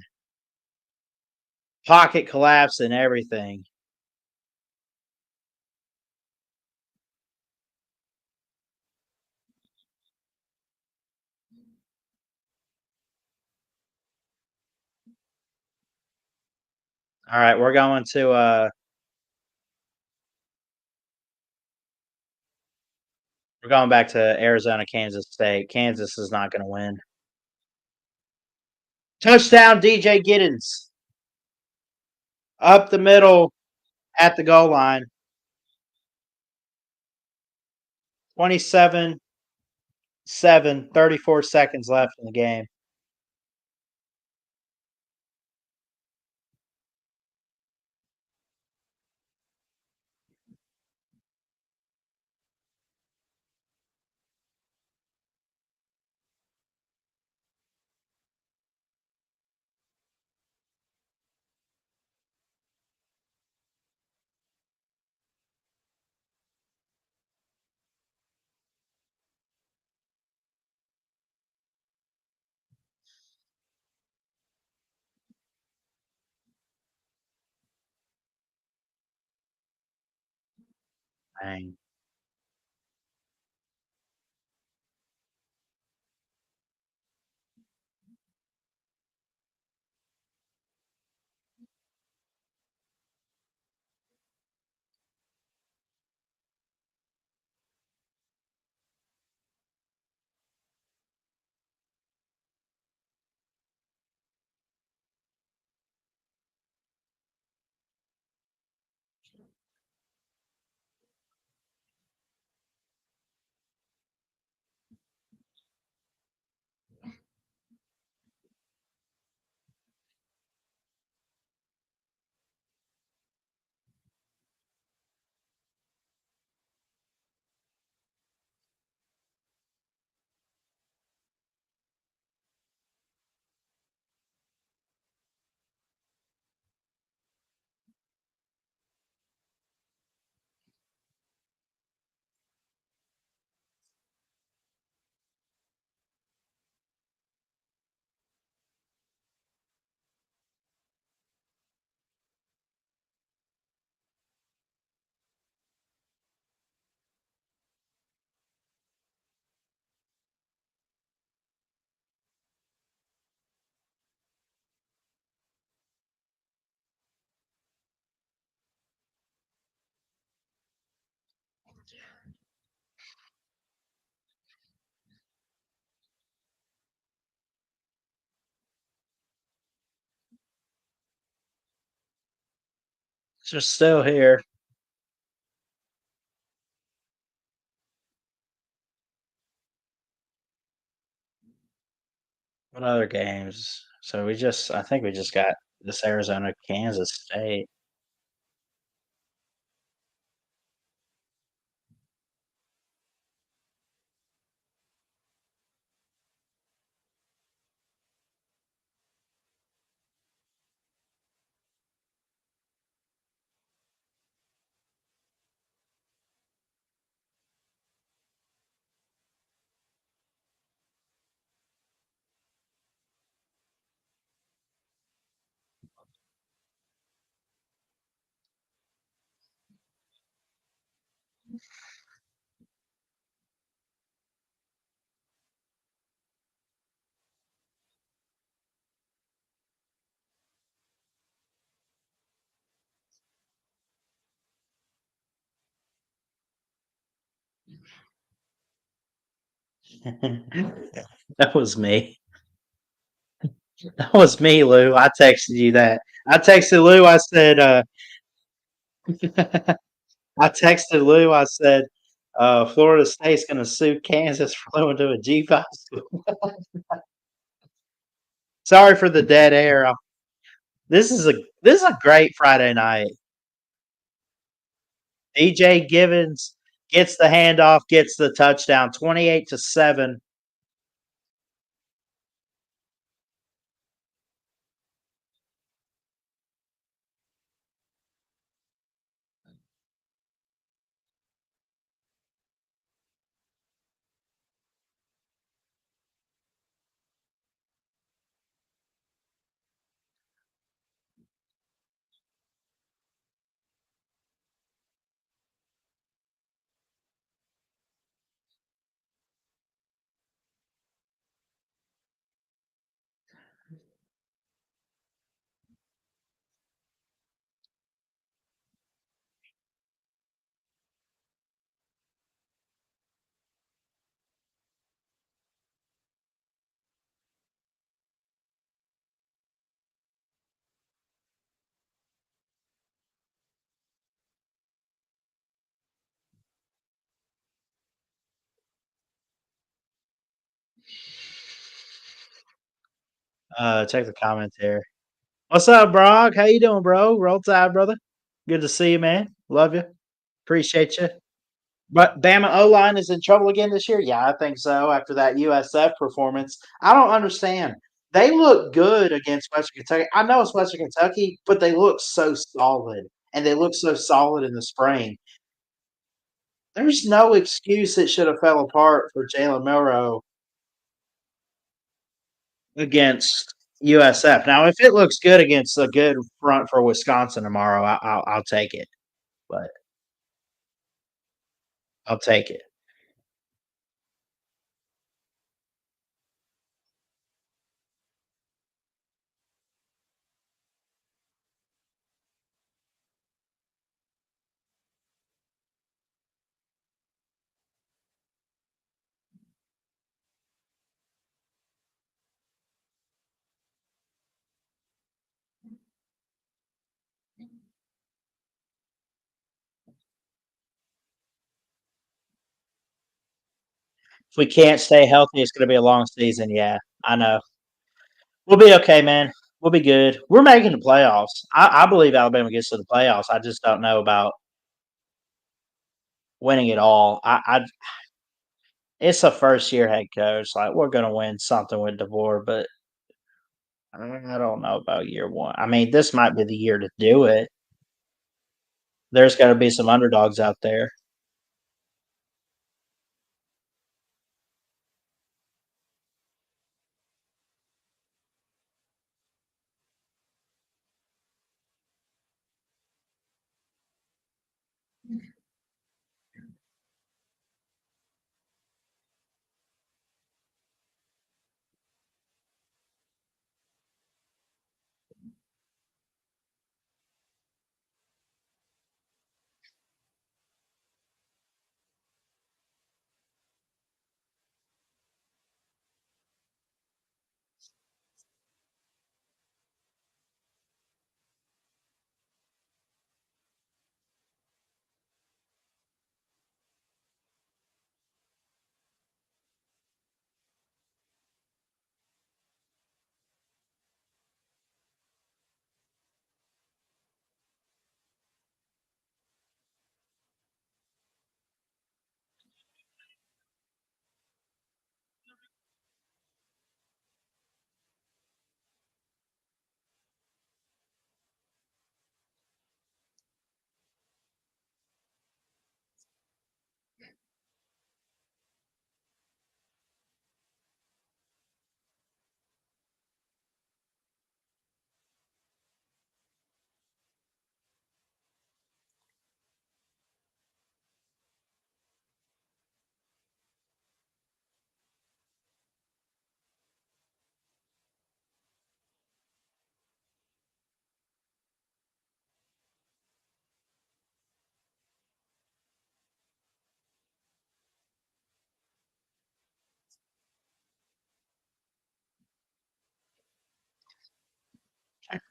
Pocket collapse and everything. All right, we're going to we're going back to Arizona, Kansas State. Kansas is not going to win. Touchdown, DJ Giddens. Up the middle at the goal line. 27-7, 34 seconds left in the game. Dang. Just still here. What other games? So I think we just got this Arizona, Kansas State. That was me. That was me, Lou. I texted you that. I texted Lou. I said, I texted Lou. I said, Florida State's going to sue Kansas for going to a G5 school. Sorry for the dead air. This is a great Friday night. DJ Givens gets the handoff, gets the touchdown, 28-7. Check the comments here. What's up, Brock? How you doing, bro? Roll Tide, brother. Good to see you, man. Love you. Appreciate you. But Bama O line is in trouble again this year. Yeah, I think so. After that USF performance, I don't understand. They look good against Western Kentucky. I know it's Western Kentucky, but they look so solid, and they look so solid in the spring. There's no excuse it should have fell apart for Jalen Milroe against USF. Now, if it looks good against a good front for Wisconsin tomorrow, I'll take it. But I'll take it. If we can't stay healthy, it's going to be a long season. Yeah, I know. We'll be okay, man. We'll be good. We're making the playoffs. I believe Alabama gets to the playoffs. I just don't know about winning it all. It's a first year head coach. Like we're going to win something with DeVore, but I don't know about year one. I mean, this might be the year to do it. There's got to be some underdogs out there.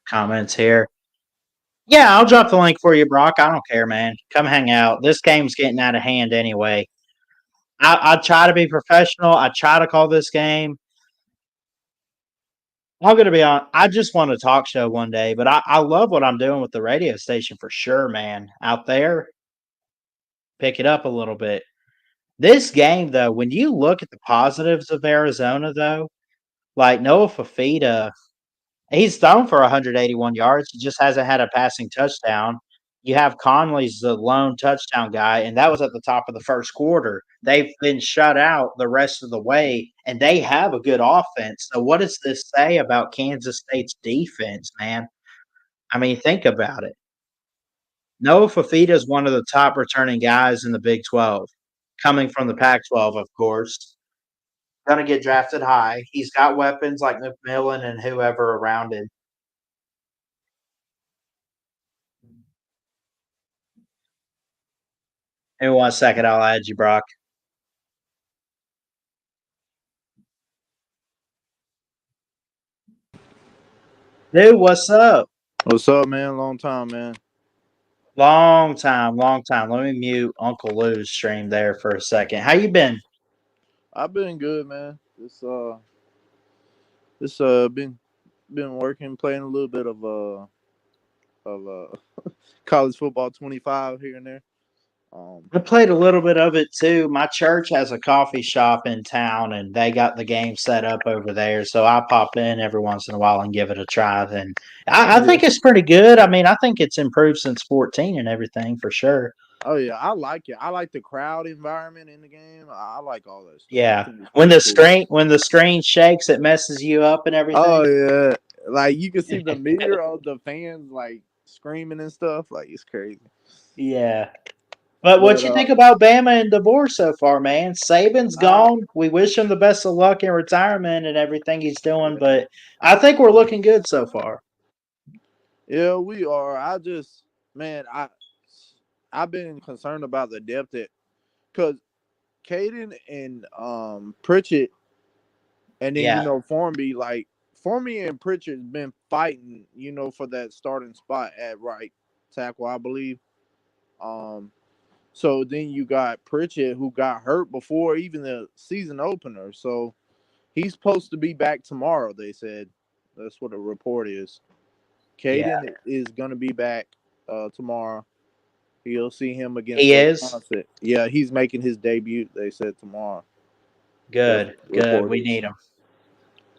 Comments here. Yeah, I'll drop the link for you, Brock. I don't care, man. Come hang out. This game's getting out of hand anyway. I try to be professional. I try to call this game. I'm gonna be on. I just want a talk show one day, but I love what I'm doing with the radio station for sure, man. Out there, pick it up a little bit. This game, though, when you look at the positives of Arizona, though, like Noah Fafita, he's thrown for 181 yards. He just hasn't had a passing touchdown. You have Conley's the lone touchdown guy, and that was at the top of the first quarter. They've been shut out the rest of the way, and they have a good offense. So, what does this say about Kansas State's defense, man? I mean, think about it. Noah Fafita is one of the top returning guys in the Big 12, coming from the Pac 12, of course. Going to get drafted high. He's got weapons like McMillan and whoever around him. In 1 second, I'll add you, Brock. Dude, what's up? What's up, man? Long time, man. Long time, long time. Let me mute Uncle Lou's stream there for a second. How you been? I've been good, man. This been working, playing a little bit of college football 25 here and there. I played a little bit of it too. My church has a coffee shop in town, and they got the game set up over there. So I pop in every once in a while and give it a try. Then I think it's pretty good. I mean, I think it's improved since 14 and everything for sure. Oh yeah, I like it. I like the crowd environment in the game. I like all that stuff. Yeah, I think it's when the pretty cool. screen shakes, it messes you up and everything. Oh yeah, like you can see the meter of the fans like screaming and stuff. Like it's crazy. Yeah. But what But you think about Bama and DeVore so far, man? Saban's uh, gone. We wish him the best of luck in retirement and everything he's doing, but I think we're looking good so far. yeah, we are. Man, I've been concerned about the depth because Caden and Pritchett, and then Yeah. Formby and Pritchett been fighting, for that starting spot at right tackle, I believe. Um, so then you got Pritchett who got hurt before even the season opener. So he's supposed to be back tomorrow. They said that's what the report is. Yeah. Caden is gonna be back tomorrow. You'll see him against He is. Wisconsin. Yeah, he's making his debut. They said tomorrow. That's Good. what the Good. report We is. need him.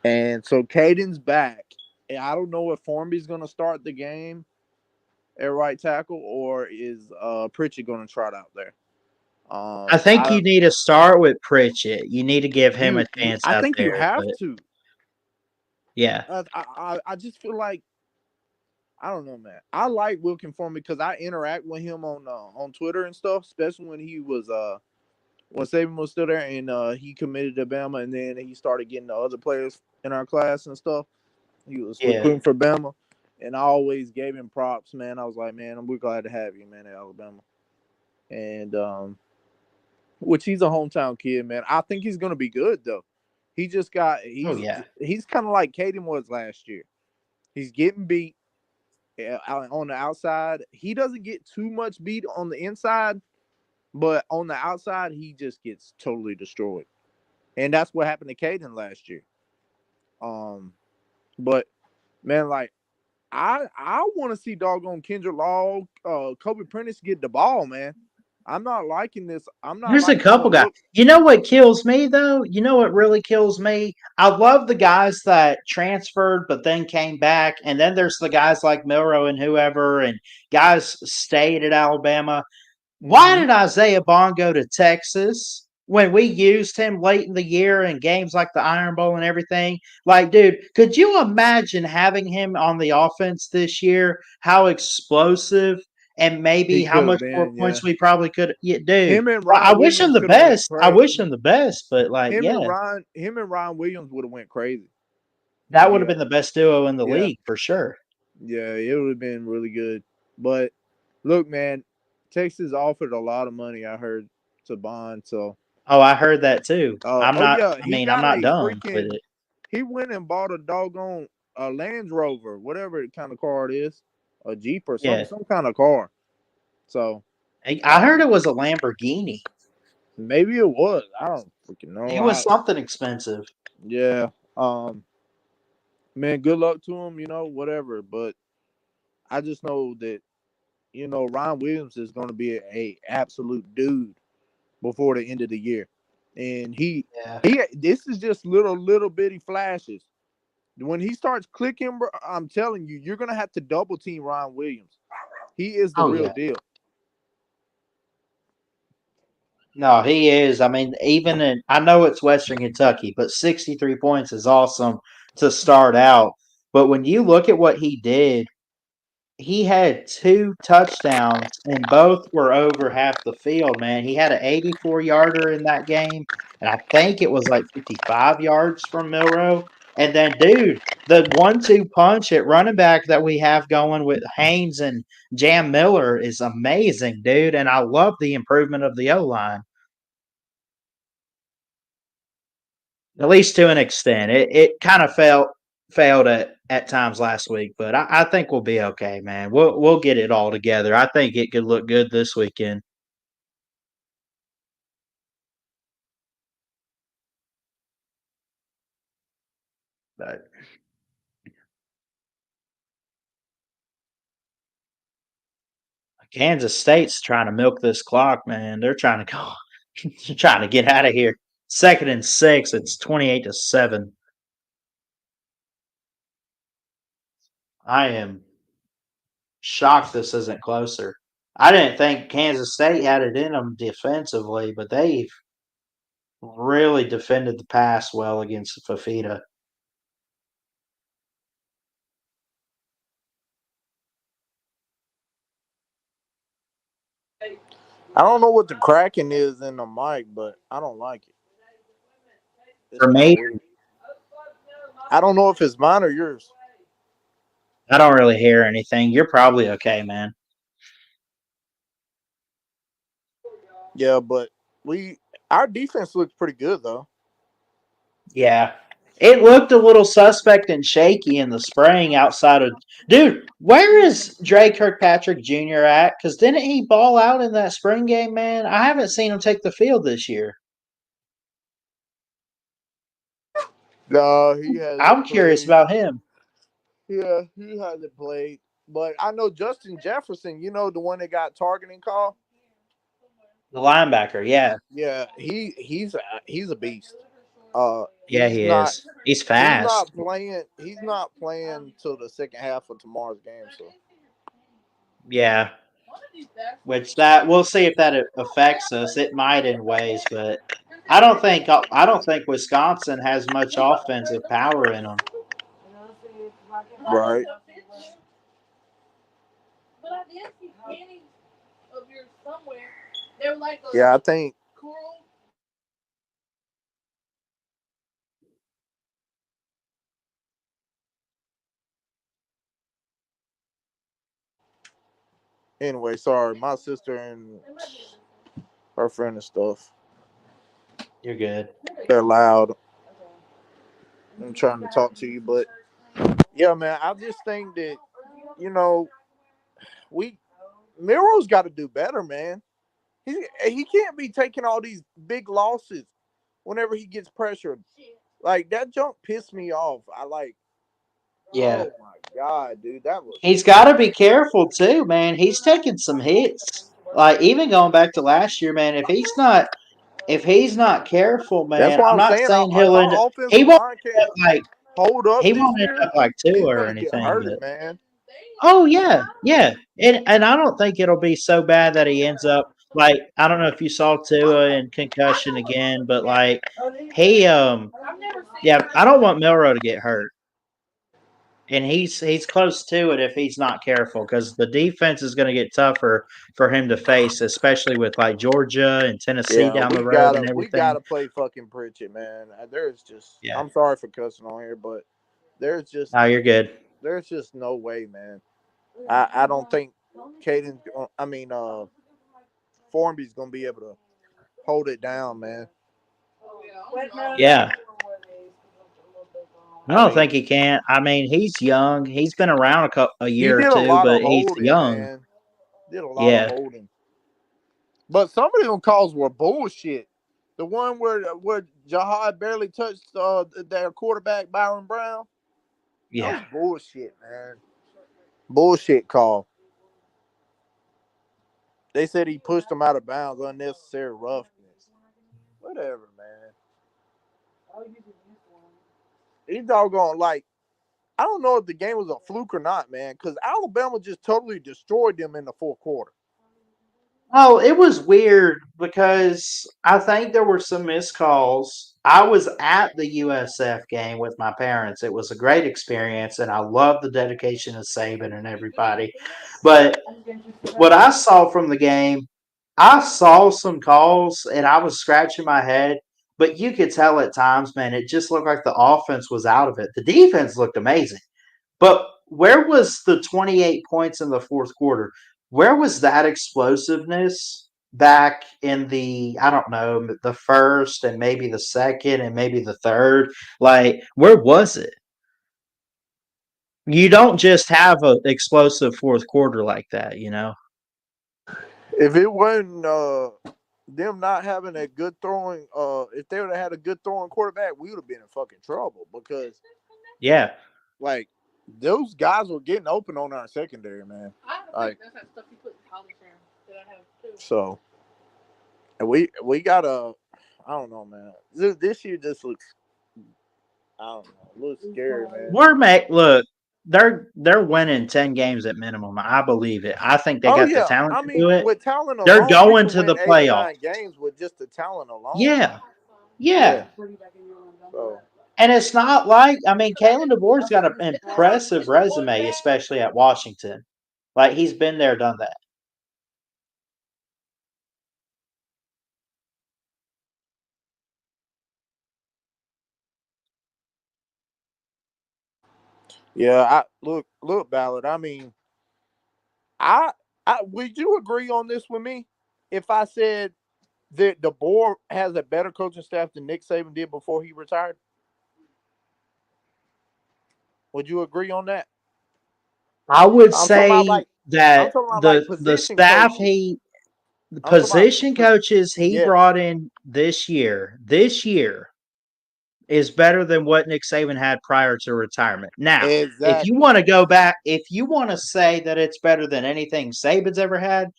And so Caden's back. And I don't know if Formby's going to start the game at right tackle or is Pritchett going to trot out there. I think I you need to start with Pritchett. You need to give him a chance I out think you there. have But to. yeah. I just feel like I don't know, man. I like Wilkin Formby because I interact with him on Twitter and stuff, especially when he was when Saban was still there and he committed to Bama, and then he started getting the other players in our class and stuff. He was Yeah. recruiting for Bama, and I always gave him props, man. I was like, man, we're glad to have you, man, at Alabama. And which he's a hometown kid, man. I think he's gonna be good though. Oh yeah. He's kind of like Caden was last year. He's getting beat on the outside. He doesn't get too much beat on the inside, but on the outside, he just gets totally destroyed. And that's what happened to Caden last year. But man, like I want to see doggone Kendra Law, Kobe Prentice get the ball, man. I'm not liking this. I'm not There's a liking the couple guys. look. You know what kills me though? You know what really kills me? I love the guys that transferred but then came back, and then there's the guys like Milrow and whoever, and guys stayed at Alabama. Why Mhm. did Isaiah Bond go to Texas when we used him late in the year in games like the Iron Bowl and everything? Like, dude, could you imagine having him on the offense this year? How explosive and maybe He how could have much more been, yeah. points we probably could. Yeah, dude, Him and I Ryan wish him Williams the could have went best. I wish crazy. him the best, but like, yeah, Him and Ryan Williams would have went crazy. To that would be have been honest. the best duo in the Yeah, league for sure. yeah, it would have been really good. But look, man, Texas offered a lot of money. I heard to Bond. So, Oh, I heard that too. oh yeah, I he mean, I'm got not a done with freaking. it. He went and bought a doggone Land Rover, whatever kind of car it is, a Jeep or Yeah. some kind of car. So I heard it was a Lamborghini. maybe it was. I don't freaking know. It was something expensive. Yeah. Man, good luck to him. Whatever. But I just know that Ryan Williams is going to be a absolute dude before the end of the year, and Yeah. this is just little bitty flashes. When he starts clicking, bro, I'm telling you, you're gonna have to double team Ryan Williams. He is the Oh real yeah. deal. No, he is. I mean, I know it's Western Kentucky, but 63 points is awesome to start out. But when you look at what he did, he had 2 touchdowns and both were over half the field, man. He had an 84-yarder in that game, and I think it was like 55 yards from Milrow. And then, dude, the 1-2 punch at running back that we have going with Haynes and Jam Miller is amazing, dude. And I love the improvement of the O-line. At least to an extent. It kind of failed at times last week, but I think we'll be okay, man. We'll get it all together. I think it could look good this weekend. But Kansas State's trying to milk this clock, man. They're trying to go. They're trying to get out of here. 2nd and 6. It's 28-7. I am shocked this isn't closer. I didn't think Kansas State had it in them defensively, but they've really defended the pass well against Fafita. I don't know what the cracking is in the mic, but I don't like it. It's For kind me, of weird. I don't know if it's mine or yours. I don't really hear anything. You're probably okay, man. Yeah, but our defense looks pretty good though. Yeah. It looked a little suspect and shaky in the spring outside of. Dude, where is Dre Kirkpatrick Jr. at? Because didn't he ball out in that spring game, man? I haven't seen him take the field this year. No, he hasn't I'm curious played. about him. Yeah, he hasn't played. But I know Justin Jefferson, the one that got targeting call. The linebacker, yeah. Yeah, he's a beast. Yeah, He's he not is. He's fast. He's not playing till the second half of tomorrow's game. So Yeah. Which that we'll see if that affects us. It might in ways, but I don't think Wisconsin has much offensive power in them. right. Yeah, I think. Anyway, sorry, my sister and her friend and stuff. You're good. They're loud. I'm trying to talk to you, but yeah, man, I just think that Miro's got to do better, man. He can't be taking all these big losses whenever he gets pressured. Like that jump pissed me off. Yeah. Oh my god, dude, that was. He's got to be careful too, man. He's taking some hits. Like even going back to last year, man. If he's not careful, That's man, why I'm I'm not saying saying if he'll end up. our He offensive won't line end up can't like hold up he this won't end year, up like two he's or gonna get anything, hurted, but man. oh yeah, yeah, and I don't think it'll be so bad that he ends up like I don't know if you saw Tua and concussion again, but like he yeah, I don't want Milrow to get hurt. And he's close to it if he's not careful because the defense is going to get tougher for him to face, especially with like Georgia and Tennessee Yeah, down the we road gotta and we everything. gotta play fucking Pritchett, man. There's just Yeah, I'm sorry for cussing on here, but there's just no, you're good. there's just no way, man. I don't think Caden. Formby's gonna be able to hold it down, man. Yeah, I I don't mean, think he can. I mean, he's young. He's been around a he year or did a two, lot of but he's holding, young. man. Did a lot of Yeah, holding. But some of them calls were bullshit. The one where Jahad barely touched their quarterback Byron Brown. That was yeah. bullshit, man. Bullshit call. They said he pushed him out of bounds, unnecessary roughness. Whatever, man. He's doggone I don't know if the game was a fluke or not, man, because Alabama just totally destroyed them in the fourth quarter. Oh, it was weird because I think there were some missed calls. I was at the USF game with my parents. It was a great experience, and I love the dedication of Saban and everybody. But what I saw from the game, I saw some calls, and I was scratching my head. But you could tell at times, man, it just looked like the offense was out of it. The defense looked amazing. But where was the 28 points in the fourth quarter? Where was that explosiveness back in the, I don't know, the first and maybe the second and maybe the third? Like, where was it? You don't just have an explosive fourth quarter like that, you know? If it wasn't them not having a good throwing, if they would have had a good throwing quarterback, we would have been in fucking trouble because, Yeah. like, those guys were getting open on our secondary, man. So, and we gotta, I don't know, man. This year just looks, I don't know, it looks scary, man. Look, they're winning 10 games at minimum. I believe it. I think they Oh got the yeah, talent I to mean, do it. with talent They're alone, we going can to win the 8 or 9 playoffs. games with just the talent alone. Yeah. Yeah. Yeah. So, And it's not like I mean, Kalen DeBoer's got an impressive resume, especially at Washington. Like he's been there, done that. Yeah, I look, Ballard. I mean, I, would you agree on this with me? If I said that the board has a better coaching staff than Nick Saban did before he retired, would you agree on that? I would I'm talking about say like I'm that talking about like the position staff coaches. the I'm talking about position coaches he yes, brought in this year is better than what Nick Saban had prior to retirement. Now, if you exactly. want to go back, if you want to say that it's better than anything Saban's ever had,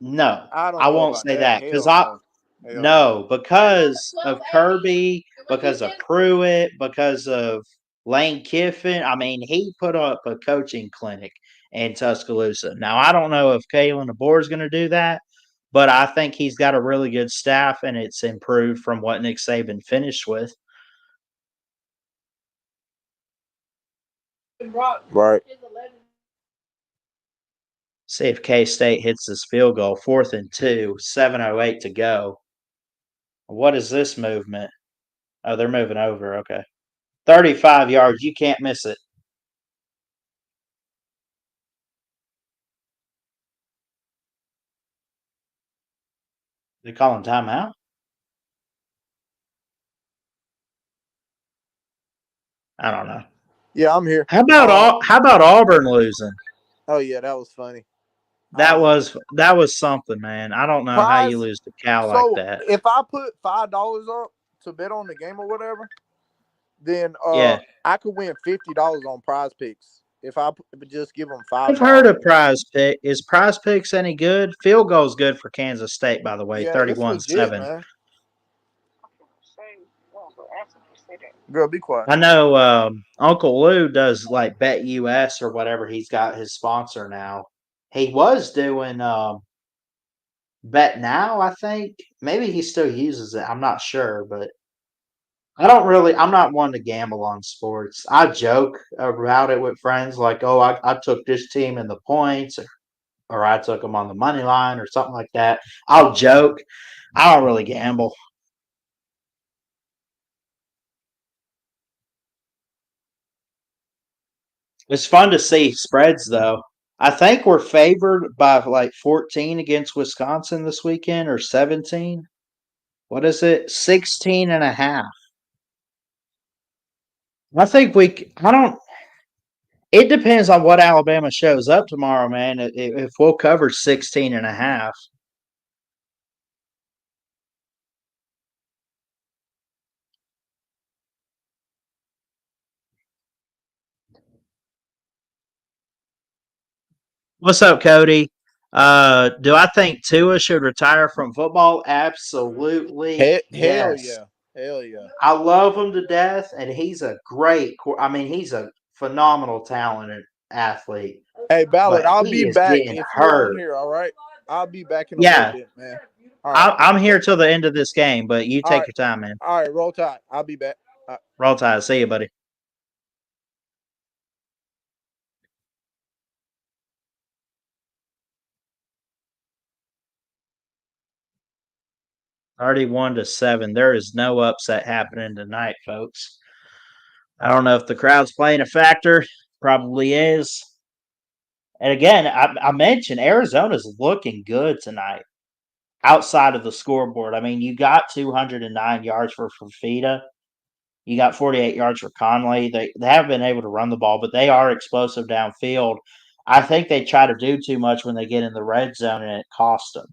no, I I don't know won't about say that. that because Hell no. Hell no. no, because of Kirby, because of Pruitt, because of Lane Kiffin. I mean, he put up a coaching clinic in Tuscaloosa. Now, I don't know if Kalen DeBoer is going to do that, but I think he's got a really good staff and it's improved from what Nick Saban finished with. Right. See if K State hits this field goal, 4th and 2, 7:08 to go. What is this movement? Oh, they're moving over. Okay. 35 yards. You can't miss it. They calling timeout? I don't know. Yeah, I'm here. How about Auburn losing? Oh yeah, that was funny. That was something, man. I don't know how you Prize. lose to Cal like So that. if I put $5 up to bet on the game or whatever, then Yeah. I could win $50 on Prize Picks if I just give them I've heard $5. of Prize Pick. Is Prize Picks any good? Field goal's good for Kansas State, by the way, Yeah, it's legit, 31-7. man. Girl, be quiet. I know Uncle Lou does like Bet US or whatever. He's got his sponsor now. He was doing Bet Now, I think. Maybe he still uses it. I'm not sure, but I'm not one to gamble on sports. I joke about it with friends like, oh, I took this team in the points or I took them on the money line or something like that. I'll joke. I don't really gamble. It's fun to see spreads though. I think we're favored by like 14 against Wisconsin this weekend or 17. What is it? 16 and a half. I don't, it depends on what Alabama shows up tomorrow, man. If we'll cover 16 and a half. What's up, Cody? Do I think Tua should retire from football? Absolutely, Hell yes. yeah. Hell yeah. I love him to death, and he's a great. I mean, he's a phenomenal, talented athlete. Hey, Ballard, But I'll he be is back getting if you're on hurt. here, all right? I'll be back in a little Yeah, bit, man. All right. I'm here till the end of this game, but you All take right. your time, man. All right, roll tide. I'll be back. Roll Tide. See you, buddy. Thirty-one to 7. There is no upset happening tonight, folks. I don't know if the crowd's playing a factor. Probably is. And again, I mentioned Arizona's looking good tonight outside of the scoreboard. I mean, you got 209 yards for Fafita. You got 48 yards for Conley. They haven't been able to run the ball, but they are explosive downfield. I think they try to do too much when they get in the red zone, and it costs them.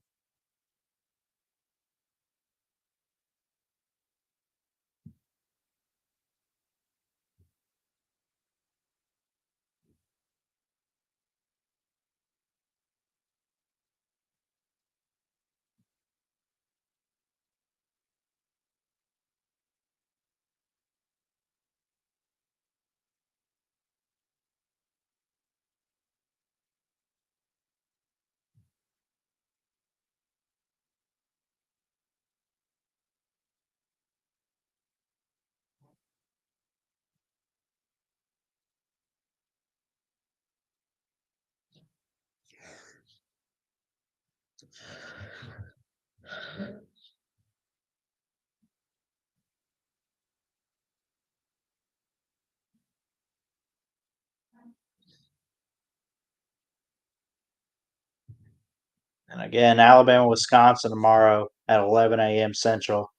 And again, Alabama, Wisconsin tomorrow at 11 a.m. Central.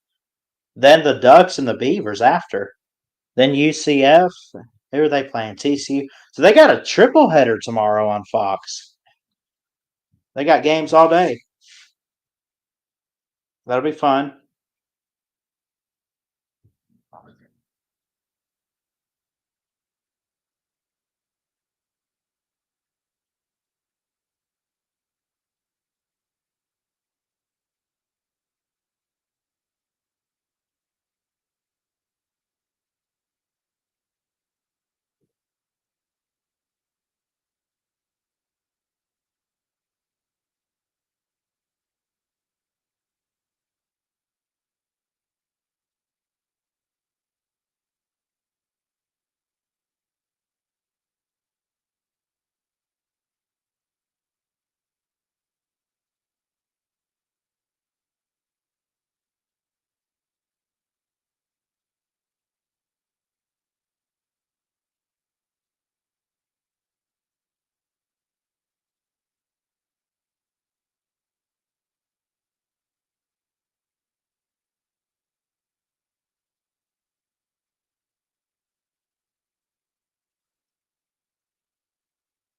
Then the Ducks and the Beavers after. Then UCF. Who are they playing? TCU. So they got a triple header tomorrow on Fox. They got games all day. That'll be fun.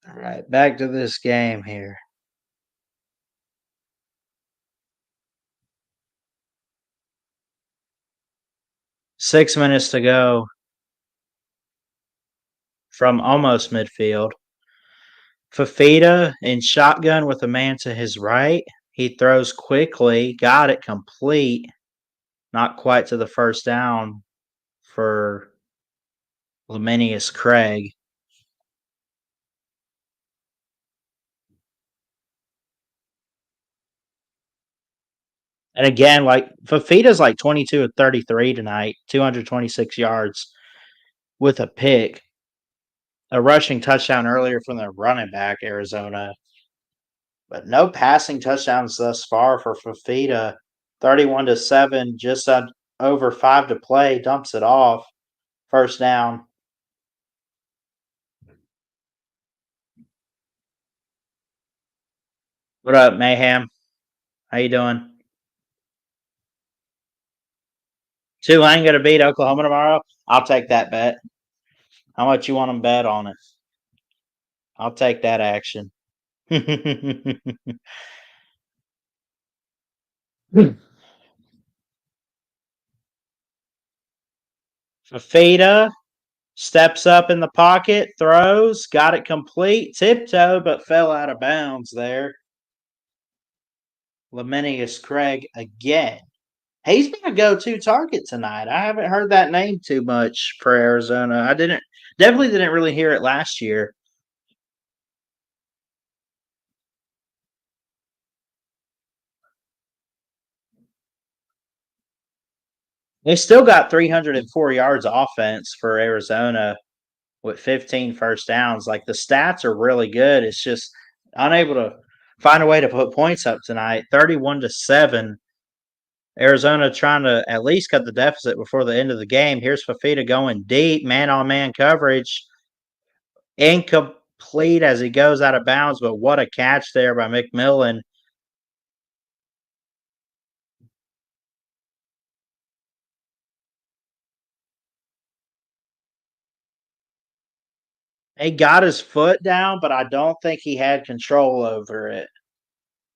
All right, back to this game here. Six minutes to go from almost midfield. Fafita in shotgun with a man to his right. He throws quickly, got it complete. Not quite to the first down for Laminius Craig. And again, like Fafita's like 22 of 33 tonight, 226 yards with a pick. A rushing touchdown earlier from the running back, Arizona. But no passing touchdowns thus far for Fafita. 31-7, just over 5 to play, dumps it off. First down. What up, Mayhem? How you doing? Tulane going to beat Oklahoma tomorrow? I'll take that bet. How much you want them bet on it? I'll take that action. Fafita steps up in the pocket, throws, got it complete, tiptoe, but fell out of bounds there. Laminius Craig again. He's been a go-to target tonight. I haven't heard that name too much for Arizona. I definitely didn't really hear it last year. They still got 304 yards offense for Arizona with 15 first downs. Like the stats are really good. It's just unable to find a way to put points up tonight. 31-7. Arizona trying to at least cut the deficit before the end of the game. Here's Fafita going deep, man-on-man coverage. Incomplete as he goes out of bounds, but what a catch there by McMillan. He got his foot down, but I don't think he had control over it.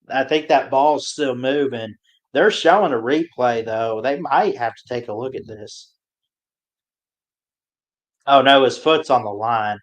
I think that ball's still moving. They're showing a replay, though. They might have to take a look at this. Oh, no, his foot's on the line.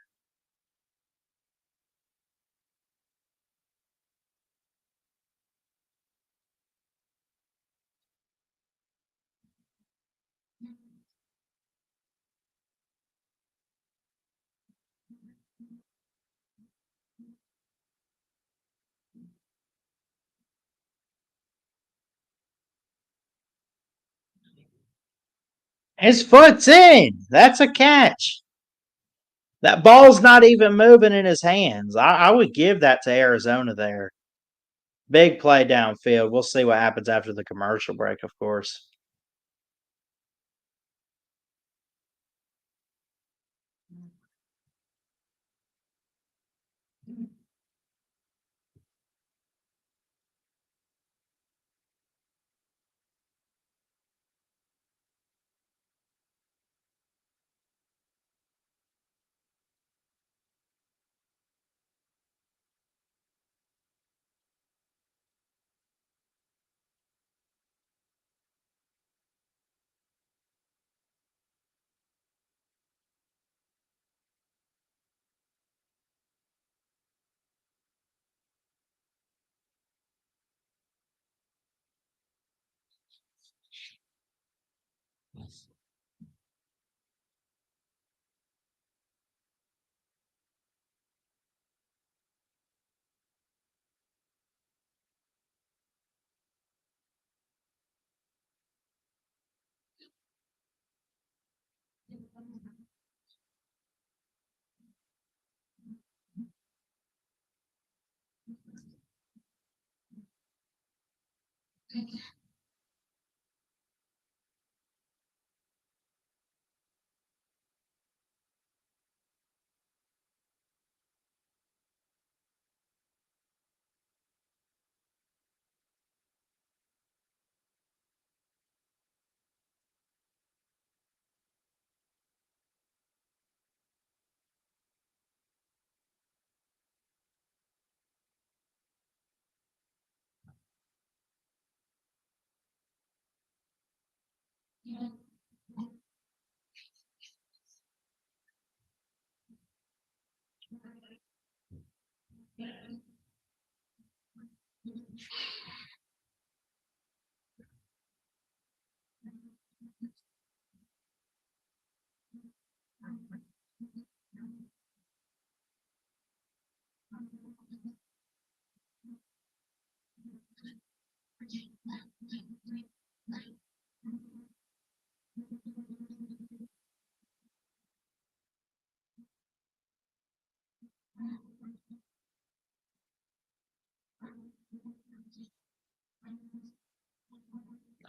His foot's in. That's a catch. That ball's not even moving in his hands. I would give that to Arizona there. Big play downfield. We'll see what happens after the commercial break, of course.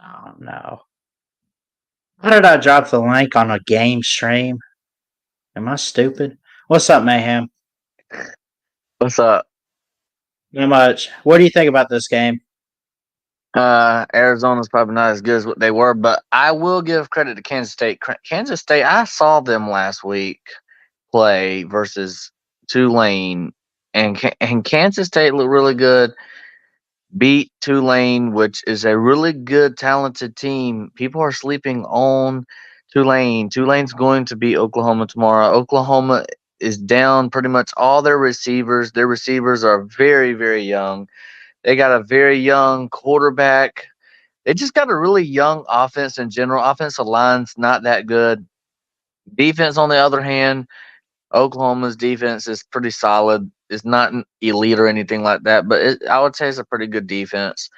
Oh no. How did I drop the link on a game stream? Am I stupid? What's up, Mayhem? What's up? Not much. What do you think about this game? Arizona's probably not as good as what they were, but I will give credit to Kansas State. Kansas State, I saw them last week play versus Tulane, and Kansas State looked really good. Beat Tulane, which is a really good, talented team. People are sleeping on Tulane. Tulane's going to beat Oklahoma tomorrow. Oklahoma is down pretty much all their receivers. Their receivers are very, very young. They got a very young quarterback. They just got a really young offense in general. Offensive line's not that good. Defense, on the other hand, Oklahoma's defense is pretty solid. It's not an elite or anything like that, but I would say it's a pretty good defense.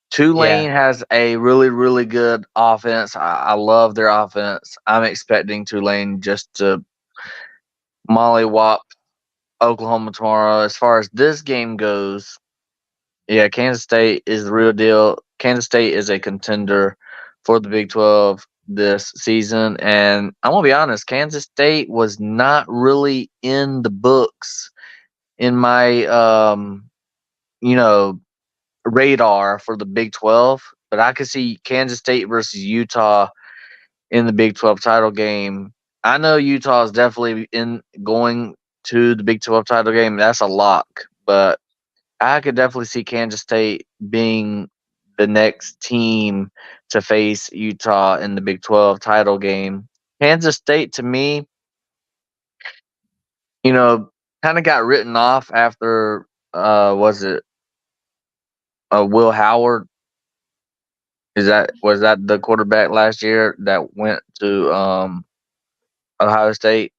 Tulane has a really, really good offense. I love their offense. I'm expecting Tulane just to mollywop Oklahoma tomorrow. As far as this game goes, yeah, Kansas State is the real deal. Kansas State is a contender for the Big 12 this season. And I'm going to be honest, Kansas State was not really in the books in my, radar for the Big 12. But I could see Kansas State versus Utah in the Big 12 title game. I know Utah is definitely in going to the Big 12 title game. That's a lock. But I could definitely see Kansas State being the next team to face Utah in the Big 12 title game. Kansas State, to me, kind of got written off after, was it Will Howard? Was that the quarterback last year that went to Ohio State?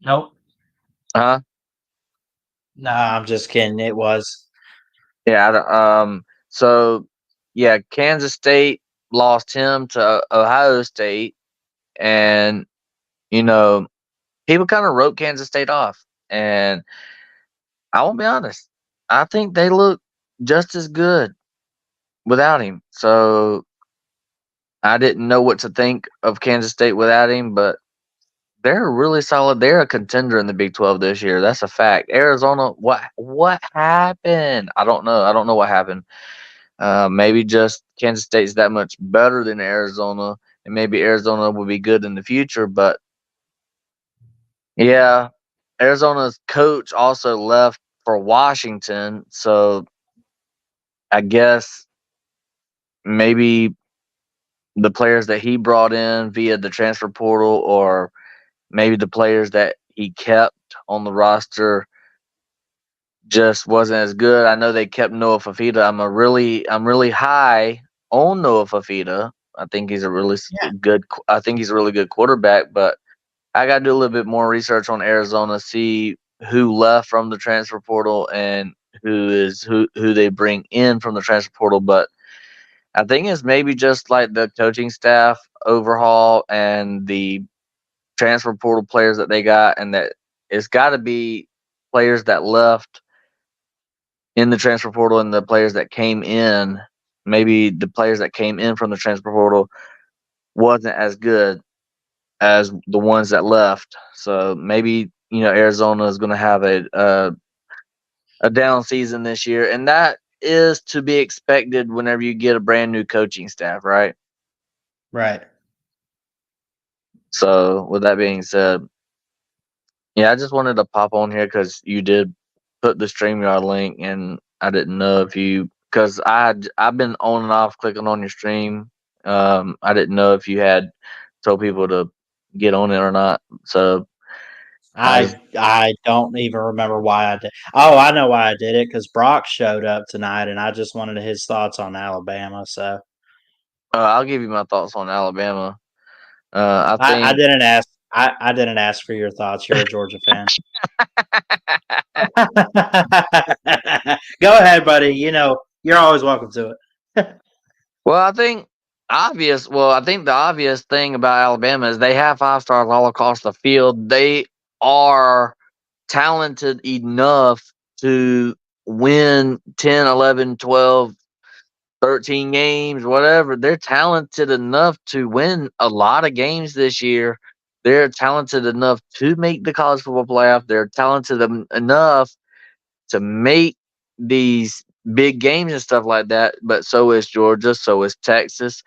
Nope. Huh? Nah, I'm just kidding. It was. Yeah. So yeah, Kansas State lost him to Ohio State, and people kind of wrote Kansas State off. And I won't be honest, I think they look just as good without him. So I didn't know what to think of Kansas State without him, but they're really solid. They're a contender in the Big 12 this year. That's a fact. Arizona, what happened? I don't know. I don't know what happened. Maybe just Kansas State's that much better than Arizona, and maybe Arizona will be good in the future. But yeah, Arizona's coach also left for Washington, so I guess maybe the players that he brought in via the transfer portal, or maybe the players that he kept on the roster, just wasn't as good. I know they kept Noah Fafita. I'm really high on Noah Fafita. I think he's a really Yeah. good. I think he's a really good quarterback. But I got to do a little bit more research on Arizona, see who left from the transfer portal and who they bring in from the transfer portal. But I think it's maybe just like the coaching staff overhaul and the transfer portal players that they got, and that it's got to be players that left in the transfer portal and the players that came in. Maybe the players that came in from the transfer portal wasn't as good as the ones that left. So maybe Arizona is going to have a down season this year, and that is to be expected whenever you get a brand new coaching staff, right? Right. So with that being said, yeah, I just wanted to pop on here because you did put the StreamYard link, and I didn't know if you because I've been on and off clicking on your stream. I didn't know if you had told people to get on it or not. So I don't even remember why I did. Oh, I know why I did it because Brock showed up tonight, and I just wanted his thoughts on Alabama. So I'll give you my thoughts on Alabama. I I think didn't ask. I didn't ask for your thoughts. You're a Georgia fan. Go ahead, buddy. You're always welcome to it. Well, I think the obvious thing about Alabama is they have 5 stars all across the field. They are talented enough to win 10, 11, 12, 13 games, whatever. They're talented enough to win a lot of games this year. They're talented enough to make the college football playoff. They're talented enough to make these big games and stuff like that. But so is Georgia, so is Texas,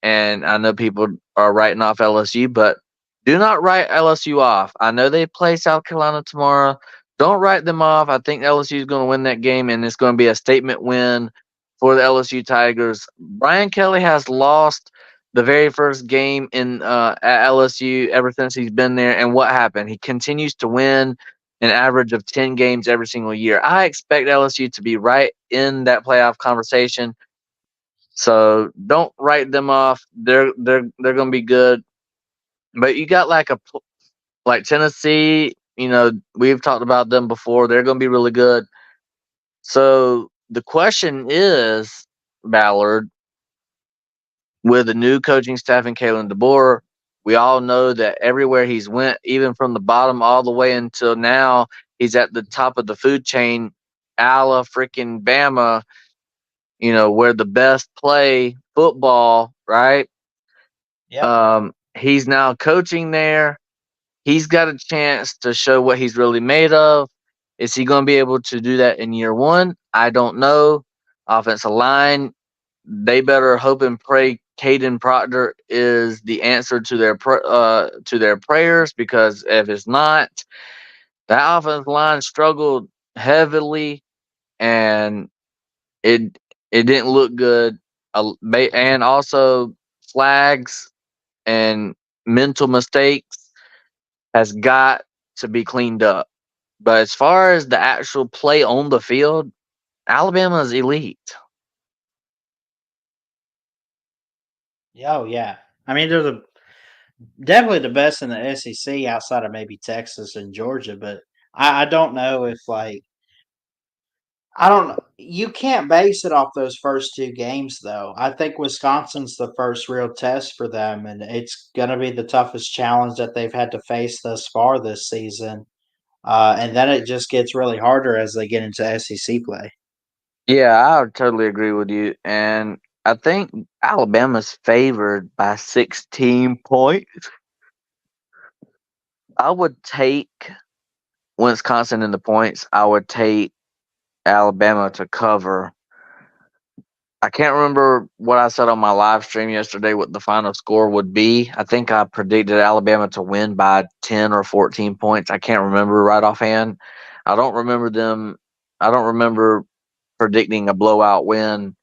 and I know people are writing off LSU, but do not write LSU off. I know they play South Carolina tomorrow. Don't write them off. I think LSU is going to win that game, and it's going to be a statement win for the LSU Tigers. Brian Kelly has lost the very first game at LSU ever since he's been there, and what happened? He continues to win an average of 10 games every single year. I expect LSU to be right in that playoff conversation. So don't write them off. They're going to be good. But you got like Tennessee, we've talked about them before. They're going to be really good. So the question is, Ballard, with the new coaching staff and Kalen DeBoer, we all know that everywhere he's went, even from the bottom all the way until now, he's at the top of the food chain, a la freaking Bama, where the best play football, right? Yep. He's now coaching there. He's got a chance to show what he's really made of. Is he going to be able to do that in year one? I don't know. Offensive line, they better hope and pray Caden Proctor is the answer to their prayers, because if it's not, that offensive line struggled heavily, and it didn't look good. And also flags and mental mistakes has got to be cleaned up. But as far as the actual play on the field, Alabama is elite. Oh yeah. I mean, they're definitely the best in the SEC outside of maybe Texas and Georgia. But I don't know if I don't know. You can't base it off those first two games, though. I think Wisconsin's the first real test for them, and it's going to be the toughest challenge that they've had to face thus far this season. And then it just gets really harder as they get into SEC play. Yeah, I would totally agree with you. And I think Alabama's favored by 16 points. I would take Wisconsin in the points. I would take Alabama to cover. I can't remember what I said on my live stream yesterday, what the final score would be. I think I predicted Alabama to win by 10 or 14 points. I can't remember right offhand. I don't remember predicting a blowout win.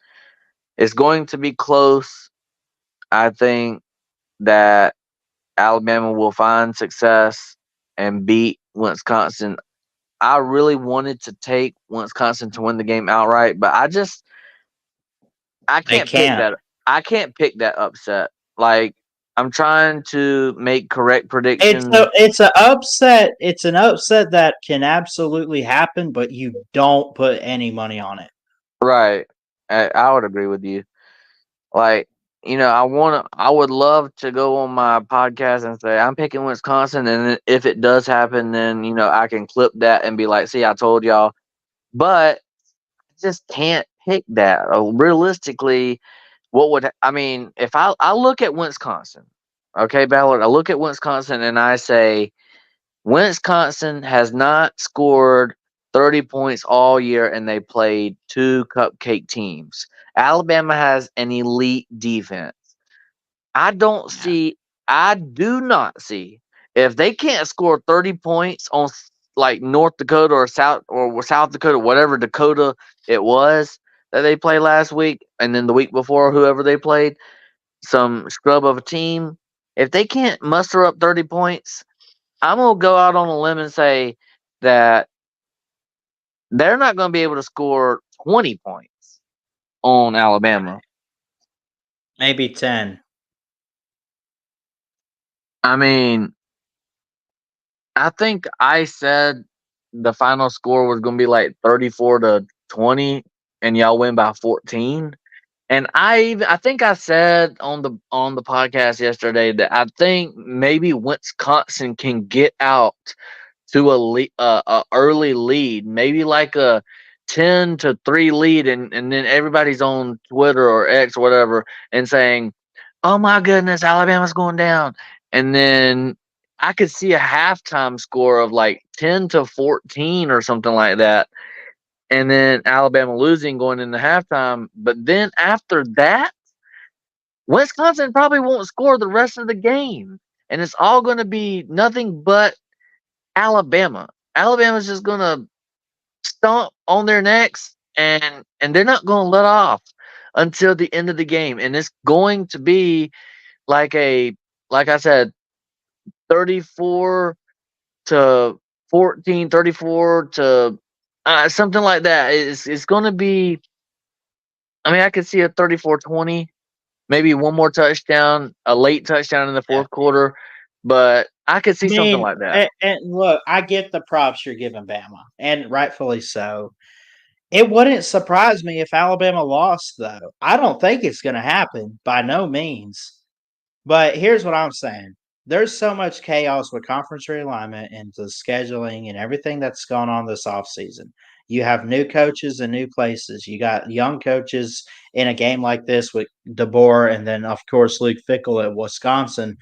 It's going to be close. I think that Alabama will find success and beat Wisconsin. I really wanted to take Wisconsin to win the game outright, but I They can't pick can't. that. I can't pick that upset. Like, I'm trying to make correct predictions. It's an upset. It's an upset that can absolutely happen, but you don't put any money on it. Right. I would agree with you. Like, I would love to go on my podcast and say I'm picking Wisconsin, and if it does happen, then I can clip that and be like, "See, I told y'all." But I just can't pick that. Realistically, if I look at Wisconsin, okay, Ballard, I look at Wisconsin and I say Wisconsin has not scored 30 points all year, and they played two cupcake teams. Alabama has an elite defense. I do not see if they can't score 30 points on like North Dakota or South Dakota, whatever Dakota it was that they played last week, and then the week before, whoever they played, some scrub of a team. If they can't muster up 30 points, I'm gonna go out on a limb and say that they're not gonna be able to score 20 points on Alabama. Maybe 10. I mean, I think I said the final score was gonna be like 34-20, and y'all win by 14. And I think I said on the podcast yesterday that I think maybe Wisconsin can get out to a early lead, maybe like a 10-3 lead, and then everybody's on Twitter or X or whatever and saying, "Oh my goodness, Alabama's going down," and then I could see a halftime score of like 10-14 or something like that, and then Alabama losing going into halftime. But then after that, Wisconsin probably won't score the rest of the game, and it's all going to be nothing but Alabama. Alabama's just going to stomp on their necks, and they're not going to let off until the end of the game, and it's going to be like like I said, 34 to 14, 34 to something like that. It's going to be. I mean, I could see a 34-20, maybe one more touchdown, a late touchdown in the Yeah. fourth quarter, but I could see I something mean, like that. and look, I get the props you're giving Bama, and rightfully so. It wouldn't surprise me if Alabama lost, though. I don't think it's going to happen by no means. But here's what I'm saying. There's so much chaos with conference realignment and the scheduling and everything that's gone on this offseason. You have new coaches and new places. You got young coaches in a game like this with DeBoer and then, of course, Luke Fickell at Wisconsin.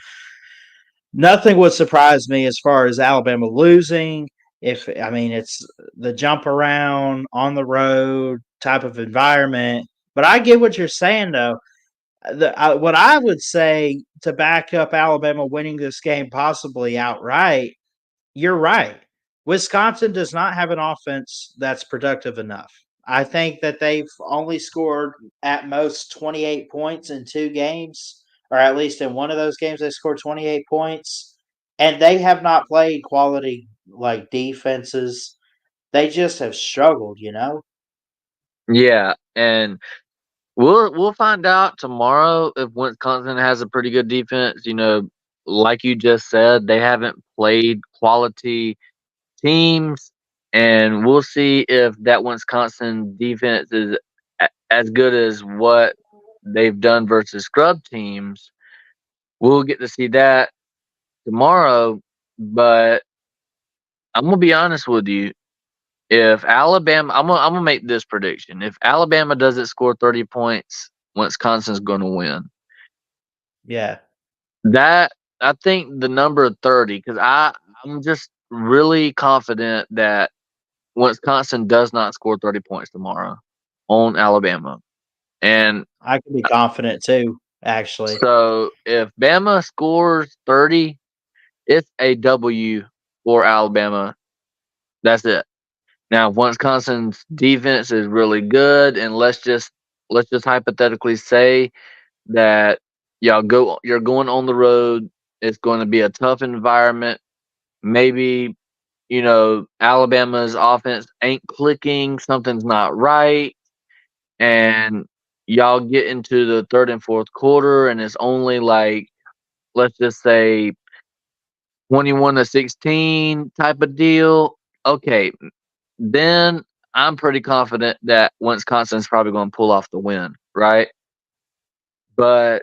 Nothing would surprise me as far as Alabama losing. It's the jump around on the road type of environment. But I get what you're saying, though. What I would say to back up Alabama winning this game possibly outright, you're right. Wisconsin does not have an offense that's productive enough. I think that they've only scored at most 28 points in 2 games, or at least in one of those games they scored 28 points, and they have not played quality like defenses. They just have struggled, you know? Yeah, and we'll find out tomorrow if Wisconsin has a pretty good defense. Like you just said, they haven't played quality teams, and we'll see if that Wisconsin defense is as good as what they've done versus scrub teams. We'll get to see that tomorrow, but I'm gonna be honest with you. If Alabama, I'm gonna make this prediction. If Alabama doesn't score 30 points, Wisconsin's gonna win. Yeah. That I think the number 30, because I'm just really confident that Wisconsin does not score 30 points tomorrow on Alabama. And I can be confident too, actually. so if Bama scores 30, it's a W for Alabama. That's it. Now, if Wisconsin's defense is really good, and let's just hypothetically say that you're going on the road, it's going to be a tough environment. Maybe Alabama's offense ain't clicking, something's not right, and y'all get into the third and fourth quarter, and it's only like, let's just say 21-16 type of deal. Okay, then I'm pretty confident that Wisconsin's probably going to pull off the win, right? But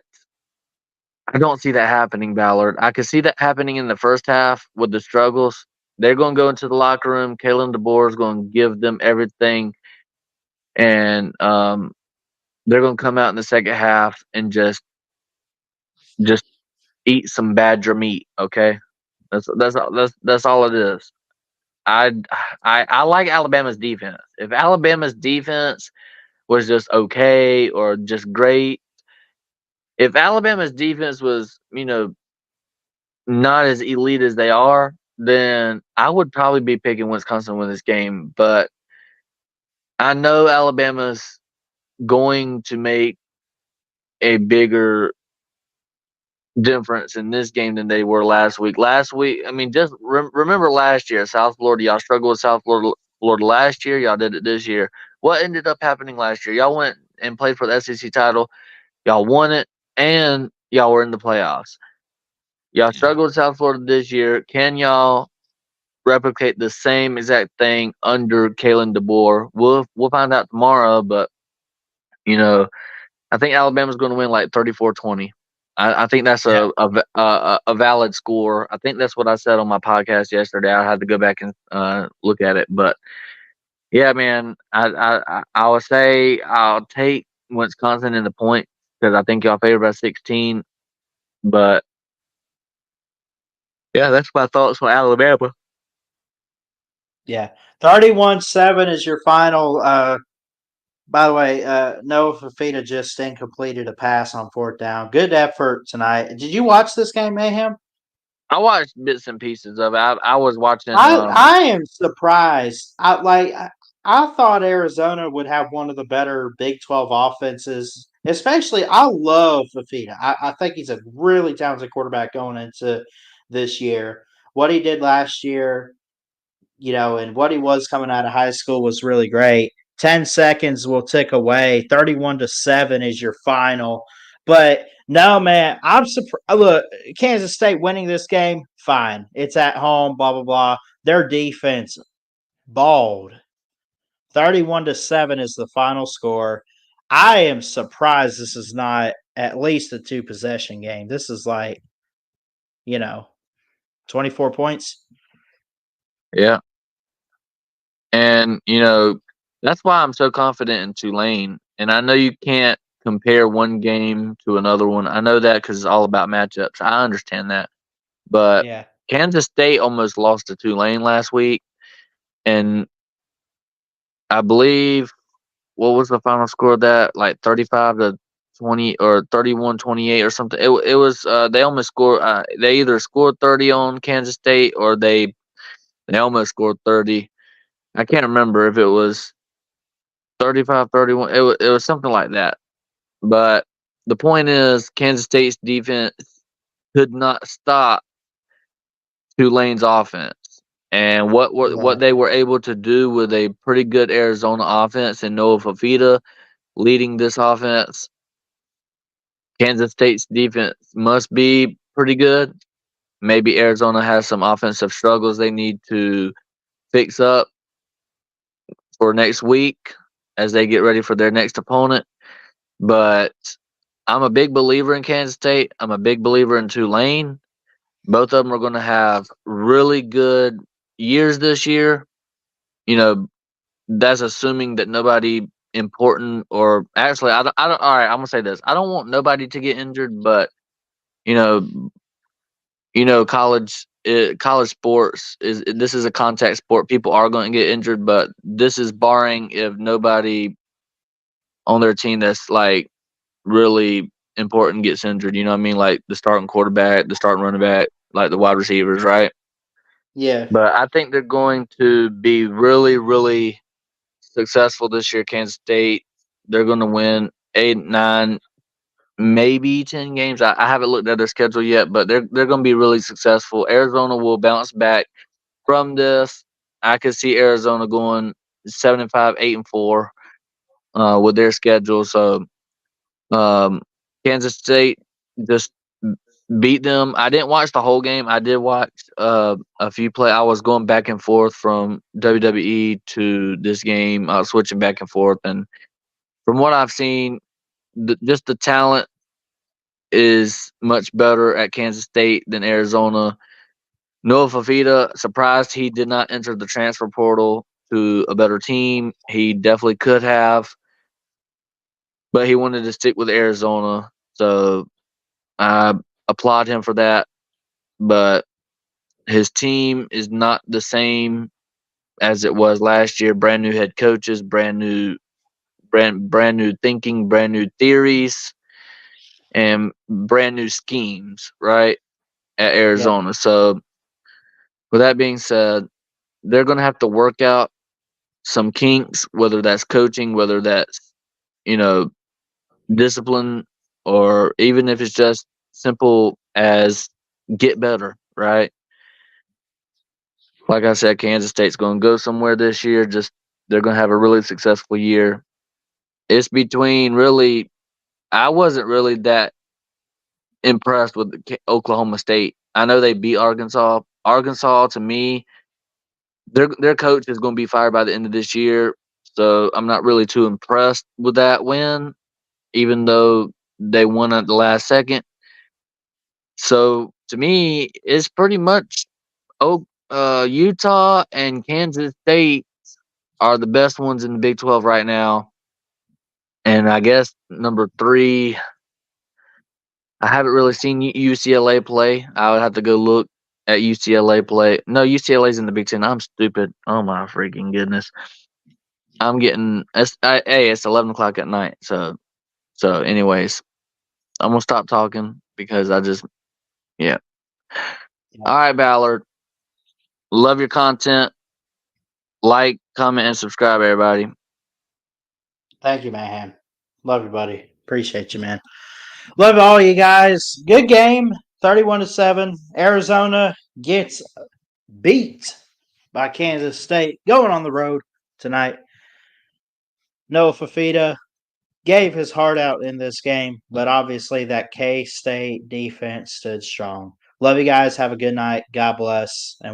I don't see that happening, Ballard. I could see that happening in the first half with the struggles. They're going to go into the locker room. Kalen DeBoer is going to give them everything, and they're going to come out in the second half and just eat some Badger meat. Okay, that's all it is. I like Alabama's defense. If Alabama's defense was just okay or just great, if Alabama's defense was, not as elite as they are, then I would probably be picking Wisconsin to win this game. But I know Alabama's going to make a bigger difference in this game than they were last week. Last week, I mean, just remember last year, South Florida, y'all struggled with South Florida last year. Y'all did it this year. What ended up happening last year? Y'all went and played for the SEC title. Y'all won it, and y'all were in the playoffs. Y'all struggled with South Florida this year. Can y'all replicate the same exact thing under Kalen DeBoer? We'll find out tomorrow, but I think Alabama's going to win like 34-20. I think that's a valid score. I think that's what I said on my podcast yesterday. I had to go back and look at it, but yeah, man, I would say I'll take Wisconsin in the point because I think y'all favored by 16. But yeah, that's my thoughts on Alabama. Yeah. 31-7 is your final. By the way, Noah Fafita just incompleted a pass on fourth down. Good effort tonight. Did you watch this game, Mayhem? I watched bits and pieces of it. I was watching. I am surprised. I thought Arizona would have one of the better Big 12 offenses. Especially, I love Fafita. I think he's a really talented quarterback going into this year. What he did last year, and what he was coming out of high school was really great. 10 seconds will tick away. 31-7 is your final. But no, man, I'm surprised. Look, Kansas State winning this game, fine. It's at home, blah, blah, blah. Their defense, balled. 31-7 is the final score. I am surprised this is not at least a 2-possession game. This is like, 24 points. Yeah. And, that's why I'm so confident in Tulane. And I know you can't compare one game to another one. I know that because it's all about matchups. I understand that. But Yeah. Kansas State almost lost to Tulane last week. And I believe, what was the final score of that? Like 35-20 or 31-28 or something. It was, they almost scored, they either scored 30 on Kansas State or they almost scored 30. I can't remember if it was 35-31. It was something like that. But the point is, Kansas State's defense could not stop Tulane's offense. And what they were able to do with a pretty good Arizona offense and Noah Fafita leading this offense, Kansas State's defense must be pretty good. Maybe Arizona has some offensive struggles they need to fix up for next week as they get ready for their next opponent. But I'm a big believer in Kansas State. I'm a big believer in Tulane. Both of them are going to have really good years this year. That's assuming that nobody important or actually, I don't. All right, I'm gonna say this. I don't want nobody to get injured, but college sports this is a contact sport. People are going to get injured, but this is barring if nobody on their team that's like really important gets injured. You know what I mean? Like the starting quarterback, the starting running back, like the wide receivers, right? Yeah. But I think they're going to be really, really successful this year. Kansas State, they're going to win 8, 9, maybe 10 games. I haven't looked at their schedule yet, but they're going to be really successful. Arizona will bounce back from this. I could see Arizona going 7-5, 8-4 with their schedule. So Kansas State just beat them. I didn't watch the whole game. I did watch a few play. I was going back and forth from WWE to this game. I was switching back and forth, and from what I've seen, just the talent is much better at Kansas State than Arizona. Noah Fafita, surprised he did not enter the transfer portal to a better team. He definitely could have, but he wanted to stick with Arizona. So I applaud him for that. But his team is not the same as it was last year. Brand new head coaches, brand new thinking, brand new theories, and brand new schemes, right? At Arizona. So with that being said, they're gonna have to work out some kinks, whether that's coaching, whether that's, you know, discipline, or even if it's just simple as get better, right? Like I said, Kansas State's going to go somewhere this year. Just they're going to have a really successful year. It's between really, I wasn't really that impressed with Oklahoma State. I know they beat Arkansas. Arkansas, to me, their coach is going to be fired by the end of this year. So I'm not really too impressed with that win, even though they won at the last second. So to me, it's pretty much Utah and Kansas State are the best ones in the Big 12 right now. And I guess number 3, I haven't really seen UCLA play. I would have to go look at UCLA play. No, UCLA's in the Big 10. I'm stupid. Oh my freaking goodness. I'm getting it's 11 o'clock at night. So anyways, I'm gonna stop talking because yeah. All right, Ballard. Love your content. Like, comment, and subscribe, everybody. Thank you, Mayhem. Love you, buddy. Appreciate you, man. Love all you guys. Good game. 31-7. Arizona gets beat by Kansas State going on the road tonight. Noah Fafita gave his heart out in this game, but obviously that K-State defense stood strong. Love you guys. Have a good night. God bless. And